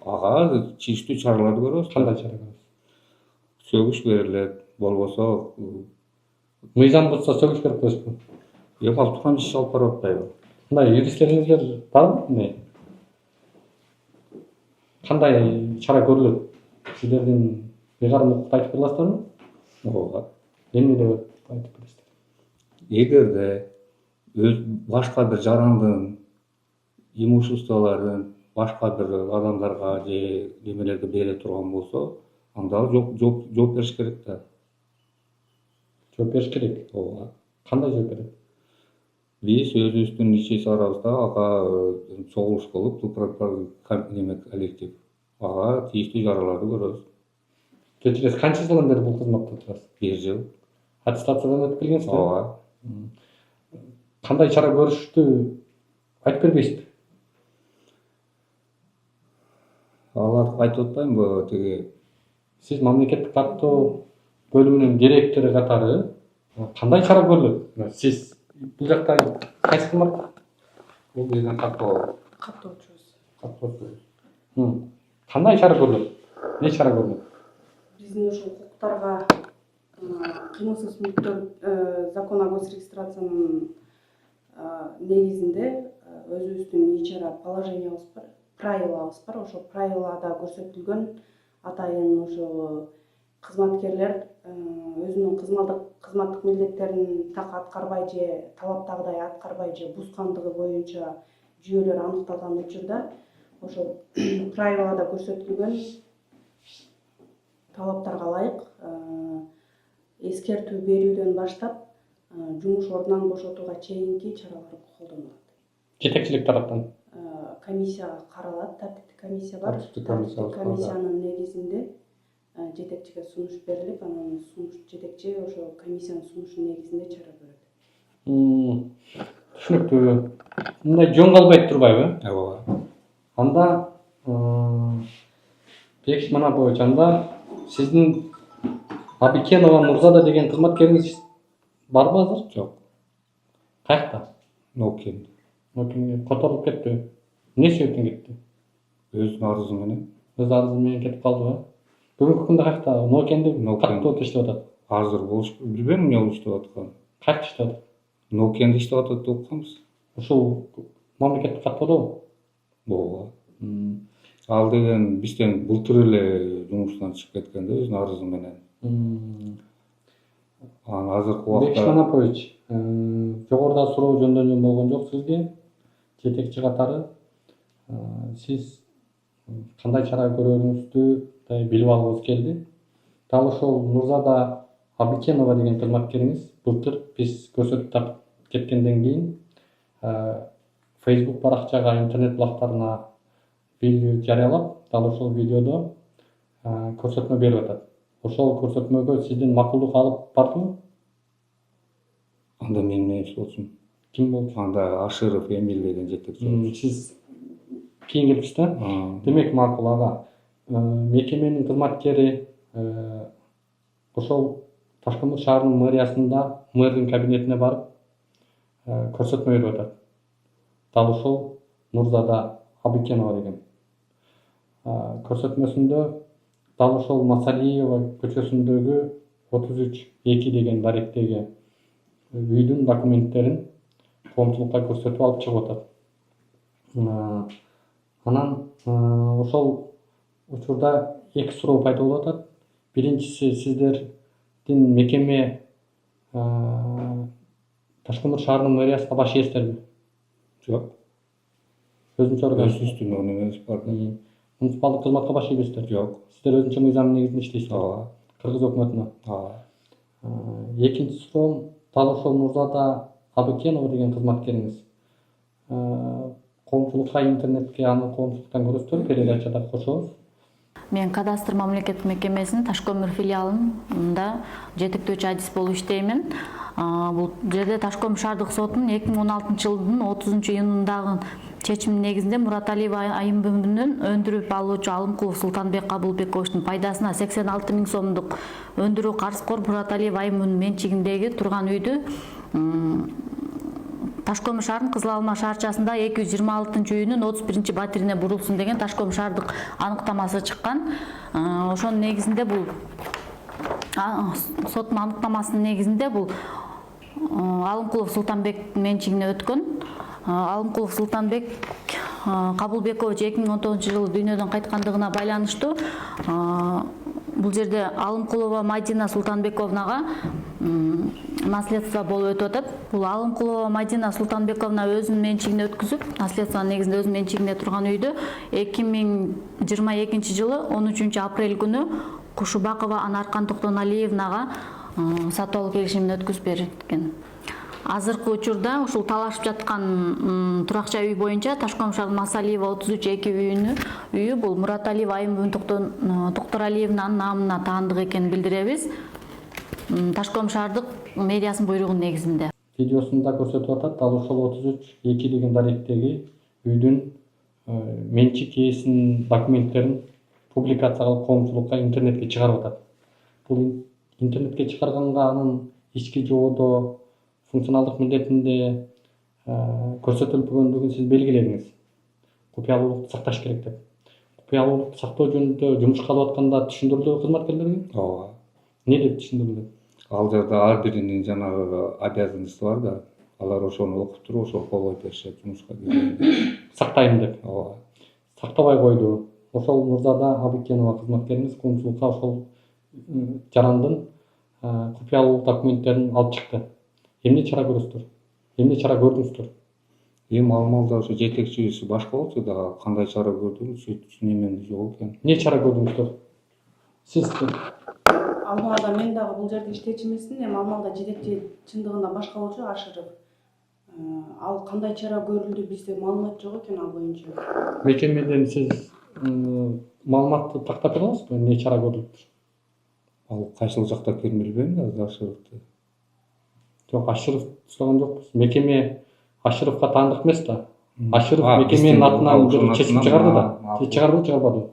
Ага чийиштүү чараларды көрөбүз. Кандай чара көрөсүз? Сөгүш берилет, болбосо мыйзам бузса сөгүш берип коесузбу? Эми ал туура иш алып барып атпайбы? Кандай юристтериңиздер барбы? Кандай чара көрүлөт? Сиздердин ыйгарым укукты айтып бере аласыздарбы? Ооба. Эмне деп айтып бересиздер? Эгерде башка бир жарандын имуществолорун башка бир адамдарга же немелерге бере турган болсо, анда жооп бериш керек да. Жооп бериш керек? Ооба. Кандай жооп берет? Биз өзүбүздүн ичи чарабызда ага чогулуш кылып, неме коллектив Ага, тийиштүү чараларды көрөбүз. Кечиресиз, канча жылдан бери бул кызматта турасыз? 1 жыл. Аттестациядан өтүп келгенсизби? Ооба. Кандай чара көрүштү айтып бербейсизби? Аларды айтып атпаймынбы, тиги Сиз мамлекеттик каттоо бөлүмүнүн директору катары кандай чара көрүлөт? Сиз бул жакта кайсы кызмат? бул жерден каттоо. Каттоочу. Кандай чара көрүлөт? Не чара көрүлөт? Биздин ушул укуктарга кыймылсыз мүлктөр закон о госрегистрациянын негизинде өзүбүздүн ичара положениябыз бар, правилабыз бар. Ошол правилада көрсөтүлгөн атайын ошо кызматкерлер өзүнүн кызматтык милдеттерин так аткарбай же талаптагыдай аткарбай же бузгандыгы боюнча жүйөлөр аныкталган учурда ошол правилада көрсөтүлгөн талаптарга ылайык эскертүү берүүдөн баштап жумуш ордунан бошотууга чейинки чаралар колдонулат. Жетекчилик тараптан. Комиссияга каралат, тартиптик комиссия бар. Тартиптик комиссия бар. Комиссиянын негизинде жетекчиге сунуш берилип, анан жетекчи ошо комиссиянын сунушунун негизинде чара көрөт. Түшүнүктүү. Мындай жөн калбай турбайбы? Ооба. Анда Бекиш Манапович, анда сиздин Абикенова Нурзада деген кызматкериңиз барбы азыр? Жок. Каякта? Нокен. Которулуп кетти. Эмне себептен кетти? Өзүнүн арызы менен. Өз арызы менен кетип калдыбы? Бүгүнкү күндө каякта? Нокенде каттоо иштеп атат. Азыр болуш, билбейм эмне болуп иштеп атканын. Каякта иштеп атат? Нокенде иштеп атат деп укканбыз. Ушул мамлекеттик каттоодобу? Ооба. Ал деген бизден былтыр эле жумуштан чыгып кеткен да өзүнүн арызы менен. Анан азыркы Бекиш убакта Манапович, жогоруда суроо жөндөмү болгон жок сизге. Жетекчи катары сиз кандай чара көрөрүңүздү билип алгыбыз келди. Дал ошол Нурзада Абикенова деген кызматкериңиз былтыр биз көрсөтүп кеткенден кийин Facebook баракчага, интернет булактарына видео жарыялап, дал ошол видеодо көрсөтмө берип атат. Ошол көрсөтмөгө сиздин макулдук алып бардыңбы? анда мен эмне болсун? Ким болду? Анда Аширов Эмиль деген жетекчи. Сиз кийин келипсиз да? Демек макул ага. Мекеменин кызматкери ошол Ташкент шаарынын мэриясында мэрдин кабинетине барып көрсөтмө берип атат. Дал ошол Нурзада Абикенова деген. Көрсөтмөсүндө дал ошол Масалиева көчөсүндөгү 33-2 деген даректеги үйдүн документтерин коомчулукка көрсөтүп алып чыгып атат. Анан ошол учурда эки суроо пайда болуп атат. Биринчиси, сиздердин мекеме Ташкент шаарынын мэриясына баш ийесиздерби? Жок. Өзүнчө орган. Өзүбүздүн немебиз бар. Муниципалдык кызматка баш ийбейсиздер? Жок. Сиздер өзүнчө мыйзамдын негизинде иштейсиздер? Ооба. Кыргыз өкмөтүнө. Ооба. Экинчи суроом, дал ошол Нурзада Абикенова деген кызматкериңиз коомчулукка интернетке аны коомчулуктан көрөсүздөр, передачада кошобуз. Мен кадастр мамлекеттик мекемесинин Ташкөмүр филиалында жетектөөчү адис болуп иштеймин. Бул жерде Ташкөмүр шаардык сотунун 2016 жылдын 30 июнундагы чечиминин негизинде Мураталиев айымбүнүн өндүрүп алуучу Алымкулов Султанбек Кабылбековичтин пайдасына 86 000 сомдук өндүрүү карызкор Мураталиев айымбүнүн менчигиндеги турган үйдү Ташкөмүр шаарынын Кызыл Алма шаарчасында 226-үйүнүн 31 батирине бурулсун деген Ташкөмүр шаардык аныктамасы чыккан. Ошонун негизинде бул соттун аныктамасынын негизинде бул Алымкулов Султанбек менчигине өткөн. Алымкулов Султанбек Кабылбекович 2019 жылы дүйнөдөн кайткандыгына байланыштуу бул жерде Алымкулова Мадина Султанбековнага наследство болуп өтүп атат. Бул Алымкулова Мадина Султанбековна өзүнүн менчигине өткүзүп, наследствонун негизинде өзүнүн менчигине турган үйдү 2022 жылы 13 апрель күнү Кушубакова Анаркан Токтоналиевнага сатып алуу келишимин өткүзүп берген. азыркы учурда ушул талашып жаткан туракча үй боюнча Ташкент шаарынын Масалиева 33 үйү бул Мураталиева Айымбүн Токторалиевнанын наамына таандык экенин билдиребиз. Ташкент шаардык мэриясынын буйругунун негизинде. Видеосунда көрсөтүп атат, ал ошол 33-2 деген даректеги үйдүн менчик ээсинин документтерин публикация кылып коомчулукка интернетке чыгарып атат. Бул интернетке чыгарганга анын ички жободо функционалдык милдетинде көрсөтүлбөгөндүгүн сиз белгиледиңиз. Купуялуулукту сакташ керек деп. Купуялуулукту сактоо жөнүндө жумушка алып атканда түшүндүрүлөбү кызматкерлерге? Ооба. Не деп түшүндүрүлөт? Ал жерде ар биринин жанагы обязанности бар да. Алар ошону окуп туруп ошол кол беришет жумушка киргенде. Сактайм деп. Ооба. Сактабай койду. Ошол мырзада Абыкенова кызматкериңиз коомчулукка ошол жарандын купуялуулук документтерин алып чыкты. Эмне чара көрөсүздөр? Эмне чара көрдүңүздөр? Эми ал малда ошо жетекчиси башка болчу да кандай чара көрдүң, сөйтүп немен жок экен. Не чара көрдүңүздөр? Сиз Алмалда мен дагы бул жерде иштечү эмесмин, эми Алмалда жетекчи чындыгында башка болчу Ашыров. Ал кандай чара көрүлдү бизде маалымат жок экен ал боюнча. мекемеден сиз маалыматты тактап бере аласызбы? Эмне чара көрүлүп? Ал кайсыл жакта экенин билбейм да, Ашыровду. Жок, Ашыров сураган жокпуз. Мекеме Ашыровго таандык эмес да. Ашыров мекеменин атынан бир чечим чыгарды да. Сиз чыгардыңызбы, чыгарбадыңызбы?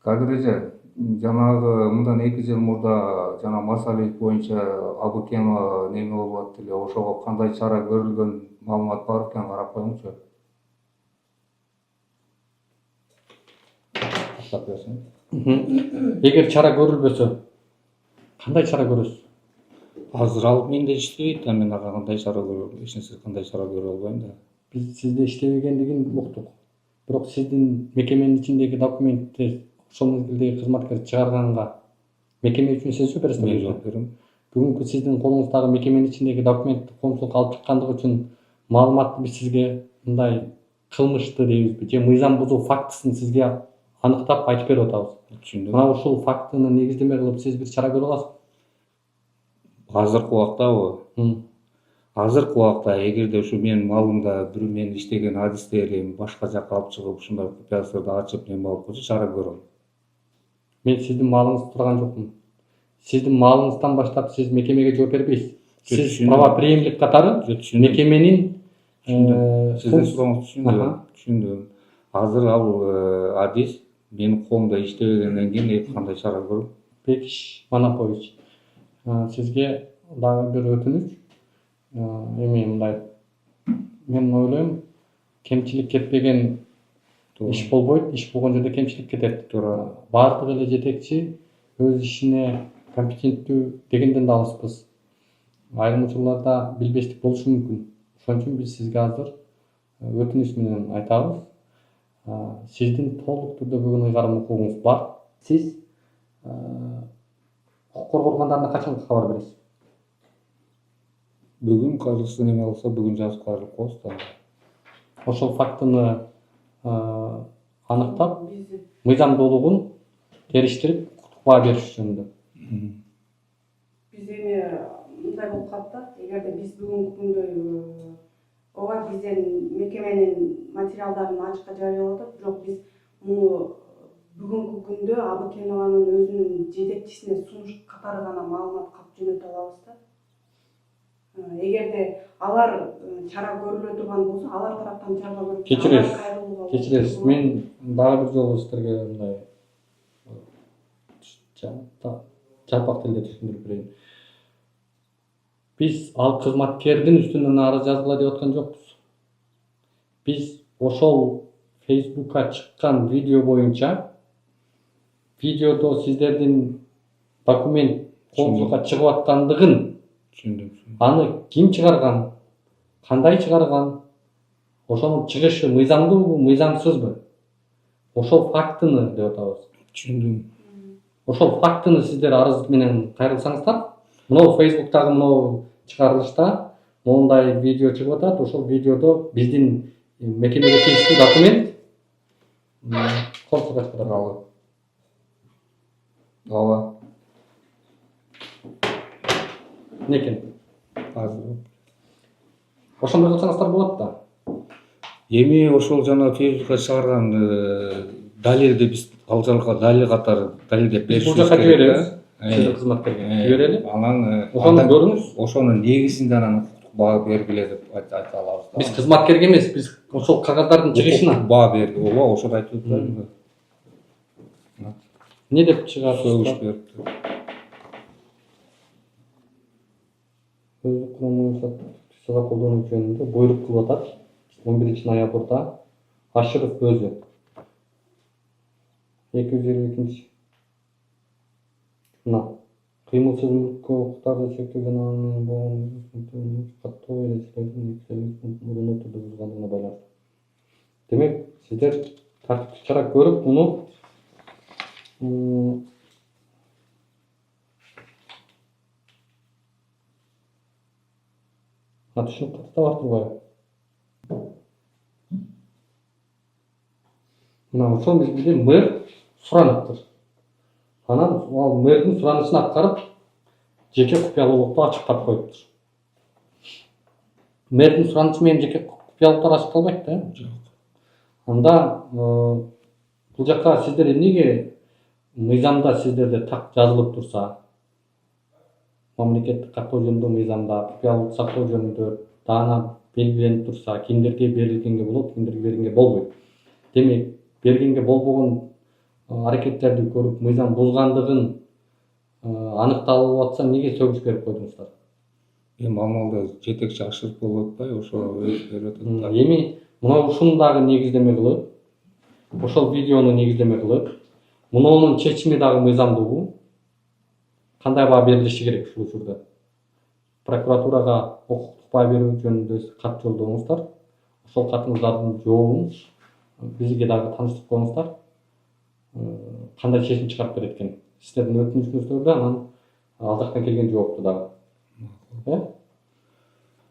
Кадыр эже, жанагы мындан 2 жыл мурда жана Масалиев боюнча Абыкенова неме болуп аттыр эле, ошого кандай чара көрүлгөн маалымат бар экен, карап коюңчу. Эгер чара көрүлбөсө, кандай чара көрөсүз? Азыр ал менде иштебейт да, мен ага кандай чара көрөм, эч нерсе кандай чара көрө албайм да. Биз сизде иштебегендигин уктук. Бирок сиздин мекеменин ичиндеги документтер ошол мезгилдеги кызматкер чыгарганга мекеме үчүн сиз жооп бересизби? Мен жооп берем. Бүгүнкү сиздин колуңуздагы мекеменин ичиндеги документти коомчулукка алып чыккандыгы үчүн маалыматты биз сизге мындай кылмышты дейбизби же мыйзам бузуу фактысын сизге аныктап айтып берип атабыз. Түшүндүм. Мына ушул фактыны негиздеме кылып сиз бир чара көрө аласызбы? Азыркы убактабы? Азыркы убакта эгерде ушу менин малымда бир мен иштеген адистерим башка жакка алып чыгып ушундай купуясырды ачып неме алып койсо чара көрөм. Мен сиздин маалыңызды сураган жокмун. Сиздин маалыңыздан баштап сиз мекемеге жооп бербейсиз. Сиз правоприемник катары мекеменин Сиздин сурооңузду түшүндүм. Азыр ал адис менин колумда иштебегенден кийин эки кандай чара көрөм? Бекиш Манапович, сизге дагы бир өтүнүч. Эми мындай, мен ойлойм, кемчилик кетпеген иш болбойт, иш болгон жерде кемчилик кетет. Туура. Баардык эле жетекчи өз ишине компетенттүү дегенден да алыспыз. Айрым учурларда билбештик болушу мүмкүн. Ошон үчүн биз сизге азыр өтүнүч менен айтабыз. Сиздин толук түрдө бүгүн ыйгарым укугуңуз бар. Сиз укук коргоо органдарына качан кабар бересиз? Бүгүн кайрысы неме алса бүгүн жазып кайрылып коебуз да. Ошол фактыны аныктап, мыйзамдуулугун териштирип баа бериш жөнүндө. Биз эми мындай болуп калат да, эгерде биз бүгүнкү күндө ооба бизден мекеменин материалдарын ачыкка жарыялап атат, бирок биз муну бүгүнкү күндө Абыкенованын өзүнүн жетекчисине сунуш катары гана маалымат калып жөнөтө алабыз да. Эгерде алар чара көрүлө турган болсо, алар тараптан чара көрүлөт. Кечиресиз. Мен дагы бир жолу сиздерге мындай жалпак тилде түшүндүрүп берейин. Биз ал кызматкердин үстүнөн арыз жазгыла деп аткан жокпуз. Биз ошол Facebook'ка чыккан видео боюнча, видеодо сиздердин документ коомчулукка чыгып аткандыгын, аны ким чыгарган, кандай чыгарган, ошонун чыгышы мыйзамдуубу, мыйзамсызбы? Ошол фактыны деп атабыз. Түшүндүм. Ошол фактыны сиздер арыз менен кайрылсаңыздар, мынау Facebook'тагы мынау чыгарылышта моундай видео чыгып атат. Ошол видеодо биздин мекемеге тийиштүү документ колчук ачкыдан алып. ооба Некен? азыр Ошондой кылсаңыздар болот да. эми ошол жана Фейсбукка чыгарган далилди биз ал жака далил катары далилдеп Бул беришибиз жака керек жиберебиз. да. Сиздин кызматкерге жиберели. Анан Ошону көрүңүз. ошонун негизинде анан укуктук баа бергиле деп айта алабыз. Биз кызматкерге эмес, биз ошол кагаздардын чыгышына. Укуктук баа берди. Ооба, ошону айтып атпаймынбы? Не деп чыгат? Сөгүш берипти. Өздүк курамына колдонуу жөнүндө буйрук кылып атат. 11-ноябрда Ашыров өзү 222 мына кыймылсыз мүлккө укуктарды чектеген анын болгон каттоо эрежелерин мурун отурду бузгандыгына байланыштуу. Демек, сиздер тартиптүү чара көрүп, муну түшүнүп каттабар турбайбы? Мына ошол мезгилде мэр сураныптыр. Анан ал мэрдин суранышын аткарып, жеке купуялуулукту ачыктап коюптур. Мэрдин суранышы менен жеке купуялуулуктар ачыкталбайт да. Анда бул жакка сиздер эмнеге мыйзамда сиздерде так жазылып турса, мамлекеттик каттоо жөнүндө мыйзамда купуялуулукту сактоо жөнүндө даана белгиленип турса, кимдерге берилгенге болот, кимдерге берилгенге болбойт. Демек, бергенге болбогон аракеттерди көрүп, мыйзам бузгандыгын аныкталып атса, эмнеге сөгүш берип койдуңуздар? Эми ал малда жетекчи Ашыров болуп атпайбы, ошо өз берип атат да. Эми мына ушуну дагы негиздеме кылып, ошол видеону негиздеме кылып, мунунун чечими дагы мыйзамдуубу? Кандай баа берилиши керек ушул учурда? Прокуратурага укуктук баа берүү жөнүндө кат жолдоңуздар. Ошол катыңыздардын жообун бизге дагы тааныштырып коюңуздар. Кандай чечим чыгарып берет экен? Сиздердин өтүнүчүңүздөрдү, анан ал жактан келген жоопту дагы.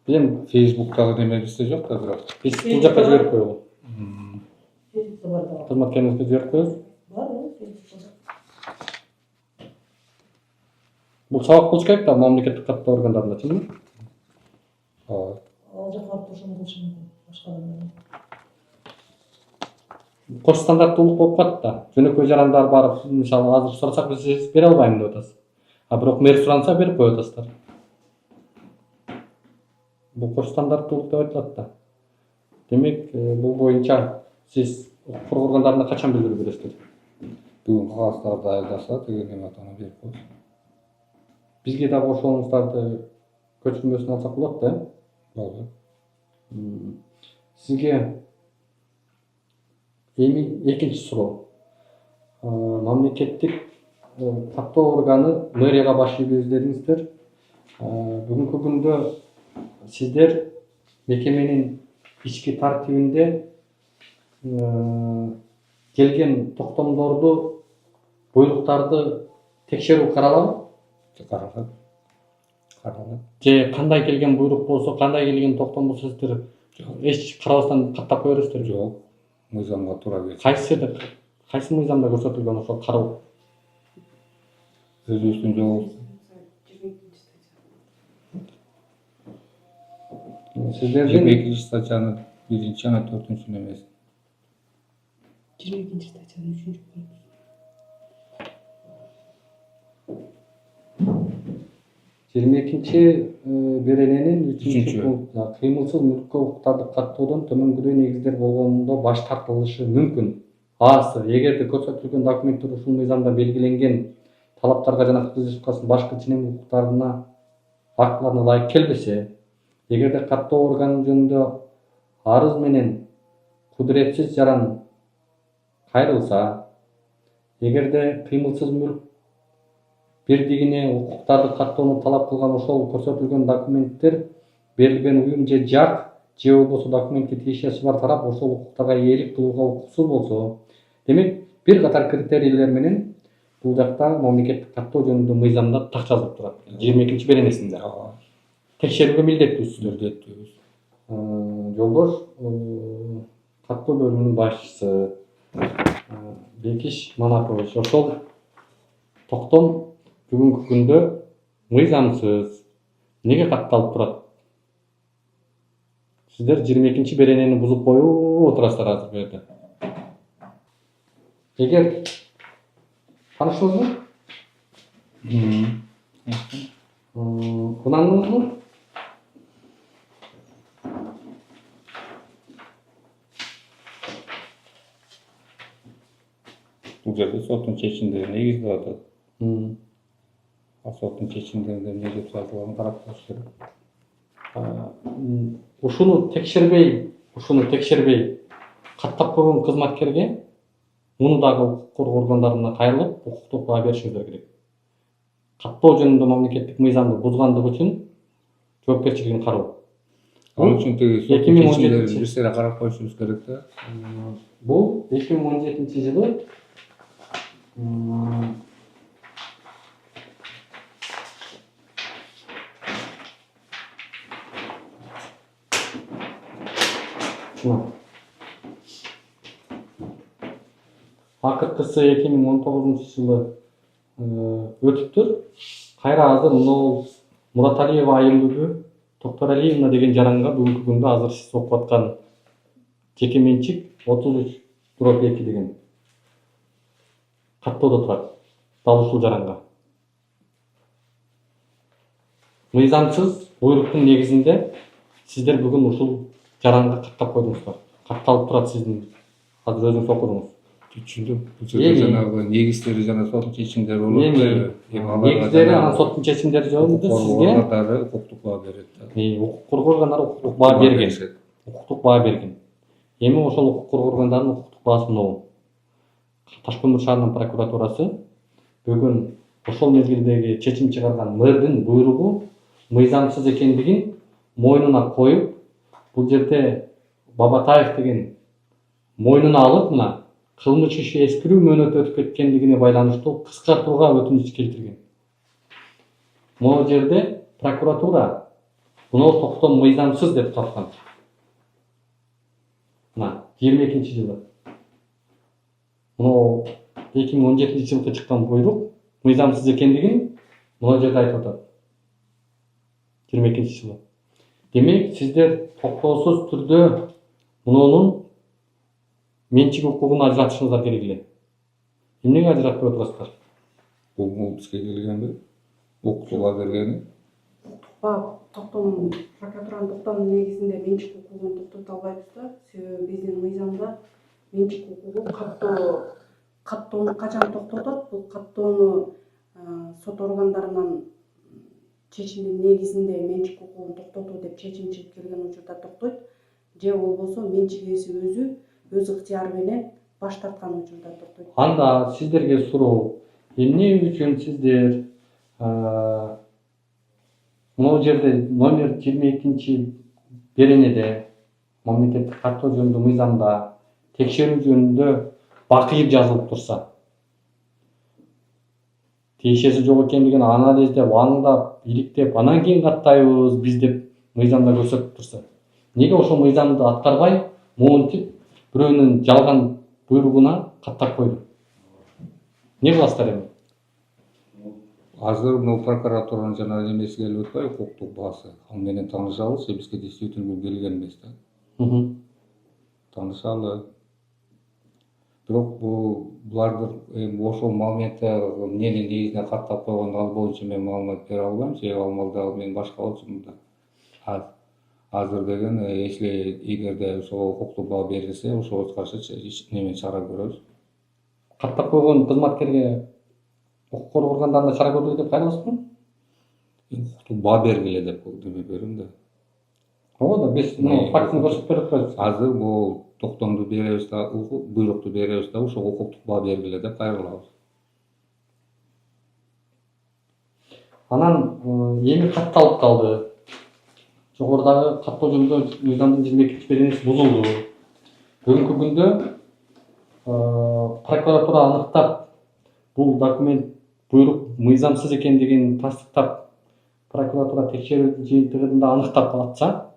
Биз эми Фейсбуктагы немебизде жок да бирок. биз бул жакка жиберип коелу. Кызматкериңизге жиберип коебуз. Бул сабак болуш керек да мамлекеттик каттоо органдарында, чынбы? Ооба. Ал жака барып ошону кылышы мүмкүн. Башка адамдар. Кош стандарттуулук болуп калат да. Жөнөкөй жарандар барып, мисалы азыр сурасак биз бере албайм деп атасыз. А бирок мэр суранса берип коюп атасыздар. Бул кош стандарттуулук деп айтылат да. Демек, бул боюнча сиз укук коргоо органдарына качан билдирүү бересиздер? Бүгүн кагаздарды даярдаса, деген эми атана берип коебуз. Бизге дагы ошоңуздарды көчүрмөсүн алсак болот да. Болду. Сизге эми экинчи суроо. Мамлекеттик каттоо органы мэрияга баш ийбейбиз дедиңиздер. Бүгүнкү күндө сиздер мекеменин ички тартибинде келген токтомдорду, буйруктарды текшерүү каралабы? Каралат. Каралат. Же кандай келген буйрук болсо, кандай келген токтом болсо сиздер эч карабастан каттап кое бересиздер? Жок. Мыйзамга туура келет. Кайсы мыйзамда көрсөтүлгөн ошол кароо? Өзүбүздүн жол. Сиздердин 22 статьянын 1 жана 4 немеси. 22 статьянын 3-cü bölümü. 22 берененин 3 Üçüncü. пунктунда кыймылсыз мүлккө укуктарды каттоодон төмөнгүдөй негиздер болгондо баш тартылышы мүмкүн. Асы, эгерде көрсөтүлгөн документтер ушул мыйзамда белгиленген талаптарга жана кызыкчылыктын башкы ченем укуктарына актыларына ылайык келбесе, эгерде каттоо органы жөнүндө арыз менен кудуретсиз жаран кайрылса, эгерде кыймылсыз мүлк бирдигине укуктарды каттоону талап кылган ошол көрсөтүлгөн документтер берилген уюм же жак же болбосо документке тиешеси бар тарап ошол укуктарга ээлик кылууга укуксуз болсо, демек бир катар критерийлер менен бул жакта мамлекеттик каттоо жөнүндө мыйзамда так жазылып турат. 22 беренесинде. текшерүүгө милдеттүүсүздөр. Милдеттүүбүз. Жолдош каттоо бөлүмүнүн башчысы Бекиш Манапович, ошол токтом бүгүнкү күндө мыйзамсыз неге катталып турат? Сиздер 22 беренени бузуп коюп отурасыздар азыр бу жерде. Эгер тааныштыңызбы? Кунандыңызбы? Бул жерде соттун чечимдери негизде атат. Соттун чечимдеринде эмне деп жазылганын карап коюш керек. Ушуну текшербей каттап койгон кызматкерге муну дагы укук коргоо органдарына кайрылып укуктук баа беришиңиздер керек. Каттоо жөнүндө мамлекеттик мыйзамды бузгандыгы үчүн жоопкерчилигин кароо. Ал үчүн тиги соттун чечимдерин бир сыйра карап коюшубуз керек да. Бул 2017 жылы акыркысы 2019 жылы өтүптүр. Кайра азыр мына Мураталиева Айылгүл Токторалиевна деген жаранга бүгүнкү күндө азыр сиз окуп аткан жеке менчик 33/2 деген каттоодо турат. Дал ушул жаранга. Мыйзамсыз буйруктун негизинде сиздер бүгүн ушул жаранга каттап койдуңуздар. Катталып турат сиздин азыр өзүңүз окудуңуз. Түшүндүм. Бул жерде жанагы негиздери жана соттун чечимдери болот. Негиздери анан соттун чечимдери жөнүндө сизге укуктук баа берет. Укук коргоо органдары укуктук баа берген. Укуктук баа берген. Эми ошол укук коргоо органдарынын укуктук баасы могу. Таш көмүр шаарынын прокуратурасы бүгүн ошол мезгилдеги чечим чыгарган мэрдин буйругу мыйзамсыз экендигин мойнуна коюп, бул жерде Бабатаев деген мойнуна алып мына кылмыш иши эскирүү мөөнөтү өтүп кеткендигине байланыштуу кыскартууга өтүнүч келтирген. Могу жерде прокуратура мына токтом мыйзамсыз деп тапкан. Мына 22 жылы. Мына 2017 жылы чыккан буйрук мыйзамсыз экендигин мына жерде айтып атат. 22 жылы. Демек, сиздер токтоосуз түрдө мунунун менчик укугун ажыратышыңыздар керек эле. Эмнеге ажыратпай отурасыздар? Бул бизге келгенби? Укуктук баа бергени? Токтом прокуратуранын токтомунун негизинде менчик укугун токтото албайбыз да. Себеби биздин мыйзамда менчик укугу каттоону качан токтотот? Бул каттоону сот органдарынан чечимдин негизинде менчик укугун токтотуу деп чечим чыгып келген учурда токтойт. Же болбосо менчик ээси өз ыктыяры менен баш тарткан учурда токтойт. Анда сиздерге суроо, эмне үчүн сиздер мына жерде номер 22 беренеде мамлекеттик каттоо жөнүндө мыйзамда текшерүү жөнүндө бакыйып жазылып турса, тиешеси жок экендигин анализдеп, аңдап, иликтеп, анан кийин каттайбыз биз деп мыйзамда көрсөтүп турса, неге ошол мыйзамды аткарбай, монтип бирөөнүн жалган буйругуна каттап койду? Не кыласыздар эми? Азыр мына прокуратуранын жана эмеси келип атпайбы, укуктук баасы. Ал менен таанышабыз, бизге действительно келген эмес да. Таанышалы. Бирок буларды ошол моментте эмнени негизине каттап койгон, ал боюнча мен маалымат бере албайм, себеби ал малда мен башка болчумун да. Азыр деген эгерде ошого укуктук баа берилсе, ошого каршы неме чара көрөбүз. Каттап койгон кызматкерге укук коргоо органдарына чара көргүлө деп кайрыласызбы? Укуктук баа бергиле деп деме берем да. Ооба да, биз фактын көрсөтүп берип атпайбыз. Азыр бул токтомду беребиз да, буйрукту беребиз да, ошого укуктук баа бергиле деп кайрылабыз. Анан эми катталып калды. Жогорудагы каттоо жөнүндө мыйзамдын 22 беренеси бузулду. Бүгүнкү күндө прокуратура аныктап, бул документ буйрук мыйзамсыз экендигин тастыктап, прокуратура текшерүүнүн жыйынтыгында аныктап атса,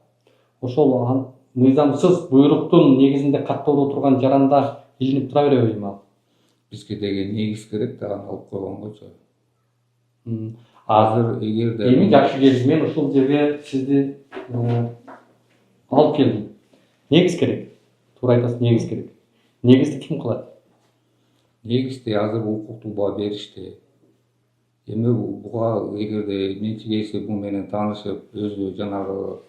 ошол мыйзамсыз буйруктун негизинде каттоодо турган жаранда илинип тура береби ал? Бизге деген негиз керек да аны алып койгонгочу. Азыр эгерде Эми жакшы келди. Мен ушул жерге сизди алып келдим. Негиз керек. Туура айтасыз, негиз керек. Негизди ким кылат? негизде азыр укуктуу баа беришти. Эми буга эгерде менчик ээси бу менен таанышып, өзү жанагы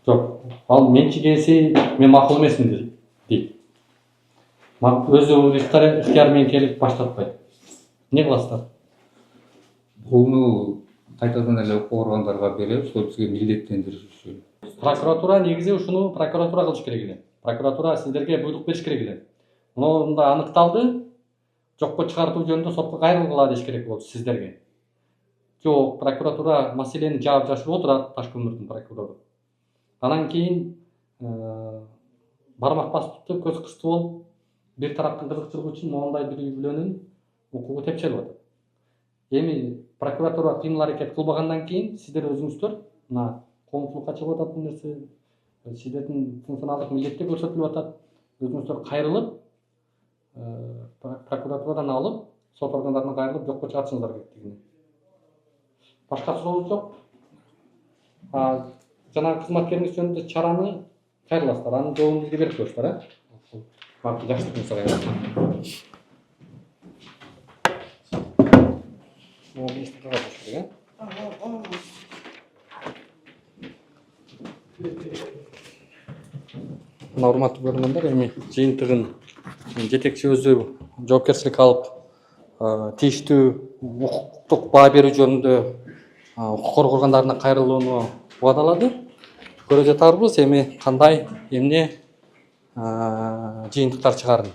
Жок, ал менчик ээси мен макул эмесмин дейт. Өзү ыктыяр менен келип баштатпайт. Не кыласыздар? буну кайтадан эле окуу органдарга беребиз, ошол бизге милдеттендириш үчүн. Прокуратура негизи ушуну прокуратура кылыш керек эле. Прокуратура сиздерге буйрук бериш керек эле. Мында аныкталды, жокко чыгартуу жөнүндө сотко кайрылгыла деш керек болду сиздерге. Жок, прокуратура маселени жаап жашырып отурат, Ташкөмүрдүн прокурору. Анан кийин бармак басып көз кысты болуп, бир тараптын кызыкчылыгы үчүн моундай бир үй бүлөнүн укугу тепшелип атат. Эми прокуратура кыймыл аракет кылбагандан кийин сиздер өзүңүздөр мына коомчулукка чыгып атат бул нерсе, сиздердин функционалдык милдеттер көрсөтүлүп атат. Өзүңүздөр кайрылып, прокуратурадан алып, сот органдарына кайрылып жокко чыгартышыңыздар керектигине. Башка сурообуз жок. Жанагы кызматкериңиз жөнүндө чараны кайрыласыздар, анын жообун бизге берип коюңуздар, жакшы жакшы. Мына урматтуу көрөрмандар, эми жыйынтыгын жетекчи өзү жоопкерчилик алып, тийиштүү укуктук баа берүү жөнүндө укук коргоо органдарына кайрылууну убадалады. Көрө жатарбыз эми кандай эмне жыйынтыктар чыгарын.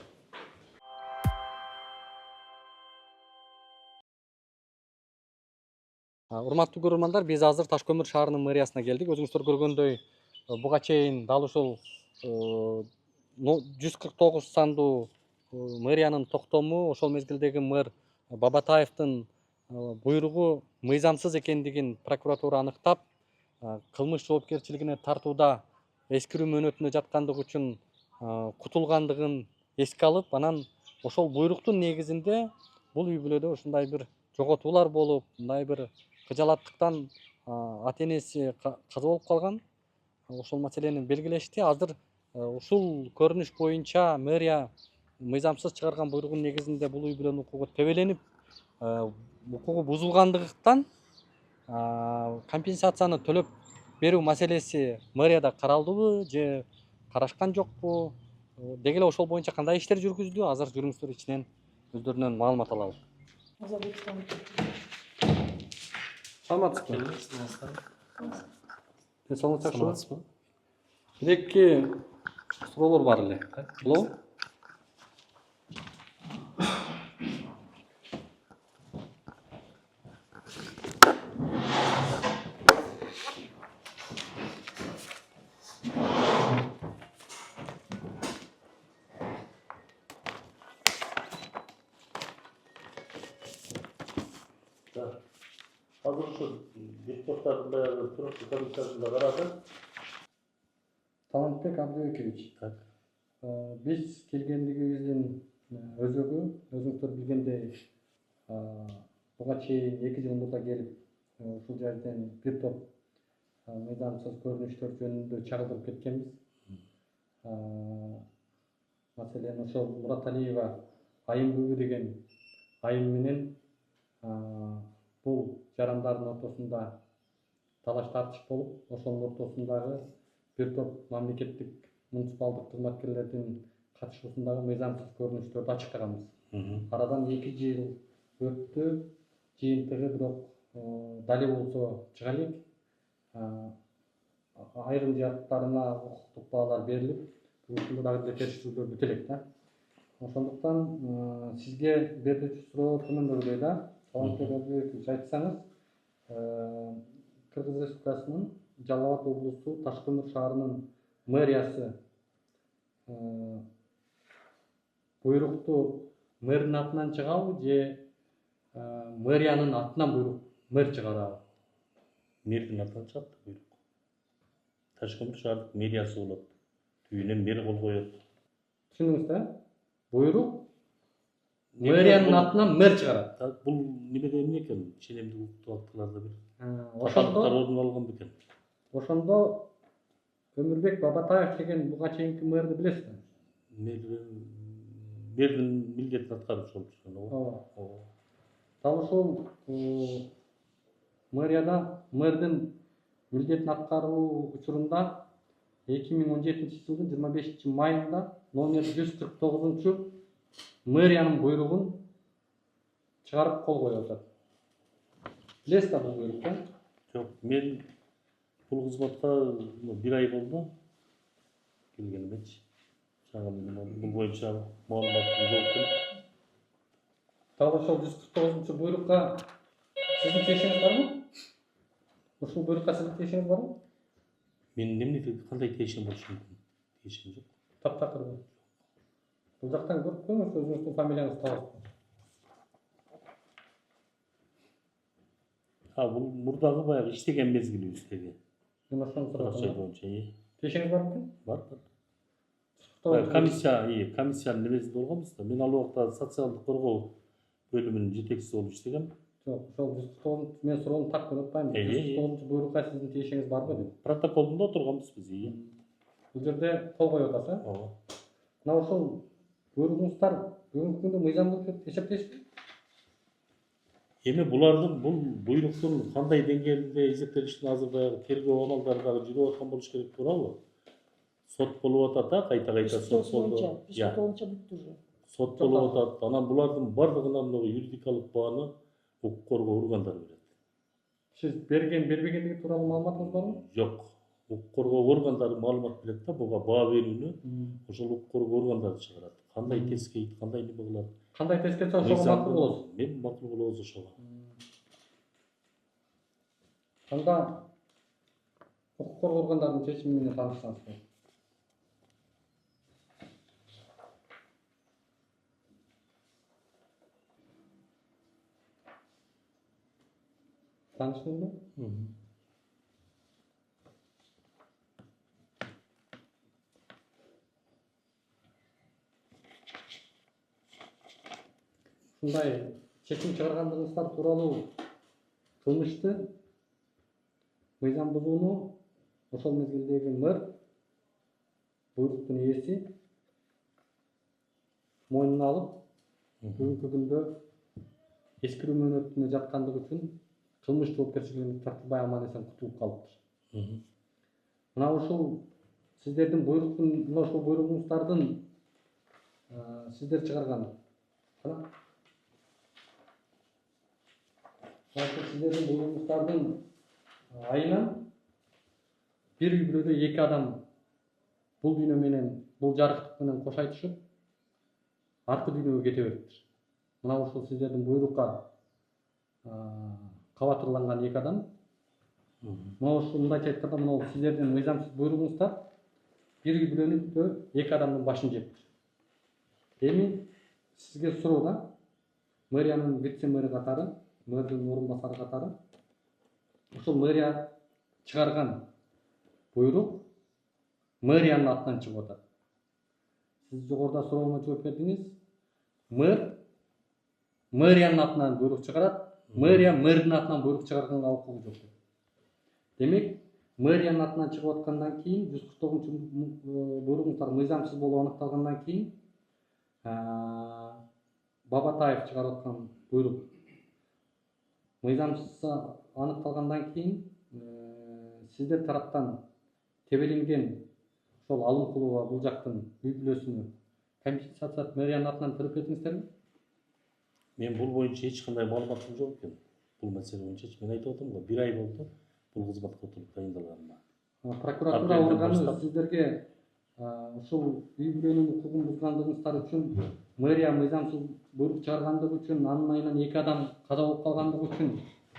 Урматтуу көрөрмандар, биз азыр Ташкөмүр шаарынын мэриясына келдик. Өзүңүздөр көргөндөй, буга чейин дал ушул 149 сандуу мэриянын токтому, ошол мезгилдеги мэр Бабатаевдин буйругу мыйзамсыз экендигин прокуратура аныктап, кылмыш жоопкерчилигине тартууда эскирүү мөөнөтүндө жаткандыгы үчүн кутулгандыгын эске алып, анан ошол буйруктун негизинде бул үй бүлөдө ушундай бир жоготуулар болуп, мындай бир кыжалаттыктан ата энеси каза болуп калган. Ошол маселени белгилешти. Азыр ушул көрүнүш боюнча мэрия мыйзамсыз чыгарган буйругунун негизинде бул үй бүлөнүн укугу тебеленип, укугу бузулгандыктан компенсацияны төлөп берүү маселеси мэрияда каралдыбы же карашкан жокпу? Деги эле ошол боюнча кандай иштер жүргүздү? Азыр жүрүңүздөр ичинен өздөрүнөн маалымат алалы. Саламатсызбы? Денсаулыгыңыз жакшыбы? Бир-эки суроолор бар эле. Булабы? Азыр ушу депутаттардын баягы туруктуу комиссиясында карады. Талантбек Абдыбекович, биз келгендигибиздин өзөгү, өзүңүздөр билгендей, буга чейин 2 жыл мурда келип, ушул жерден бир топ мыйзамсыз көрүнүштөр жөнүндө чагылдырып кеткенбиз. Маселен, ошол Мураталиева Айымбүбү деген айым менен бул жарандардын ортосунда талаш тартыш болуп, ошонун ортосундагы бир топ мамлекеттик муниципалдык кызматкерлердин катышуусундагы мыйзамсыз көрүнүштөрдү ачыктаганбыз. Арадан 2 жыл өттү, жыйынтыгы бирок дали болсо чыга элек. Айрым жактарына укуктук баалар берилип, ушунда дагы деле териштирүүлөр бүтө элек да. Ошондуктан сизге берилүүчү суроо төмөндөгүдөй да. Талантбек Абдыбекович, айтсаңыз, Кыргыз Республикасынын Жалал Абад облусу Ташкөмүр шаарынын мэриясы буйрукту мэрдин атынан чыгабы же мэриянын атынан буйрук мэр чыгарабы? Мэрдин атынан чыгат буйрук. Ташкент шаардык мэриясы болот. Түбүнөн мэр кол коет. Түшүндүңүз да? Буйрук мэриянын атынан мэр чыгарат. Бул немеде эмне экен? Ченемдик улуттук актыларда бир Ошондо орун алган бекен. ошондо Өмүрбек Бабатаев деген буга чейинки мэрди билесизби? Мэрдин милдетин аткаруучу болуп жүргөн. Ооба. Дал ушул мэрияда мэрдин милдетин аткаруу учурунда 2017 жылдын 25 майында номер 149 мэриянын буйругун чыгарып кол коюп атат. Билесиз да бул буйрукты? Жок, мен бул кызматка 1 ай болду келгенимечи. Бул боюнча маалыматым жок экен. Дал ошол 149 буйрукка сиздин тиешиңиз барбы? Ушул буйрукка сиздин тиешиңиз барбы? Мен эмне кандай тиешем болушу мүмкүн? Тиешем жок. Таптакыр. Бул жактан көрүп коюңуз, өзүңүздүн фамилияңызды табасыз. Бул мурдагы баягы иштеген мезгилибиздеги. Мен ошону сурап Акча боюнча. Тиешиңиз барбы экен? Бар. Комиссиянын немесинде болгонбуз да. Мен ал убакта социалдык коргоо бөлүмүнүн жетекчиси болуп иштегем. Жок, ошол 190 мен суроону так көрүп атпаймын. 190 буйрукка сиздин тиешиңиз барбы деп. Протоколдунда отурганбыз биз. Бул жерде кол коюп атасыз, э? Ооба. Мына ошол буйругуңуздар бүгүнкү күндө мыйзамдуу деп эсептейсизби? Эми булардын бул буйруктун кандай деңгээлинде эсептелишин азыр баягы тергөө амалдары дагы жүрүп аткан болуш керек туурабы? Сот болуп атат, кайта сот болду. Сот боюнча бүттү уже. Сот болуп атат. Анан булардын бардыгына мына юридикалык бааны укук коргоо органдары берет. Сиз бербегендиги тууралуу маалыматыңыз барбы? Жок. Укук коргоо органдары маалымат берет да, буга баа берүүнү ошол укук коргоо органдары чыгарат. Кандай тескейт, кандай неме кылат? Кандай тескетсе ошого макул болосуз. Мен макул болобуз ошого. Анда укук коргоо органдарынын чечими менен таанышсаңыз. Таныштыңызбы? Ушундай чечим чыгаргандыгыңыздар тууралуу кылмышты мыйзам бузууну ошол мезгилдеги мэр буйруктун ээси мойнуна алып бүгүнкү күндө эскирүү мөөнөтүнө жаткандыгы үчүн кылмыш жоопкерчилигинен тартылбай аман эсен кутулуп калыптыр. Мына ушул сиздердин буйругуңуздардын сиздер чыгарган сиздердин буйругуңуздардын айынан бир үй бүлөдө 2 адам бул дүйнө менен, бул жарыктык менен кош айтышып, аркы дүйнөгө кете бериптир. Мына ушул сиздердин буйрукка кабатырланган 2 адам. Мына ушундайча айтканда, мына сиздердин мыйзамсыз буйругуңуздар бир үй бүлөнүндө 2 адамдын башын жептир. Эми сизге суроо да, мэриянын вице-мэри катары, мэрдин орун басары катары, ушул мэрия чыгарган буйрук мэриянын атынан чыгып атат. Сиз жогоруда сурооңо жооп бердиңиз. Мэриянын атынан буйрук чыгарат, мэрия мэрдин атынан буйрук чыгарганга укугу жок. Демек, мэриянын атынан чыгып аткандан кийин 149 буйругуңуздар мыйзамсыз болуп аныкталгандан кийин Бабатаев чыгарып аткан буйрук мыйзамсыз аныкталгандан кийин сиздер тараптан тебелинген ошол Алымкулова бул жактын үй бүлөсүнө компенсация мэриянын атынан төлөп бердиңиздерби? Мен бул боюнча эч кандай маалыматым жок экен. Бул маселе боюнча мен айтып атам го, 1 ай болду бул кызматка отуруп дайындалганыма. Прокуратура органы сиздерге ушул үй бүлөнүн укугун бузгандыгыңыздар үчүн, мэрия мыйзамсыз буйрук чыгаргандыгы үчүн, анын айынан 2 адам каза болуп калгандыгы үчүн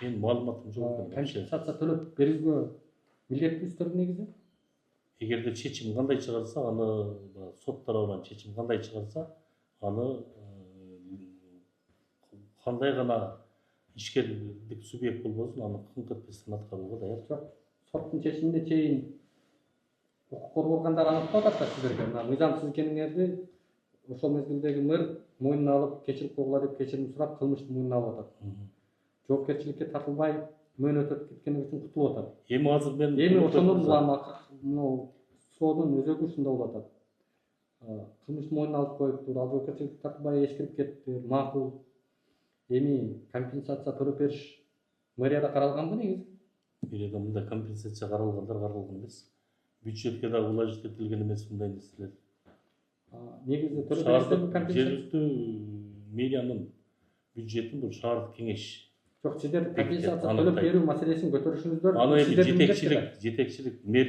мен маалыматым жок экен. Компенсация төлөп берүүгө милдеттүүсүздөр негизи? Эгерде чечим кандай чыгарса, аны сот тарабынан чечим кандай чыгарса, аны кандай гана ишкерлик субъект болбосун, аны кыңк этпестен аткарууга даяр. Жок, соттун чечимине чейин укук коргоо органдары аныктап атат да сиздерге. Мына мыйзамсыз экениңерди ошол мезгилдеги мэр мойнуна алып кечирип койгула деп кечирим сурап кылмышты мойнуна алып атат. Жоопкерчиликке тартылбай мөөнөтөп кеткени үчүн кутулуп атат. Эми азыр мен Эми ошонун мына соодун өзөгү ушундай болуп атат. Кылмышты мойнуна алып коюптур, ал жоопкерчиликке тартылбай эскирип кетти, макул. Эми компенсация төлөп бериш мэрияда каралганбы негизи? мэрияда мындай компенсация каралган эмес. Бюджетке дагы улажит этилген эмес мындай нерселер. Негизи төлөп бериштерби компенсация? Жергиликтүү мэриянын бюджетин бул шаардык кеңеш. Жок, сиздер компенсация төлөп берүү маселесин көтөрүшүңүздөр. Аны эми жетекчилик мэр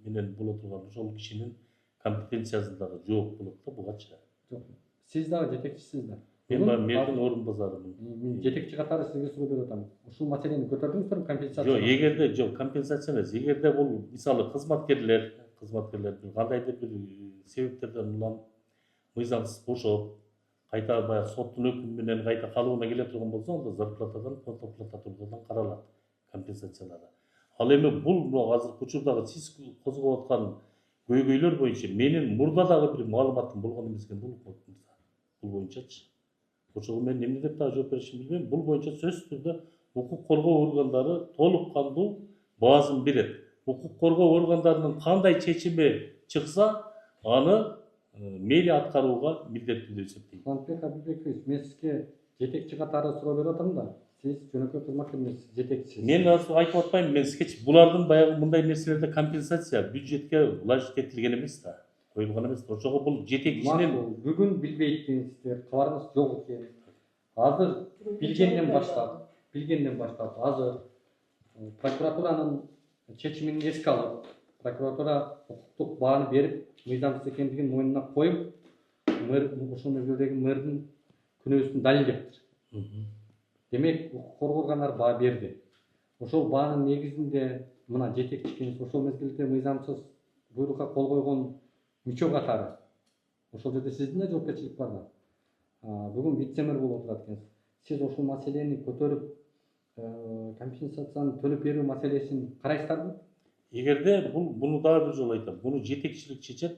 менен боло турган ошол кишинин компетенциясындагы жооп болот да бугача. Жок, сиз дагы жетекчисиз да. Мен мэрдин орун базарымын. Мен жетекчи катары сизге суроо берип атам. Ушул маселени көтөрдүңүздөрбү компенсация? Жок, эгерде жок компенсация эмес. Эгерде бул мисалы кызматкерлер кандайдыр бир себептерден улам мыйзамсыз бошоп, кайта баягы соттун өкүмү менен кайта калыбына келе турган болсо, анда зарплатадан, контоплатадан каралат компенсациялары. Ал эми бул азыркы учурдагы сиз козгоп аткан көйгөйлөр боюнча менин мурда дагы бир маалыматым болгон эмес экен бул боюнчачы. Ошого мен эмне деп дагы жооп беришимди билбейм. Бул боюнча сөзсүз түрдө укук коргоо органдары толук кандуу баазын берет. Укук коргоо органдарынын кандай чечими чыкса, аны мэрия аткарууга милдеттүү деп эсептейм. Сантбек Абибекович, мен сизге жетекчи катары суроо берип атам да. Сиз жөнөкөй кызматкер эмессиз, жетекчисиз. Мен айтып атпайм, мен сизге булардын баягы мындай нерселерде компенсация бюджетке улажит этилген эмес да. Коюлган эмес. Ошого бул жетекчинин бүгүн билбейт деңиздер, кабарыңыз жок экен. Азыр билгенден баштап, азыр прокуратуранын чечимин эске алып, прокуратура укуктук бааны берип, мыйзамсыз экендигин мойнуна коюп, ошол мезгилдеги мэрдин күнөөсүн далилдептир. Демек, укук коргоо органдары баа берди. Ошол баанын негизинде мына жетекчи кеңеш ошол мезгилде мыйзамсыз буйрукка кол койгон мүчө катары. Ошол жерде сиздин да жоопкерчилик бар да. Бүгүн вице-мэр болуп отурат экенсиз. Сиз ошол маселени көтөрүп, компенсацияны төлөп берүү маселесин карайсыздарбы? Эгерде буну дагы бир жолу айтам. Буну жетекчилик чечет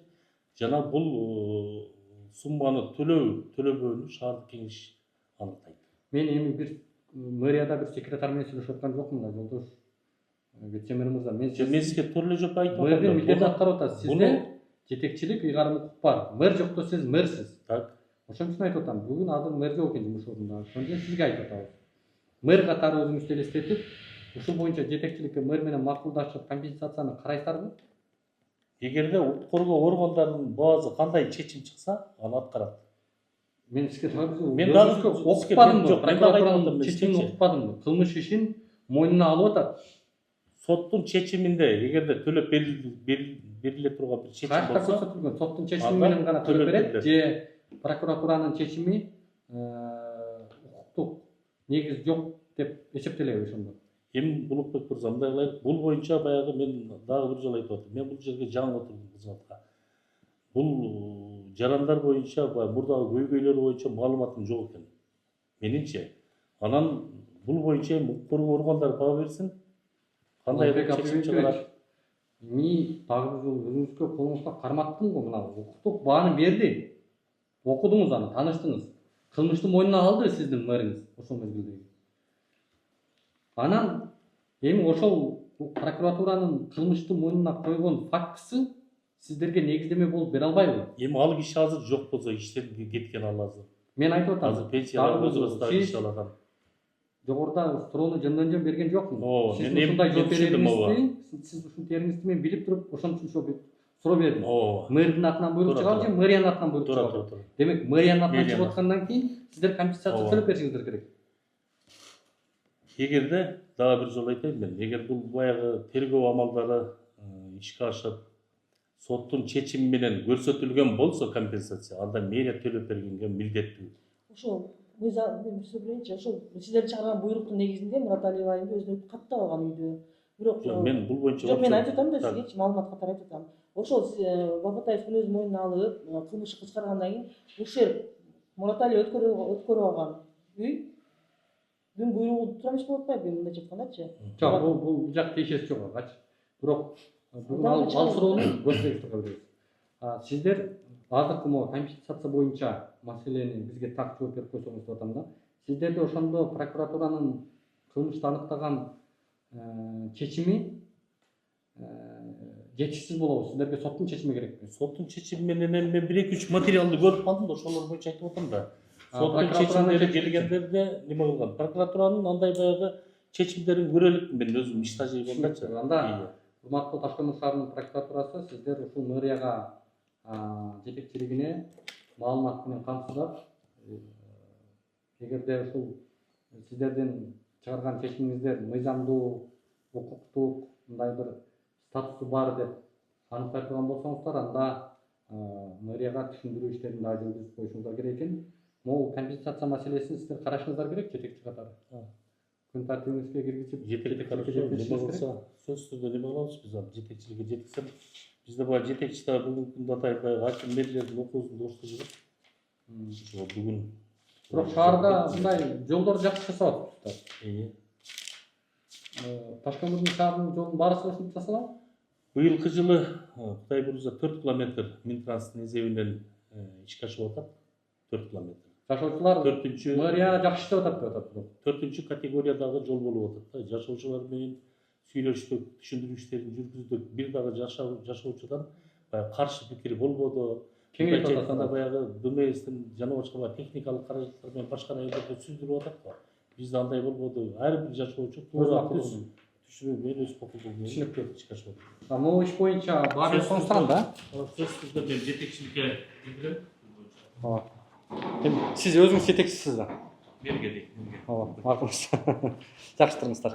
жана бул сумманы төлөбөөнү шаардык кеңеш аныктайт. Мен эми бир мэрияда бир секретарь менен сүйлөшүп аткан жокмун да, жолдош вице-мэр мырза. Мен сизге тууру эле жооп айтып атам. Мэрдин милдетин аткарып атасыз. Сизде жетекчилик ыйгарым укук бар. Мэр жокто сиз мэрсиз. Так. Ошон үчүн айтып атам. Бүгүн азыр мэр жок экен жумуш ордунда. Ошон үчүн сизге айтып атабыз. Мэр катары өзүңүздү элестетип, ушул боюнча жетекчиликке мэр менен макулдашып компенсацияны карайсыздарбы? Эгерде укук коргоо органдарынын баазы кандай чечим чыкса, аны аткарат. Мен сизге мен дагы окутпадымбы? Прокуратуранын чечимин окутпадымбы? Кылмыш ишин мойнуна алып атат. Соттун чечиминде эгерде төлөп бериле турган бир чечим болсо, көрсөтүлгөн соттун чечими менен гана төлөп берет же прокуратуранын чечими укуктук негиз жок деп эсептелеби ошондо? Эми Булукбек мырза мындай кылайык, бул боюнча баягы мен дагы бир жолу айтып атам. Мен бул жерге жаңы отурдум кызматка. Бул жарандар боюнча мурдагы көйгөйлөр боюнча маалыматым жок экен. Менимче. Анан бул боюнча укук коргоо органдары баа берсин. Кандай чечим чыгарат? Эми дагы бир жолу өзүңүзгө колуңузга карматтым го, мына укуктук бааны берди. Окудуңуз аны, тааныштыңыз. Кылмышты мойнуна алды сиздин мэриңиз ошол мезгилде. Анан эми ошол прокуратуранын кылмышты мойнуна койгон фактысы сиздерге негиздеме болуп бере албайбы? Эми ал киши азыр жок болсо, иштен кеткен ал азыр. Мен айтып атам. Азыр пенсияга өзүбүз иш алган. Жогоруда суроону жөндөн берген жокмун. Сиз ушундай жооп бердиңизби? Сиз ушунтериңизди мен билип туруп, ошон үчүн суроо бердим. Мэрдин атынан буйрук чыгабы же мэриянын атынан буйрук чыгабы? Демек, мэриянын атынан чыгып аткандан кийин сиздер компенсация төлөп беришиңиздер керек. Эгерде дагы бир жолу айтайын мен, эгер бул баягы тергөө амалдары ишке ашып, соттун чечими менен көрсөтүлгөн болсо компенсация, анда мэрия төлөп бергенге милдеттүү. Ошол мыйзам билейинчи, ошол сиздер чыгарган буйруктун негизинде Мурат Алиев айымды өзүнө каттап алган үйдө. Бирок мен бул боюнча мен айтып атам да сизгечи маалымат катары айтып атам. Ошол Бабатаевдин өз мойнуна алып, кылмышты кычкыргандан кийин ушул Мурат Алиев өткөрүп алган үй Бүгүн буйругу тура эмес болуп атпайбы мындайча айткандачы? Жок, бул жак тиешеси жок ага. Бирок бүгүн ал суроону көздөйсүзгө беребиз. Сиздер азыркы могу компенсация боюнча маселени бизге так жооп берип койсоңуз деп атам да. Сиздерде ошондо прокуратуранын кылмышты аныктаган чечими жетишсиз болобу? Сиздерге соттун чечими керекпи? Соттун чечими менен мен 1-2-3 материалды көрүп калдым да, ошолор боюнча айтып атам да. Соттун чечимдери келгендерде неме кылган? Прокуратуранын андай баягы чечимдерин көрө элекмин мен өзүм иш тажрыйбамдачы. Анда урматтуу Таш көл шаарынын прокуратурасы сиздер ушул мэрияга жетекчилигине маалымат менен камсыздап, эгерде ушул сиздердин чыгарган чечимиңиздер мыйзамдуу, укуктук, мындай бир статусу бар деп аныктап турган болсоңуздар, анда мэрияга түшүндүрүү иштерин дагы жүргүзүп коюшуңуздар керек экен. Могу компенсация маселесин сиздер карашыңыздар керек, жетекчи катары. Күн тартибиңизге киргизип, жетекчи карашса, сөзсүз түрдө неме кылабыз биз аны жетекчиликке жеткизсем. Бизде баягы жетекчи да бүгүнкү күндө атайын баягы аким мэрлердин окуусун дооштуп жүрөт. Бүгүн бирок шаарда мындай жолдорду жакшы жасап атыпсыздар. Таш көл шаарынын жолунун баарысы ушинтип жасалабы? Быйылкы жылы Кудай буюрса 4 километр Минтранстын эсебинен ишке ашып атат. 4 километр. Жашоочулар мэрия жакшы иштеп атат деп атат. 4 категориядагы жол болуп атат да. Жашоочулар менен сүйлөштүк, түшүндүрүү иштерин жүргүздүк. Бир дагы жашоочудан баягы каршы пикир болбоду. Кеңейтип атканда баягы ДМСтин жана башка техникалык каражаттар менен башка райондордо сүздүрүп атат го. Бизде андай болбоду. Ар бир жашоочу туура түшүнүп менен өз окугун менен ишке ашып атат. Могу иш боюнча баарын соңустан да. Сөзсүз түрдө мен жетекчиликке кирдим. Сиз өзүңүз жетекчисиз да? Мерге дейт. Жакшы туруңуздар.